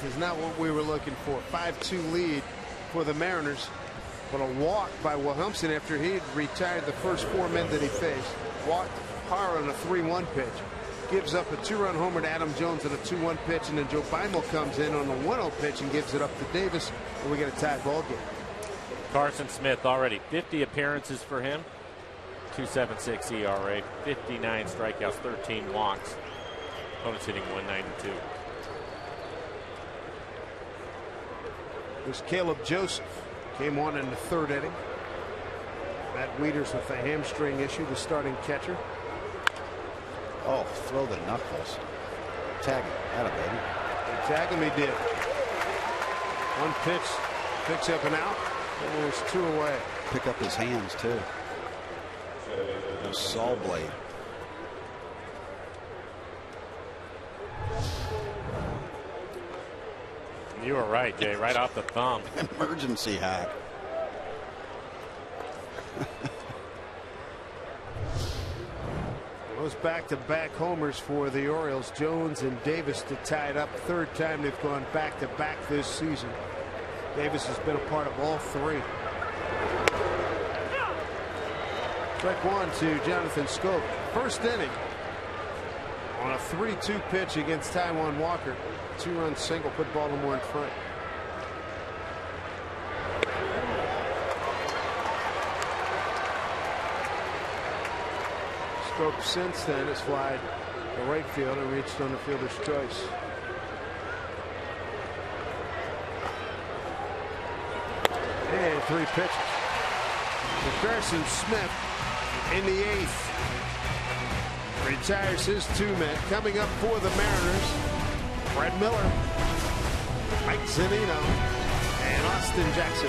is not what we were looking for. 5-2 lead for the Mariners, but a walk by Wilhelmsen after he had retired the first 4 men that he faced. Walked Parra on a 3-1 pitch. Gives up a 2-run homer to Adam Jones on a 2-1 pitch, and then Joe Beimel comes in on a 1-0 pitch and gives it up to Davis, and we get a tied ball game. Carson Smith already 50 appearances for him. 2.76 ERA, 59 strikeouts, 13 walks. Opponent's hitting 192. There's Caleb Joseph. Came on in the 3rd inning. Matt Wieters with a hamstring issue, the starting catcher. Oh, throw the knuckles. Tag him. Atta baby. They tag him, he did. 1 pitch, picks up and out. And there's 2 away. Pick up his hands, too. Saw blade. You were right, Jay. Right off the thumb. Emergency hack. Those back-to-back homers for the Orioles. Jones and Davis to tie it up. 3rd time they've gone back-to-back this season. Davis has been a part of all 3. Strike 1 to Jonathan Schoop. 1st inning on a 3-2 pitch against Taijuan Walker. 2-run single, put Baltimore in front. Schoop since then has flied to right field and reached on the fielder's choice. And 3 pitches. Carson Smith in the 8th retires his 2 men. Coming up for the Mariners, Brad Miller, Mike Zunino, and Austin Jackson.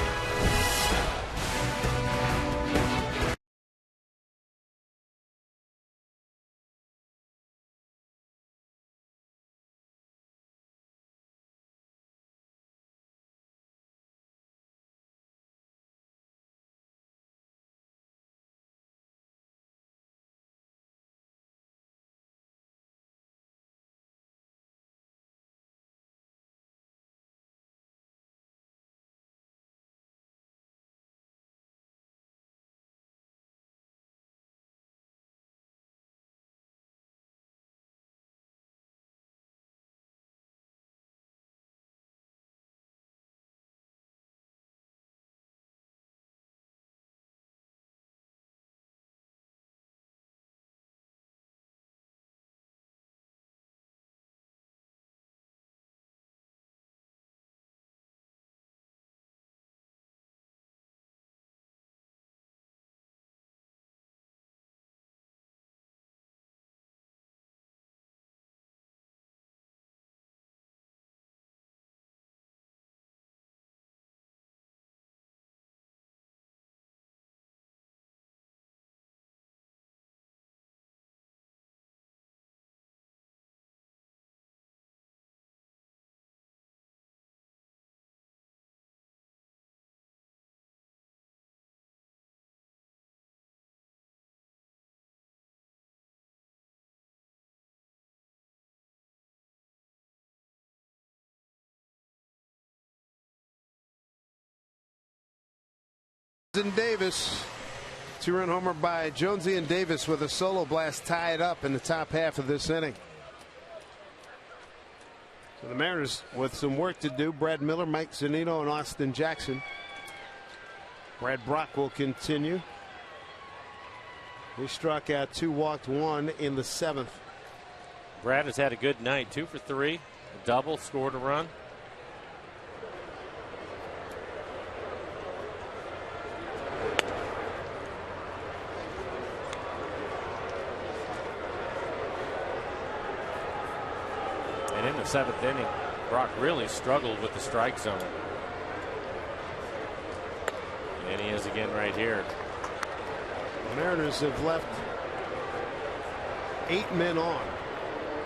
And Davis, 2-run homer by Jonesy and Davis with a solo blast tied up in the top half of this inning. So the Mariners with some work to do. Brad Miller, Mike Zunino, and Austin Jackson. Brad Brock will continue. He struck out 2, walked 1 in the 7th. Brad has had a good night. 2 for 3, a double, scored a run. And in the 7th inning, Brock really struggled with the strike zone. And he is again right here. The Mariners have left 8 men on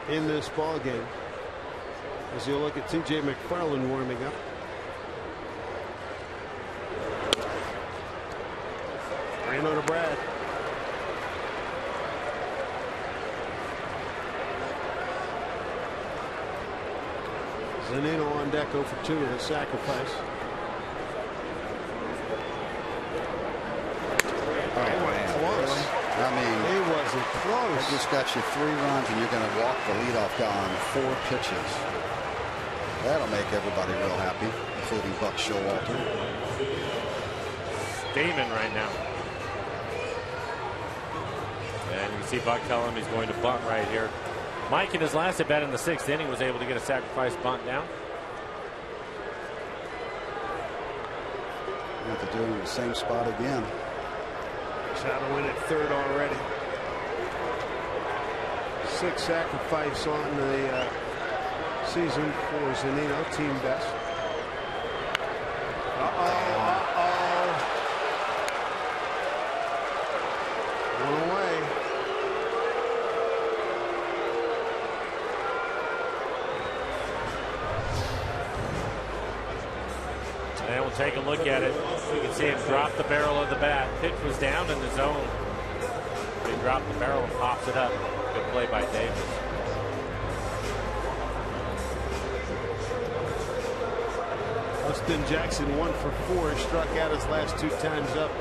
in this ball game. As you look at T.J. McFarland warming up. Reno to Brad. Zunino on deck 0 for 2 with a sacrifice. Oh, man. Close. I mean, He wasn't close. I just got you 3 runs, and you're going to walk the leadoff guy on 4 pitches. That'll make everybody real happy, including Buck Showalter. Steaming right now. And you see Buck tell him he's going to bunt right here. Mike, in his last at bat in the 6th inning, was able to get a sacrifice bunt down. You have to do it in the same spot again. Trying to win at 3rd already. 6 sacrifice on the season for Zunino, team best. One away. And we'll take a look at it. You can see him drop the barrel of the bat. Pitch was down in the zone. He dropped the barrel and pops it up. Good play by Davis. Austin Jackson 1 for 4. Struck out his last 2 times up.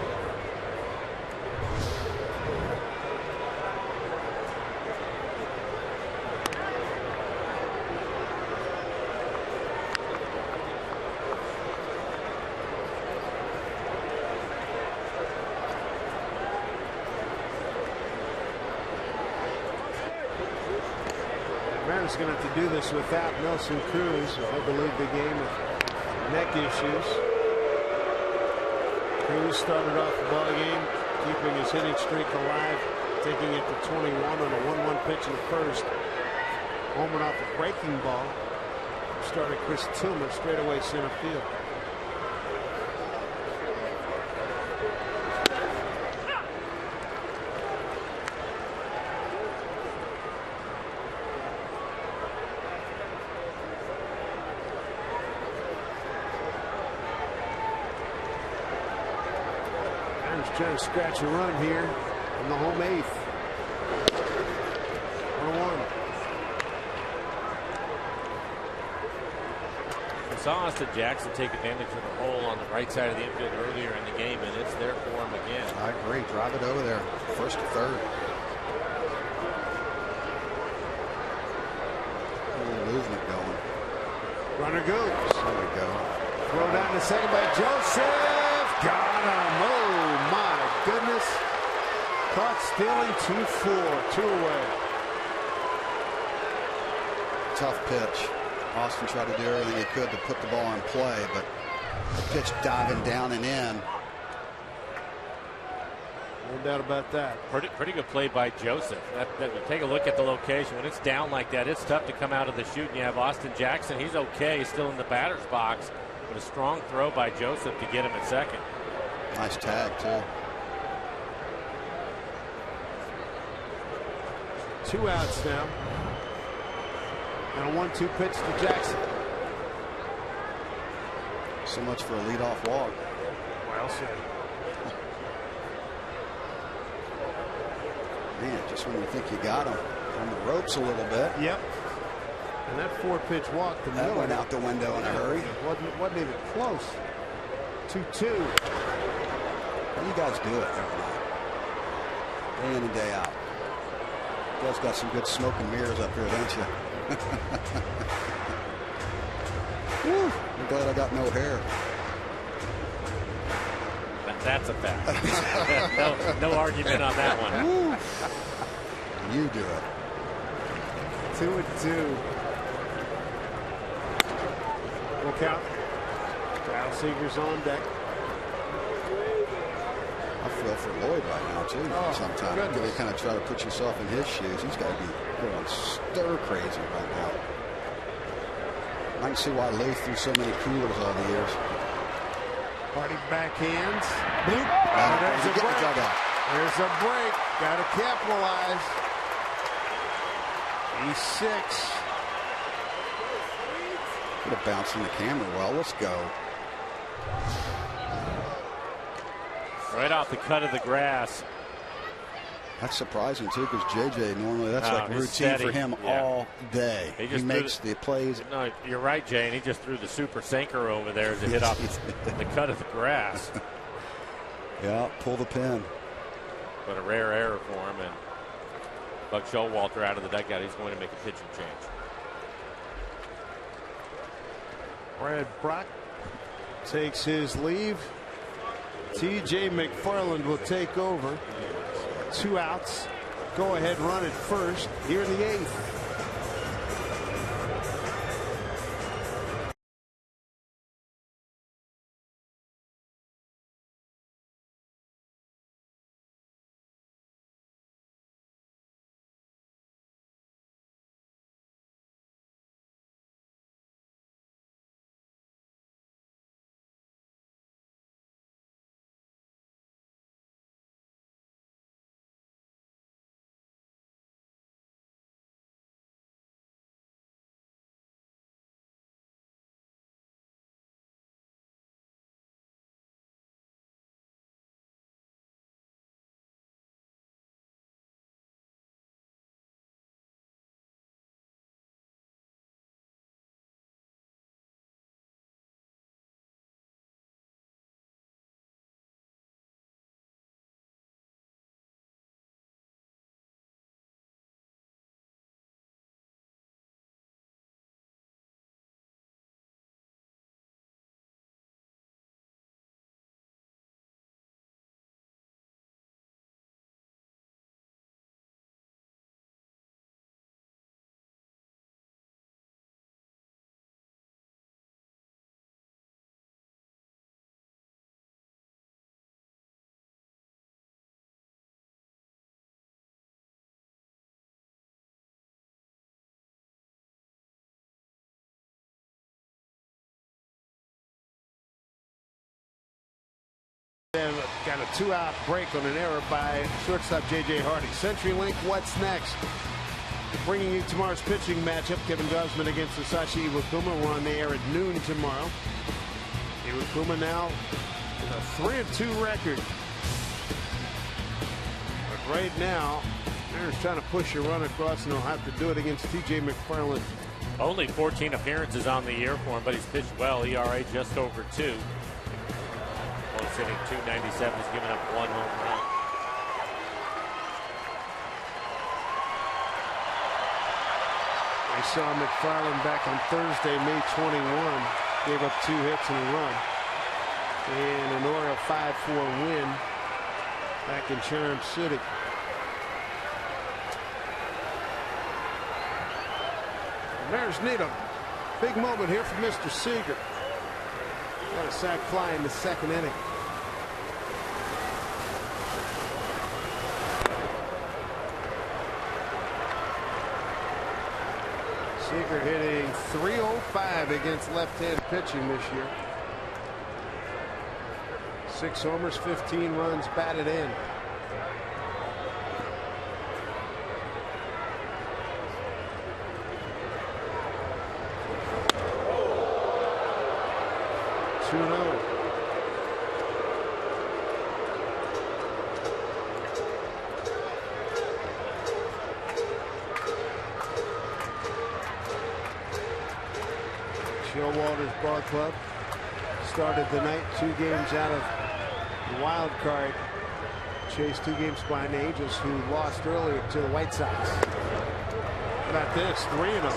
Mariners going to have to do this without Nelson Cruz. I believe the game with neck issues. Cruz started off the ball game, keeping his hitting streak alive, taking it to 21 on a 1-1 pitch in the first. Homered off a breaking ball. Started Chris Tillman straight away center field. Trying to scratch a run here in the home 8th. 1-1. We saw Austin Jackson take advantage of the hole on the right side of the infield earlier in the game, and it's there for him again. I agree. Drive it over there. 1st to 3rd. A little movement going. Runner goes. There we go. Throw down to second by Joseph. Got him. Oh my goodness. Caught stealing 2-4. 2 away. Tough pitch. Austin tried to do everything he could to put the ball in play, but the pitch diving down and in. No doubt about that. Pretty good play by Joseph. Take a look at the location. When it's down like that, it's tough to come out of the chute. And you have Austin Jackson. He's okay. He's still in the batter's box. But a strong throw by Joseph to get him at second. Nice tag, too. 2 outs now. And a 1-2 pitch to Jackson. So much for a leadoff walk. Well said. Man, just when you think you got him on the ropes a little bit. Yep. And that 4-pitch walk to Miller went out the window in a hurry. Wasn't even close. 2-2. How do you guys do it every night? Day in and day out. You guys got some good smoke and mirrors up here, don't you? Woo, I'm glad I got no hair. That's a fact. no argument on that one. Woo. You do it. 2-2. Full count. Kyle Seager's on deck. I feel for Lloyd right now, too. Sometimes you kind of try to put yourself in his shoes. He's got to be going stir crazy right now. I can see why Lou threw so many coolers all the years. Party backhands. Bloop. There's a break. There's a break. Got to capitalize. He's 6. Could have bounced in the camera well. Let's go. Right off the cut of the grass. That's surprising too, because JJ normally that's like routine steady for him all day. He makes the plays. No, you're right, Jay, and he just threw the super sinker over there as it hit off the cut of the grass. Yeah, pull the pin. But a rare error for him, and Buck Showalter out of the dugout. He's going to make a pitching change. Brad Brock takes his leave. TJ McFarland will take over. 2 outs. Go ahead run at first here in the 8th. Got a 2-out break on an error by shortstop J.J. Hardy. CenturyLink, what's next? Bringing you tomorrow's pitching matchup. Kevin Gausman against Hisashi Iwakuma. We're on the air at noon tomorrow. Iwakuma now with a 3-2 record. But right now, Mariners trying to push a run across, and they'll have to do it against T.J. McFarland. Only 14 appearances on the year for him, but he's pitched well. ERA just over 2. He's hitting .297. He's given up 1 home run. I saw McFarland back on Thursday, May 21. Gave up 2 hits and a run. And an Oriole 5-4 win back in Charm City. The Mariners need a big moment here from Mr. Seager. Got a sac fly in the 2nd inning. Seager hitting .305 against left-hand pitching this year. 6 homers, 15 runs batted in. Showalter's ball club started the night 2 games out of the wild card. Chased 2 games behind the Angels, who lost earlier to the White Sox. How about this? 3-0.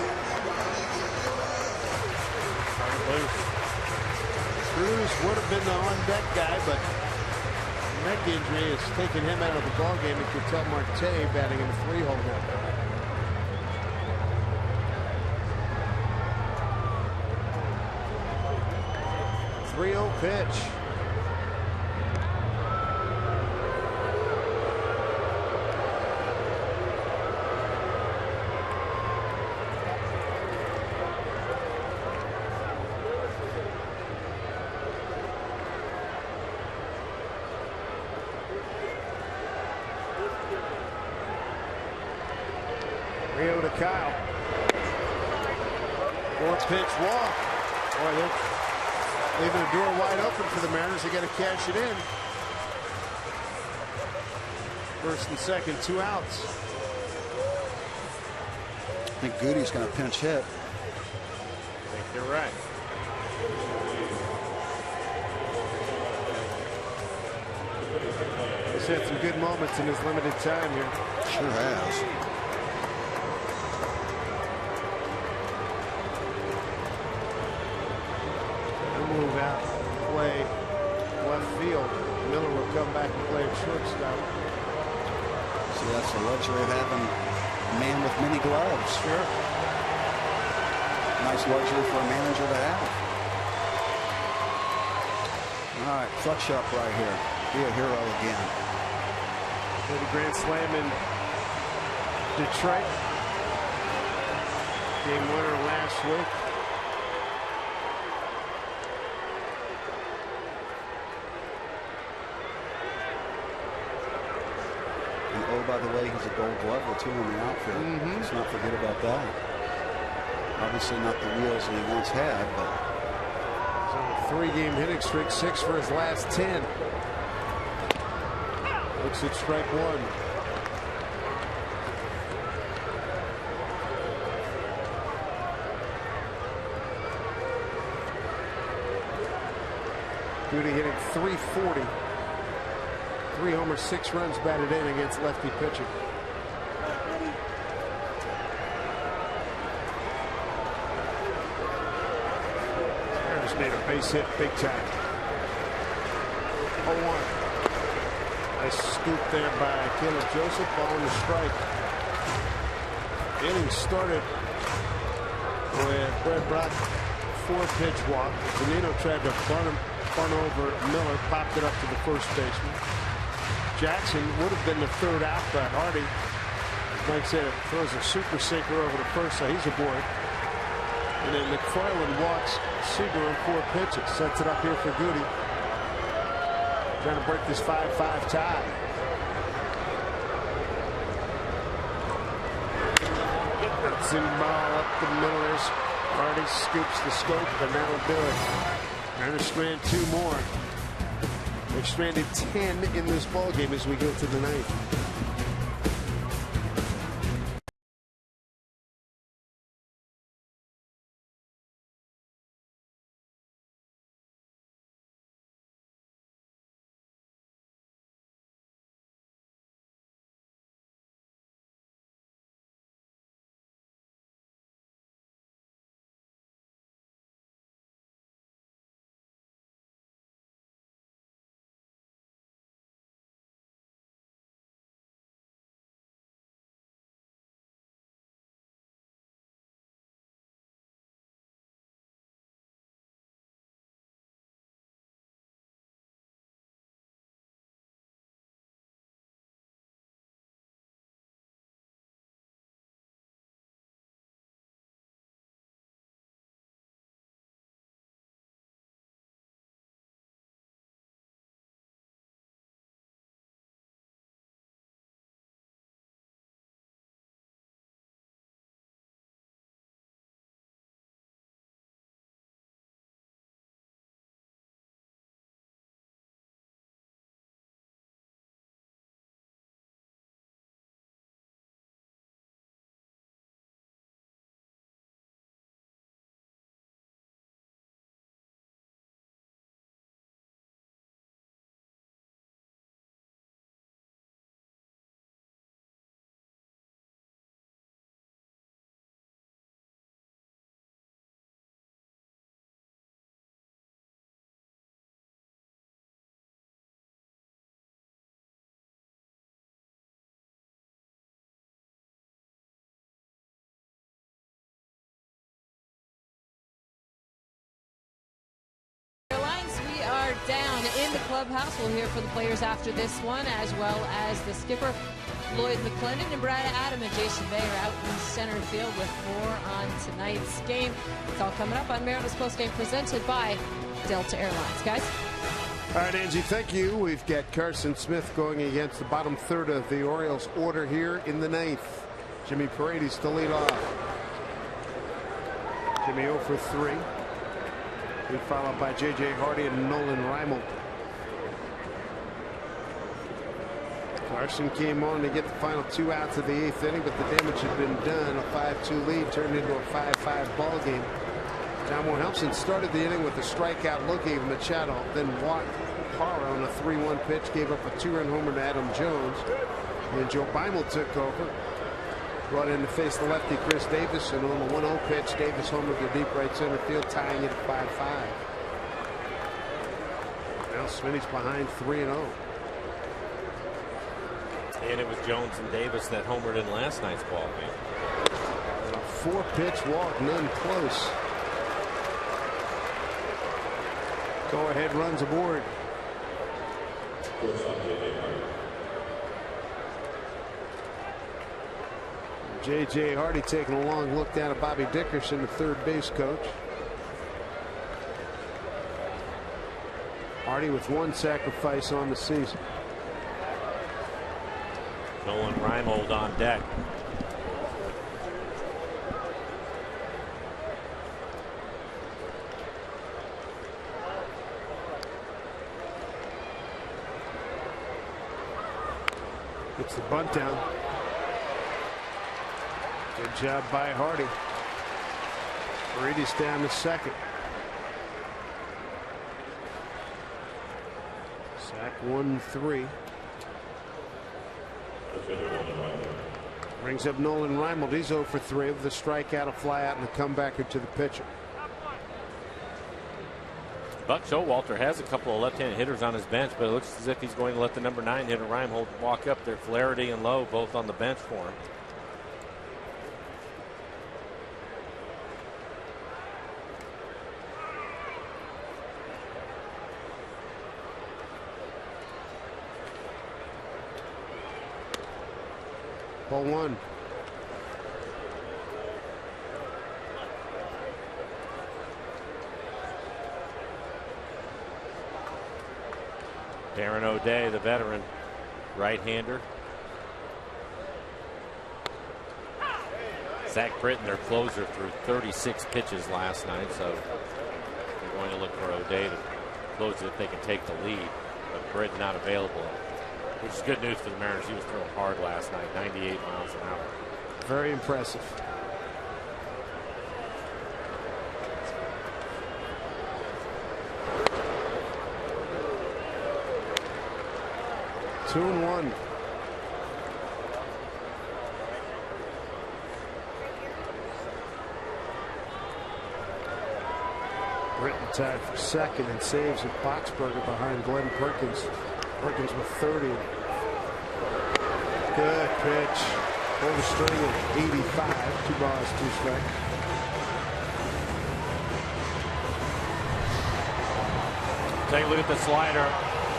Cruz would have been the on-deck guy, but neck injury has taken him out of the ballgame. And Ketel Marte batting in the 3-hole now. 3-0 pitch. Rio to Kyle. 4th pitch walk. Boy, they're leaving the door wide open for the Mariners. They got to cash it in. First and second, 2 outs. I think Goody's going to pinch hit. I think you're right. He's had some good moments in his limited time here. Sure has. Move out, play left field. Miller will come back and play at shortstop. See, that's the luxury of having a man with many gloves. Sure. Nice luxury for a manager to have. All right, clutch up right here. Be a hero again. Hit a grand slam in Detroit. Game winner last week. Oh, by the way, he's a Gold Glover too in the outfield. Let's not forget about that. Obviously not the wheels that he once had, but he's on a 3-game hitting streak, 6 for his last 10. Looks at strike 1. Goody hitting .340. 3 homers, 6 runs batted in against lefty pitching. Just made a base hit big time. 0-1. Nice scoop there by Caleb Joseph, ball in the strike. Inning started with Brett Brock 4-pitch walk. Zunino tried to bunt over Miller, popped it up to the first baseman. Jackson would have been the 3rd out, but Hardy, Mike said, it throws a super sinker over the first, so he's aboard. And then McFarland walks Seager on 4 pitches, sets it up here for Goody. Trying to break this 5-5 tie. That's in ball up the Millers. Hardy scoops the scope, but that'll do it. Trying to strand 2 more. They've stranded 10 in this ball game as we go to the 9th. Down in the clubhouse. We'll hear from the players after this one, as well as the skipper, Lloyd McClendon, and Brad Adam and Jason Bay are out in center field with more on tonight's game. It's all coming up on Mariners Postgame, presented by Delta Airlines. Guys. All right, Angie, thank you. We've got Carson Smith going against the bottom third of the Orioles order here in the 9th. Jimmy Paredes to lead off. Jimmy 0 for 3. Followed by J.J. Hardy and Nolan Reimold. Larson came on to get the final 2 outs of the 8th inning, but the damage had been done. A 5-2 lead turned into a 5-5 ball game. John Wilhelmsen started the inning with a strikeout. Looking at Machado, then walked Parra on a 3-1 pitch, gave up a 2-run homer to Adam Jones. And Joe Beimel took over. Brought in to face the lefty Chris Davis, and on the 1-0 pitch, Davis homered to deep right center field, tying it at 5-5. Now Smitty's behind 3-0. And it was Jones and Davis that homered in last night's ball game. And a 4-pitch walk, none close. Go ahead runs aboard. J.J. Hardy taking a long look down at Bobby Dickerson, the third base coach. Hardy with 1 sacrifice on the season. Nolan Reimold on deck. Gets the bunt down. Good job by Hardy. Brady's down to second. Sack 1-3. Brings up Nolan Reimold. He's 0 for 3 with a strikeout, a flyout, and a comebacker to the pitcher. Buck Showalter has a couple of left-handed hitters on his bench, but it looks as if he's going to let the number 9 hitter Reimold walk up there. Flaherty and Lowe both on the bench for him. Ball 1. Darren O'Day, the veteran right-hander. Zach Britton, their closer, threw 36 pitches last night, so they're going to look for O'Day to close it if they can take the lead. But Britton not available, which is good news for the Mariners. He was throwing hard last night, 98 miles an hour. Very impressive. Two and 1. Britton tied for second and saves at Boxberger behind Glenn Perkins. Perkins with 30. Good pitch. Pull the string at 85. 2 balls, 2 strikes. Take a look at the slider.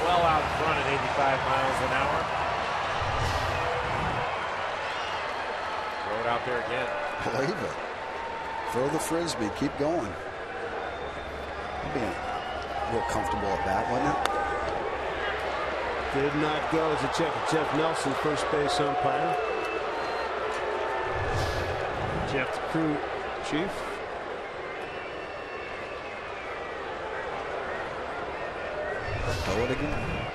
Well out in front at 85 miles an hour. Throw it out there again. Believe it. Throw the frisbee. Keep going. Being real comfortable at that, wasn't it? Did not go as a check at Jeff Nelson, first base umpire. Jeff, the crew chief. Throw it again.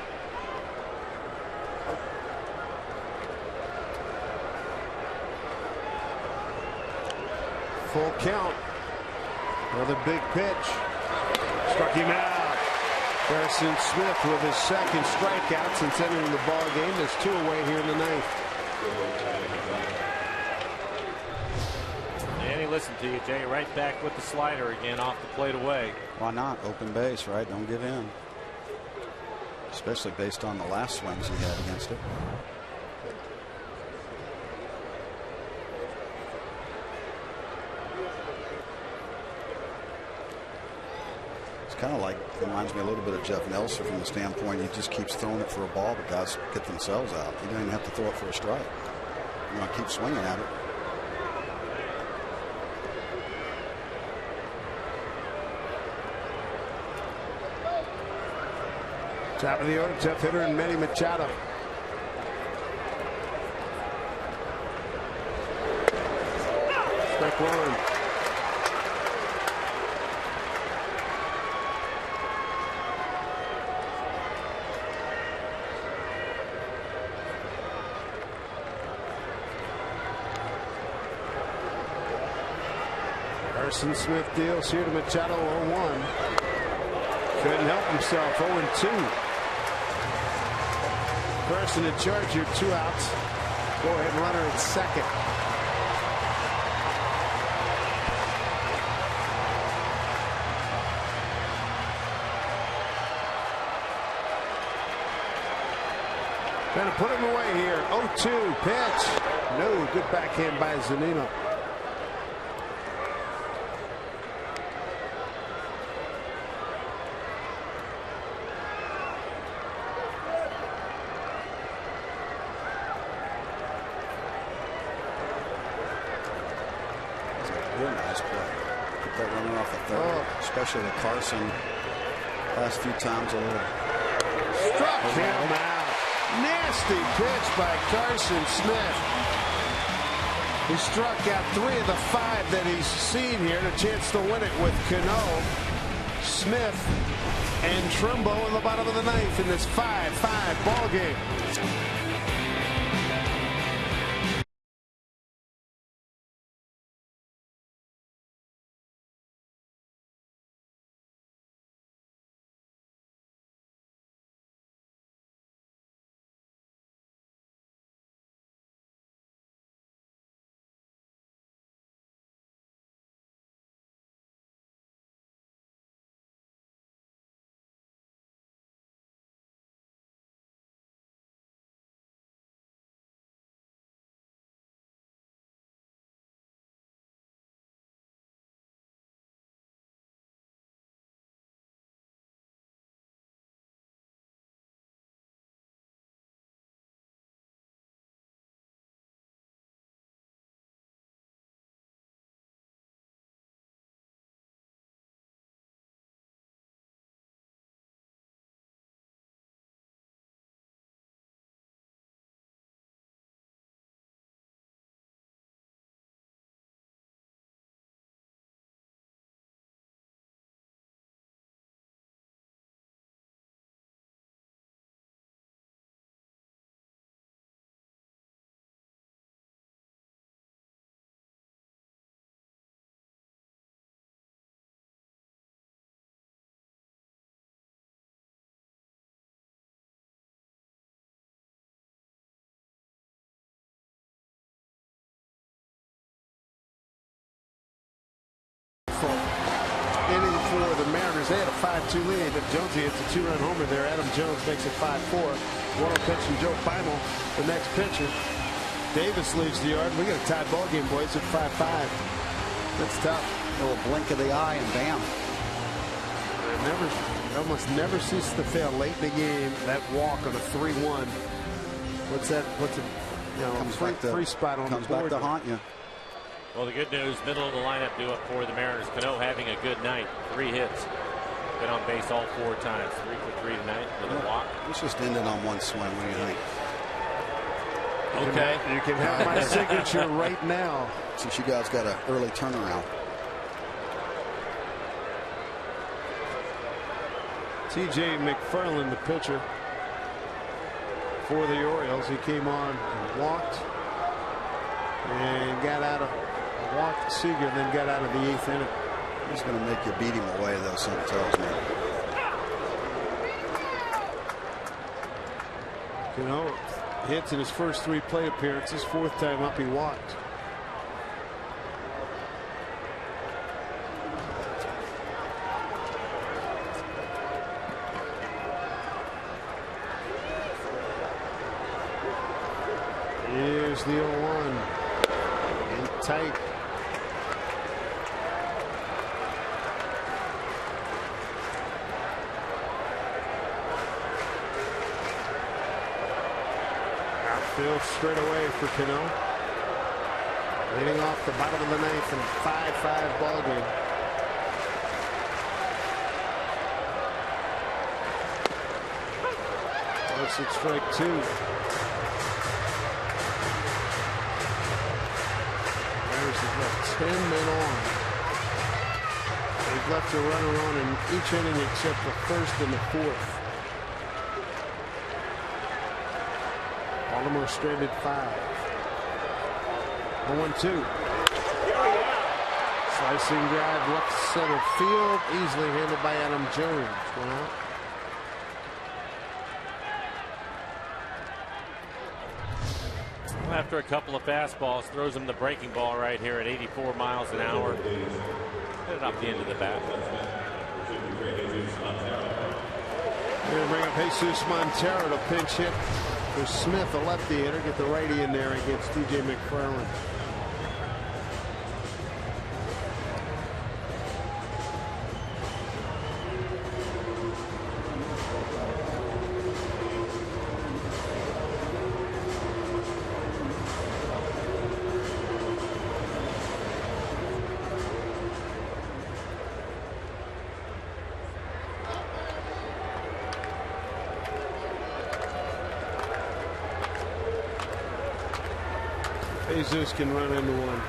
Full count. Another big pitch. Struck him out. Harrison Smith with his second strikeout since entering the ball game. There's 2 away here in the 9th. And he listened to you, Jay. Right back with the slider again off the plate away. Why not? Open base, right? Don't give in. Especially based on the last swings he had against it. It's kind of like, reminds me a little bit of Jeff Nelson from the standpoint he just keeps throwing it for a ball, but guys get themselves out. You don't even have to throw it for a strike. You want to keep swinging at it. Top of the order, Jeff hitter and Manny Machado. Strike 1. Carson Smith deals here to Machado 0-1. Couldn't help himself. 0-2. Carson in charge here, 2 outs. Go ahead, runner at second. Trying to put him away here. 0-2 pitch. No, good backhand by Zunino. Real nice play. Get that runner off the third, especially the Carson. Last few times a little. Struck him out. Nasty pitch by Carson Smith. He struck out 3 of the 5 that he's seen here, and a chance to win it with Cano, Smith, and Trimbo in the bottom of the 9th in this 5-5 ball game. Inning for the Mariners. They had a 5-2 lead, but Jonesy hits a 2-run homer there. Adam Jones makes it 5-4. 1-0 pitch from Joe Final, the next pitcher. Davis leaves the yard. We got a tied ball game, boys, at 5-5. That's tough. A little blink of the eye and bam. Almost never ceases to fail late in the game. That walk on a 3-1. What's that? What's a free spot on the board? Comes back to haunt you. Well, the good news, middle of the lineup due up for the Mariners. Cano having a good night. 3 hits. Been on base all 4 times. 3 for 3 tonight with a walk. Let's just end it on one swing. What do you think? Okay. You can have my signature right now. Since you guys got an early turnaround. T.J. McFarland, the pitcher for the Orioles. He came on and walked and got out of walked Seager, then got out of the 8th inning. He's going to make you beat him away, though, something tells me. You know, hits in his first 3 plate appearances. 4th time up, he walked. Here's the 0-1. And tight. Outfield straight away for Cano. Leading off the bottom of the 9th and 5-5 ball game. That's at strike 2. Mariners have left 10 men on. They've left a runner on in each inning except the 1st and the 4th. Baltimore stranded 5. 0-1-2. Slicing drive left center field, easily handled by Adam Jones. One out. Well, after a couple of fastballs, throws him the breaking ball right here at 84 miles an hour. Hit it off the end of the bat. We're going to bring up Jesus Montero to pinch hit for Smith, a lefty hitter. Get the righty in there against DJ McFarland. Jesus can run into one.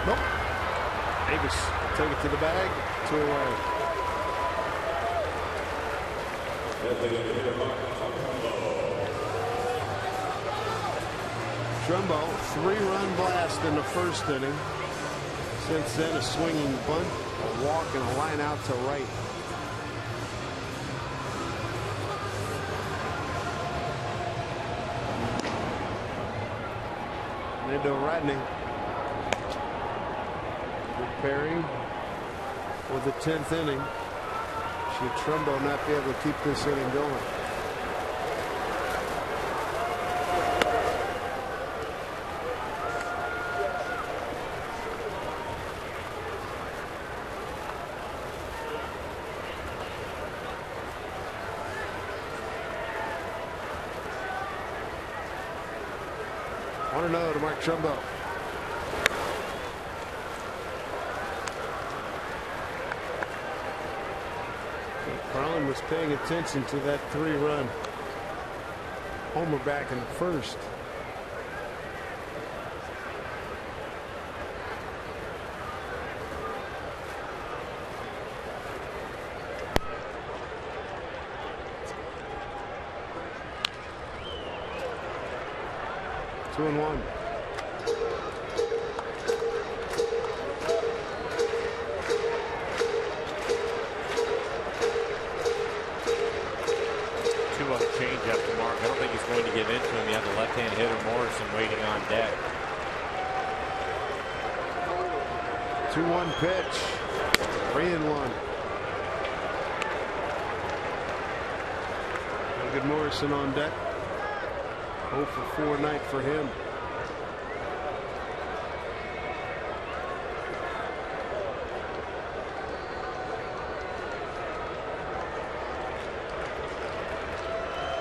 Nope. Davis take it to the bag. 2 away. Trumbo, 3-run blast in the first inning. Since then, a swinging bunt, a walk, and a line out to right. Nando Rodney preparing for the 10th inning. Should Trumbo not be able to keep this inning going? No to Mark Trumbo. Carlin was paying attention to that 3-run homer back in the first. Two and one. Changeup to Mark. I don't think he's going to give in to him. You have the left-hand hitter Morrison waiting on deck. 2-1 pitch. 3-1. Good Morrison on deck. 0 for 4 night for him.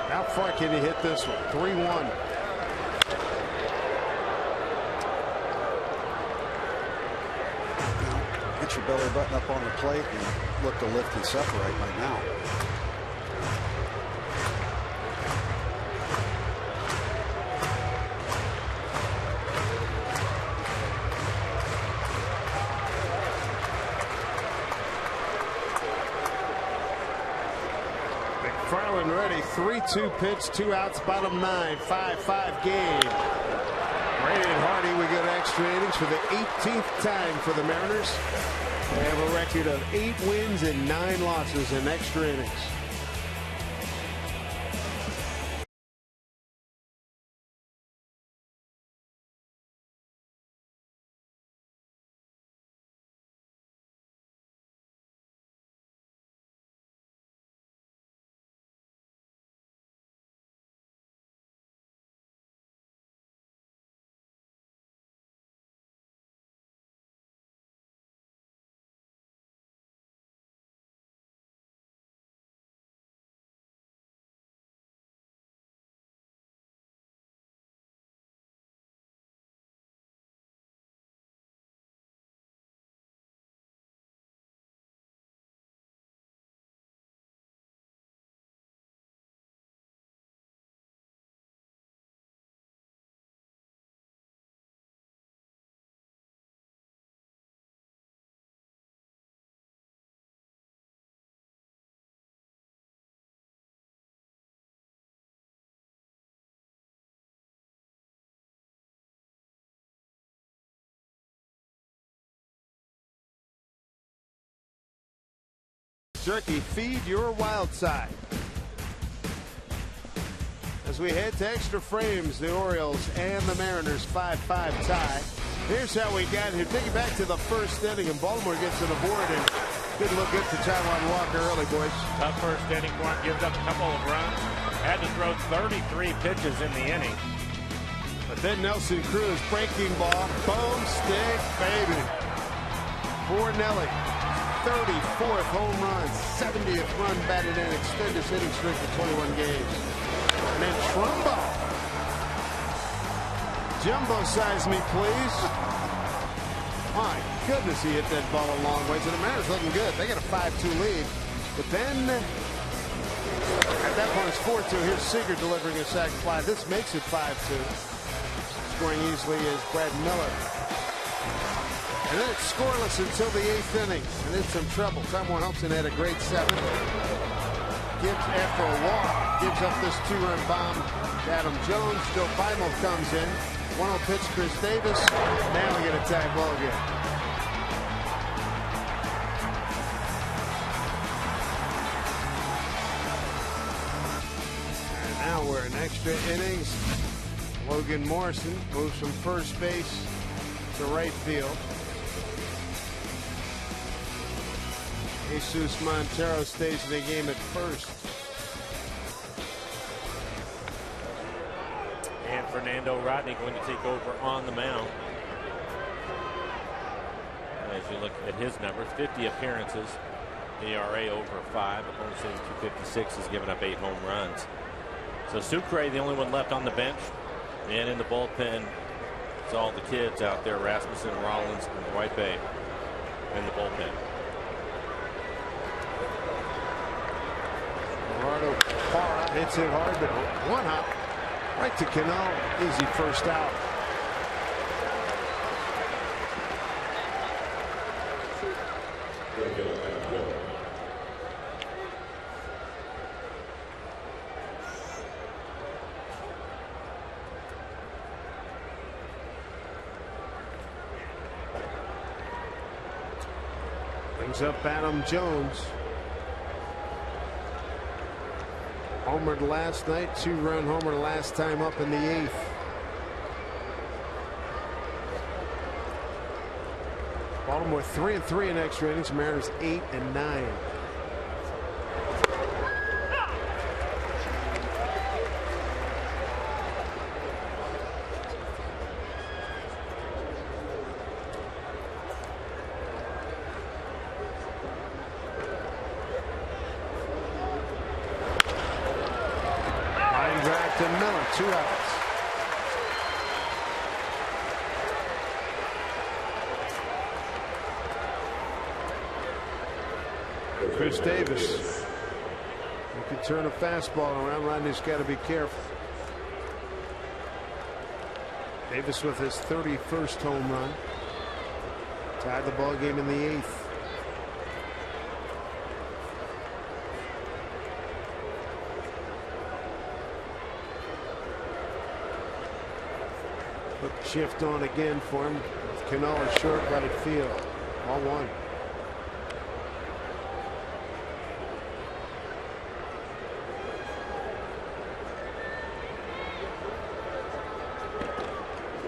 How far can he hit this one? 3-1. Get your belly button up on the plate and look to lift and separate right now. McFarland ready. 3-2 pitch, 2 outs, bottom 9, 5-5 game. Brady and Hardy, we go to extra innings for the 18th time for the Mariners. They have a record of 8 wins and 9 losses in extra innings. Jerky. Feed your wild side. As we head to extra frames, the Orioles and the Mariners 5-5 tie. Here's how we got here. Take it back to the first inning, and Baltimore gets an aboard, and didn't look good to Taijuan Walker early, boys. Tough first inning for him, gives up a couple of runs. Had to throw 33 pitches in the inning. But then Nelson Cruz, breaking ball, boom, stick, baby. For Nelly, 34th home run, 70th run batted in, extend his hitting streak to 21 games. And then Trumbo. Jumbo size me, please. My goodness, he hit that ball a long way. So the Mariners looking good. They got a 5-2 lead. But then, at that point, it's 4-2. Here's Seager delivering a sac fly. This makes it 5-2. Scoring easily is Brad Miller. And then it's scoreless until the 8th inning. And then some trouble. Taijuan Helpson had a great 7. Gibbs, after a walk, gives up this 2-run bomb to Adam Jones. Joe Beimel comes in. 1-0 pitch, Chris Davis. Now we get a tie ball again. And now we're in extra innings. Logan Morrison moves from first base to right field. Jesus Montero stays in the game at first. And Fernando Rodney going to take over on the mound. As you look at his numbers, 50 appearances, ERA over 5, opponent sitting 256, has given up 8 home runs. So Sucre, the only one left on the bench, and in the bullpen, it's all the kids out there, Rasmussen, Rollins, and White Bay in the bullpen. Gerardo Parra hits it hard, but one hop right to Cano. Easy first out. Brings up Adam Jones. Homered last night, 2-run homer last time up in the 8th. Baltimore 3-3 in extra innings. Mariners 8-9. To Miller, 2 outs. Chris Davis. He could turn a fastball around. Rodney's got to be careful. Davis with his 31st home run. Tied the ball game in the 8th. Shift on again for him. Cano short right field. All 1.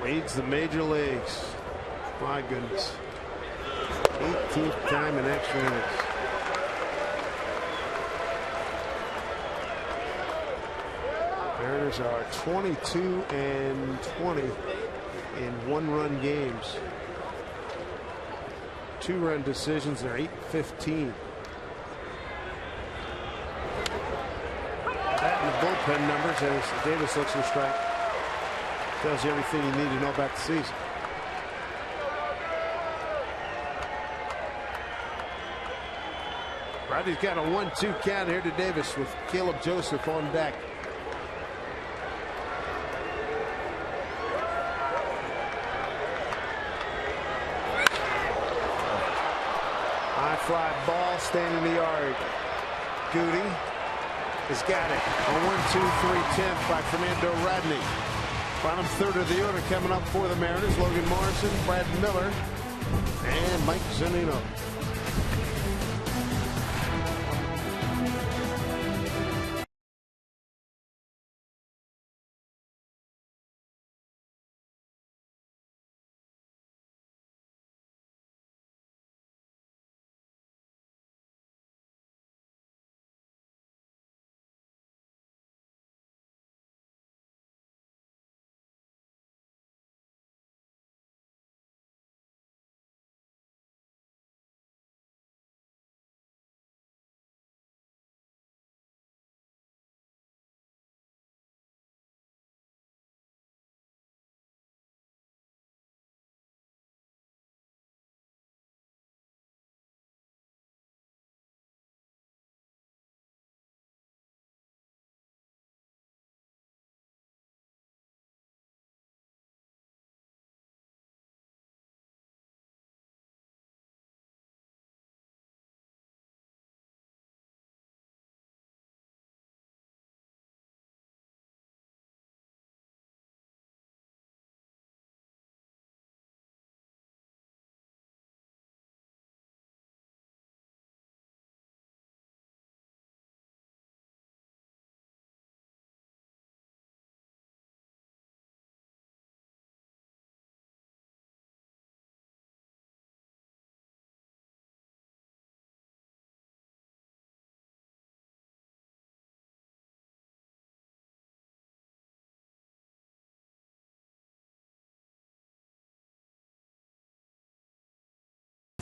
Leads the major leagues. My goodness. 18th time in extra innings. Mariners are 22-20 in 1-run games. 2-run decisions are 8-15. That and the bullpen numbers as Davis looks for strike. Tells you everything you need to know about the season. Rodney's got a 1-2 count here to Davis with Caleb Joseph on deck. Fly ball, staying in the yard. Goody has got it. A 1-2-3-10 by Fernando Rodney. Bottom third of the order coming up for the Mariners. Logan Morrison, Brad Miller, and Mike Zunino.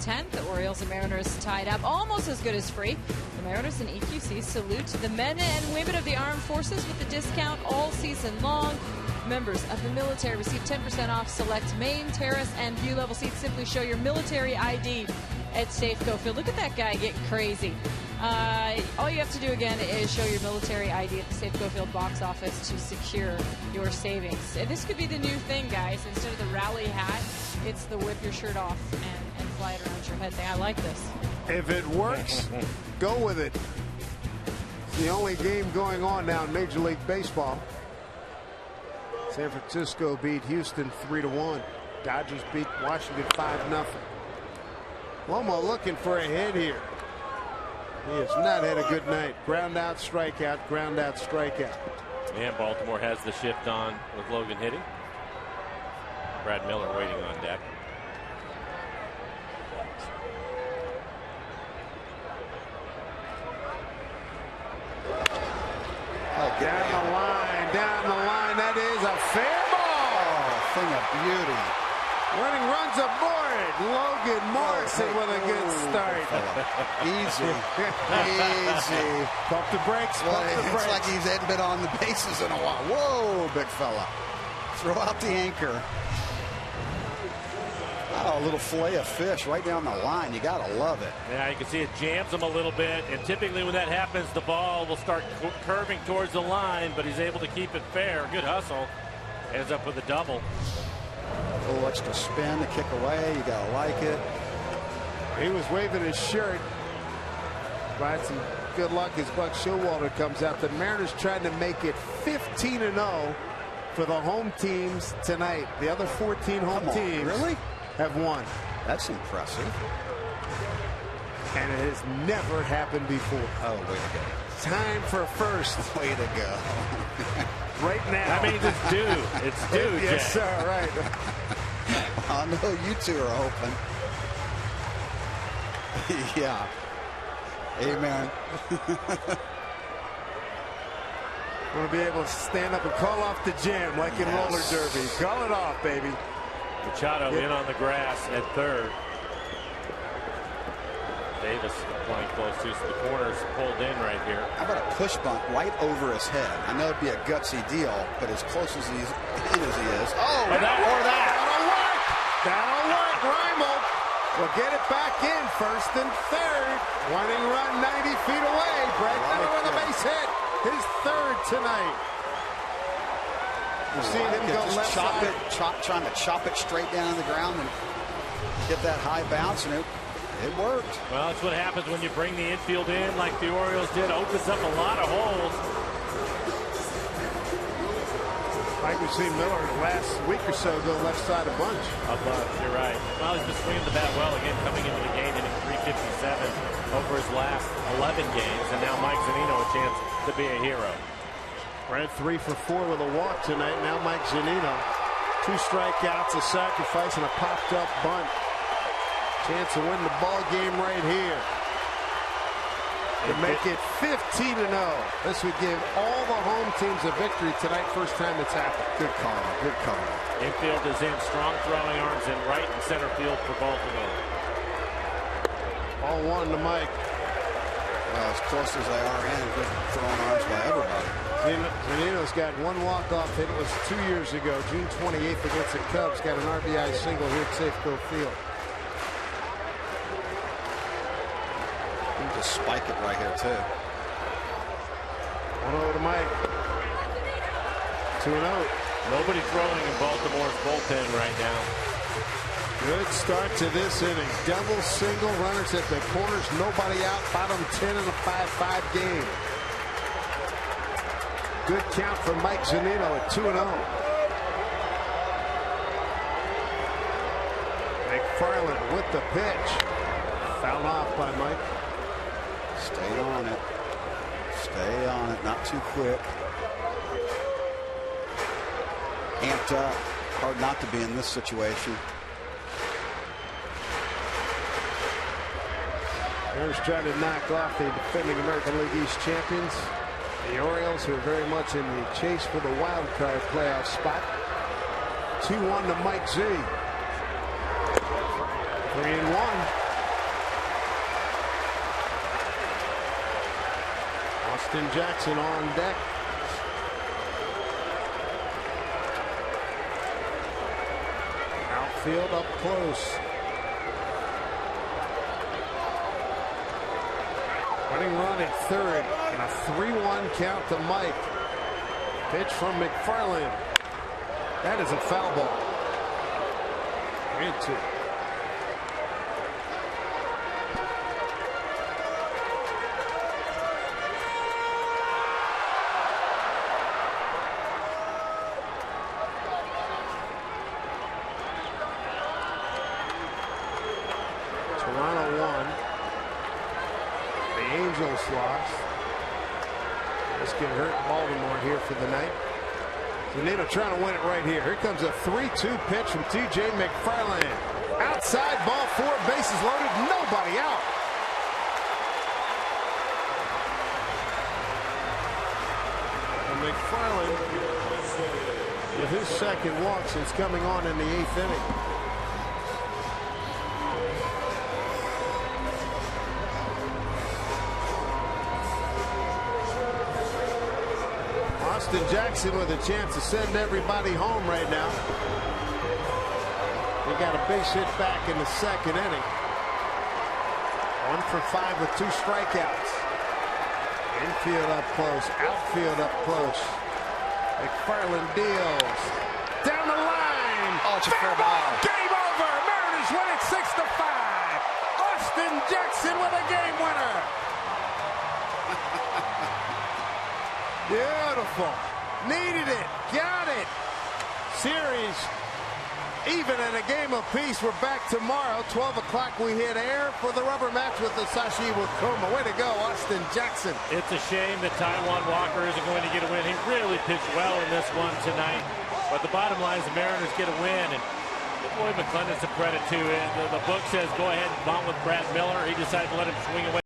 10th. The Orioles and Mariners tied up, almost as good as free. The Mariners and EQC salute the men and women of the armed forces with a discount all season long. Members of the military receive 10% off select main, terrace, and view level seats. Simply show your military ID at Safeco Field. Look at that guy getting crazy. All you have to do again is show your military ID at the Safeco Field box office to secure your savings. And this could be the new thing, guys. Instead of the rally hat, it's the whip your shirt off and fly it around your head thing. I like this. If it works, go with it. It's the only game going on now in Major League Baseball. San Francisco beat Houston 3-1. Dodgers beat Washington 5-0. Lomo looking for a hit here. He has not had a good night. Ground out, strikeout, ground out, strikeout. And Baltimore has the shift on with Logan hitting. Brad Miller waiting on deck. Down the line, down the line. That is a fair ball. Thing of beauty. Running runs aboard. Logan Morrison with a good start. Easy. Easy. Pump the brakes. Pump the brakes. It's like he hadn't been on the bases in a while. Whoa, big fella. Throw out the anchor. Oh, a little fillet of fish right down the line. You got to love it. Yeah, you can see it jams him a little bit. And typically when that happens, the ball will start curving towards the line, but he's able to keep it fair. Good hustle. Ends up with a double. A little extra spin to kick away. You got to like it. He was waving his shirt. Right, some good luck as Buck Showalter comes out. The Mariners trying to make it 15-0 for the home teams tonight. The other 14 home teams really have won. That's impressive. And it has never happened before. Oh, way to go. Time for first. Way to go. Right now. That means it's due. It's due, Yes, Jay. sir. Right. I know you two are hoping. Yeah. Amen. Want to be able to stand up and call off the jam like in roller derby. Call it off, baby. Machado in on the grass at third. Davis playing close to, so the corner's pulled in right here. How about a push bunt right over his head? I know it'd be a gutsy deal, but as close as he's in as he is. Oh, or that. That'll work. That'll work. Reimold will get it back in. First and third. Winning run 90 feet away. Brad Miller with a base hit. His third tonight. You've seen him go left side. Trying to chop it straight down to the ground and get that high bounce, and it worked. Well, that's what happens when you bring the infield in like the Orioles did. Opens up a lot of holes. Like we've seen Miller last week or so go left side a bunch. You're right. Well, he's been swinging the bat well again, coming into the game hitting 357 over his last 11 games, and now Mike Zunino a chance to be a hero. Brad 3 for 4 with a walk tonight. Now Mike Zunino. 2 strikeouts, a sacrifice, and a popped up bunt. Chance to win the ball game right here. To make it 15-0. This would give all the home teams a victory tonight. First time it's happened. Good call. Good call. Infield is in. Strong throwing arms in right and center field for Baltimore. Ball 1 to Mike. Well, as close as they are in, good throwing arms by everybody. Zunino's got 1 walk-off hit. It was 2 years ago, June 28th against the Cubs. Got an RBI single here at Safeco Field. You can just spike it right here, too. 1-0 to Mike. 2-0. Nobody throwing in Baltimore's bullpen right now. Good start to this inning. Double, single, runners at the corners. Nobody out. Bottom 10 in a 5-5 game. Good count for Mike Zunino at 2-0. McFarland with the pitch. Fouled off by Mike. Stay on it. Stay on it. Not too quick. Amped up. Hard not to be in this situation. Mariners trying to knock off the defending American League East champions, the Orioles, who are very much in the chase for the wild card playoff spot. 2-1 to Mike Z. 3-1. Austin Jackson on deck. Outfield up close. Running run at third and a 3-1 count to Mike. Pitch from McFarland. That is a foul ball. And 2. Toronto won. The Angels lost. This could hurt Baltimore here for the night. Zanino trying to win it right here. Here comes a 3-2 pitch from TJ McFarland. Outside ball 4, bases loaded, nobody out. And McFarland with his second walk since coming on in the 8th inning. Austin Jackson with a chance to send everybody home right now. He got a base hit back in the 2nd inning. 1 for 5 with 2 strikeouts. Infield up close, outfield up close. McFarland deals. Down the line. Oh, it's a fair ball. Game over. Mariners win it 6-5. Austin Jackson with a game winner. Beautiful. Needed it. Got it. Series even in a game apiece. We're back tomorrow. 12 o'clock we hit air for the rubber match with Sashi Wakoma. Way to go, Austin Jackson. It's a shame that Taijuan Walker isn't going to get a win. He really pitched well in this one tonight. But the bottom line is the Mariners get a win. And boy, McClellan's a credit to it. The book says go ahead and bunt with Brad Miller. He decided to let him swing away.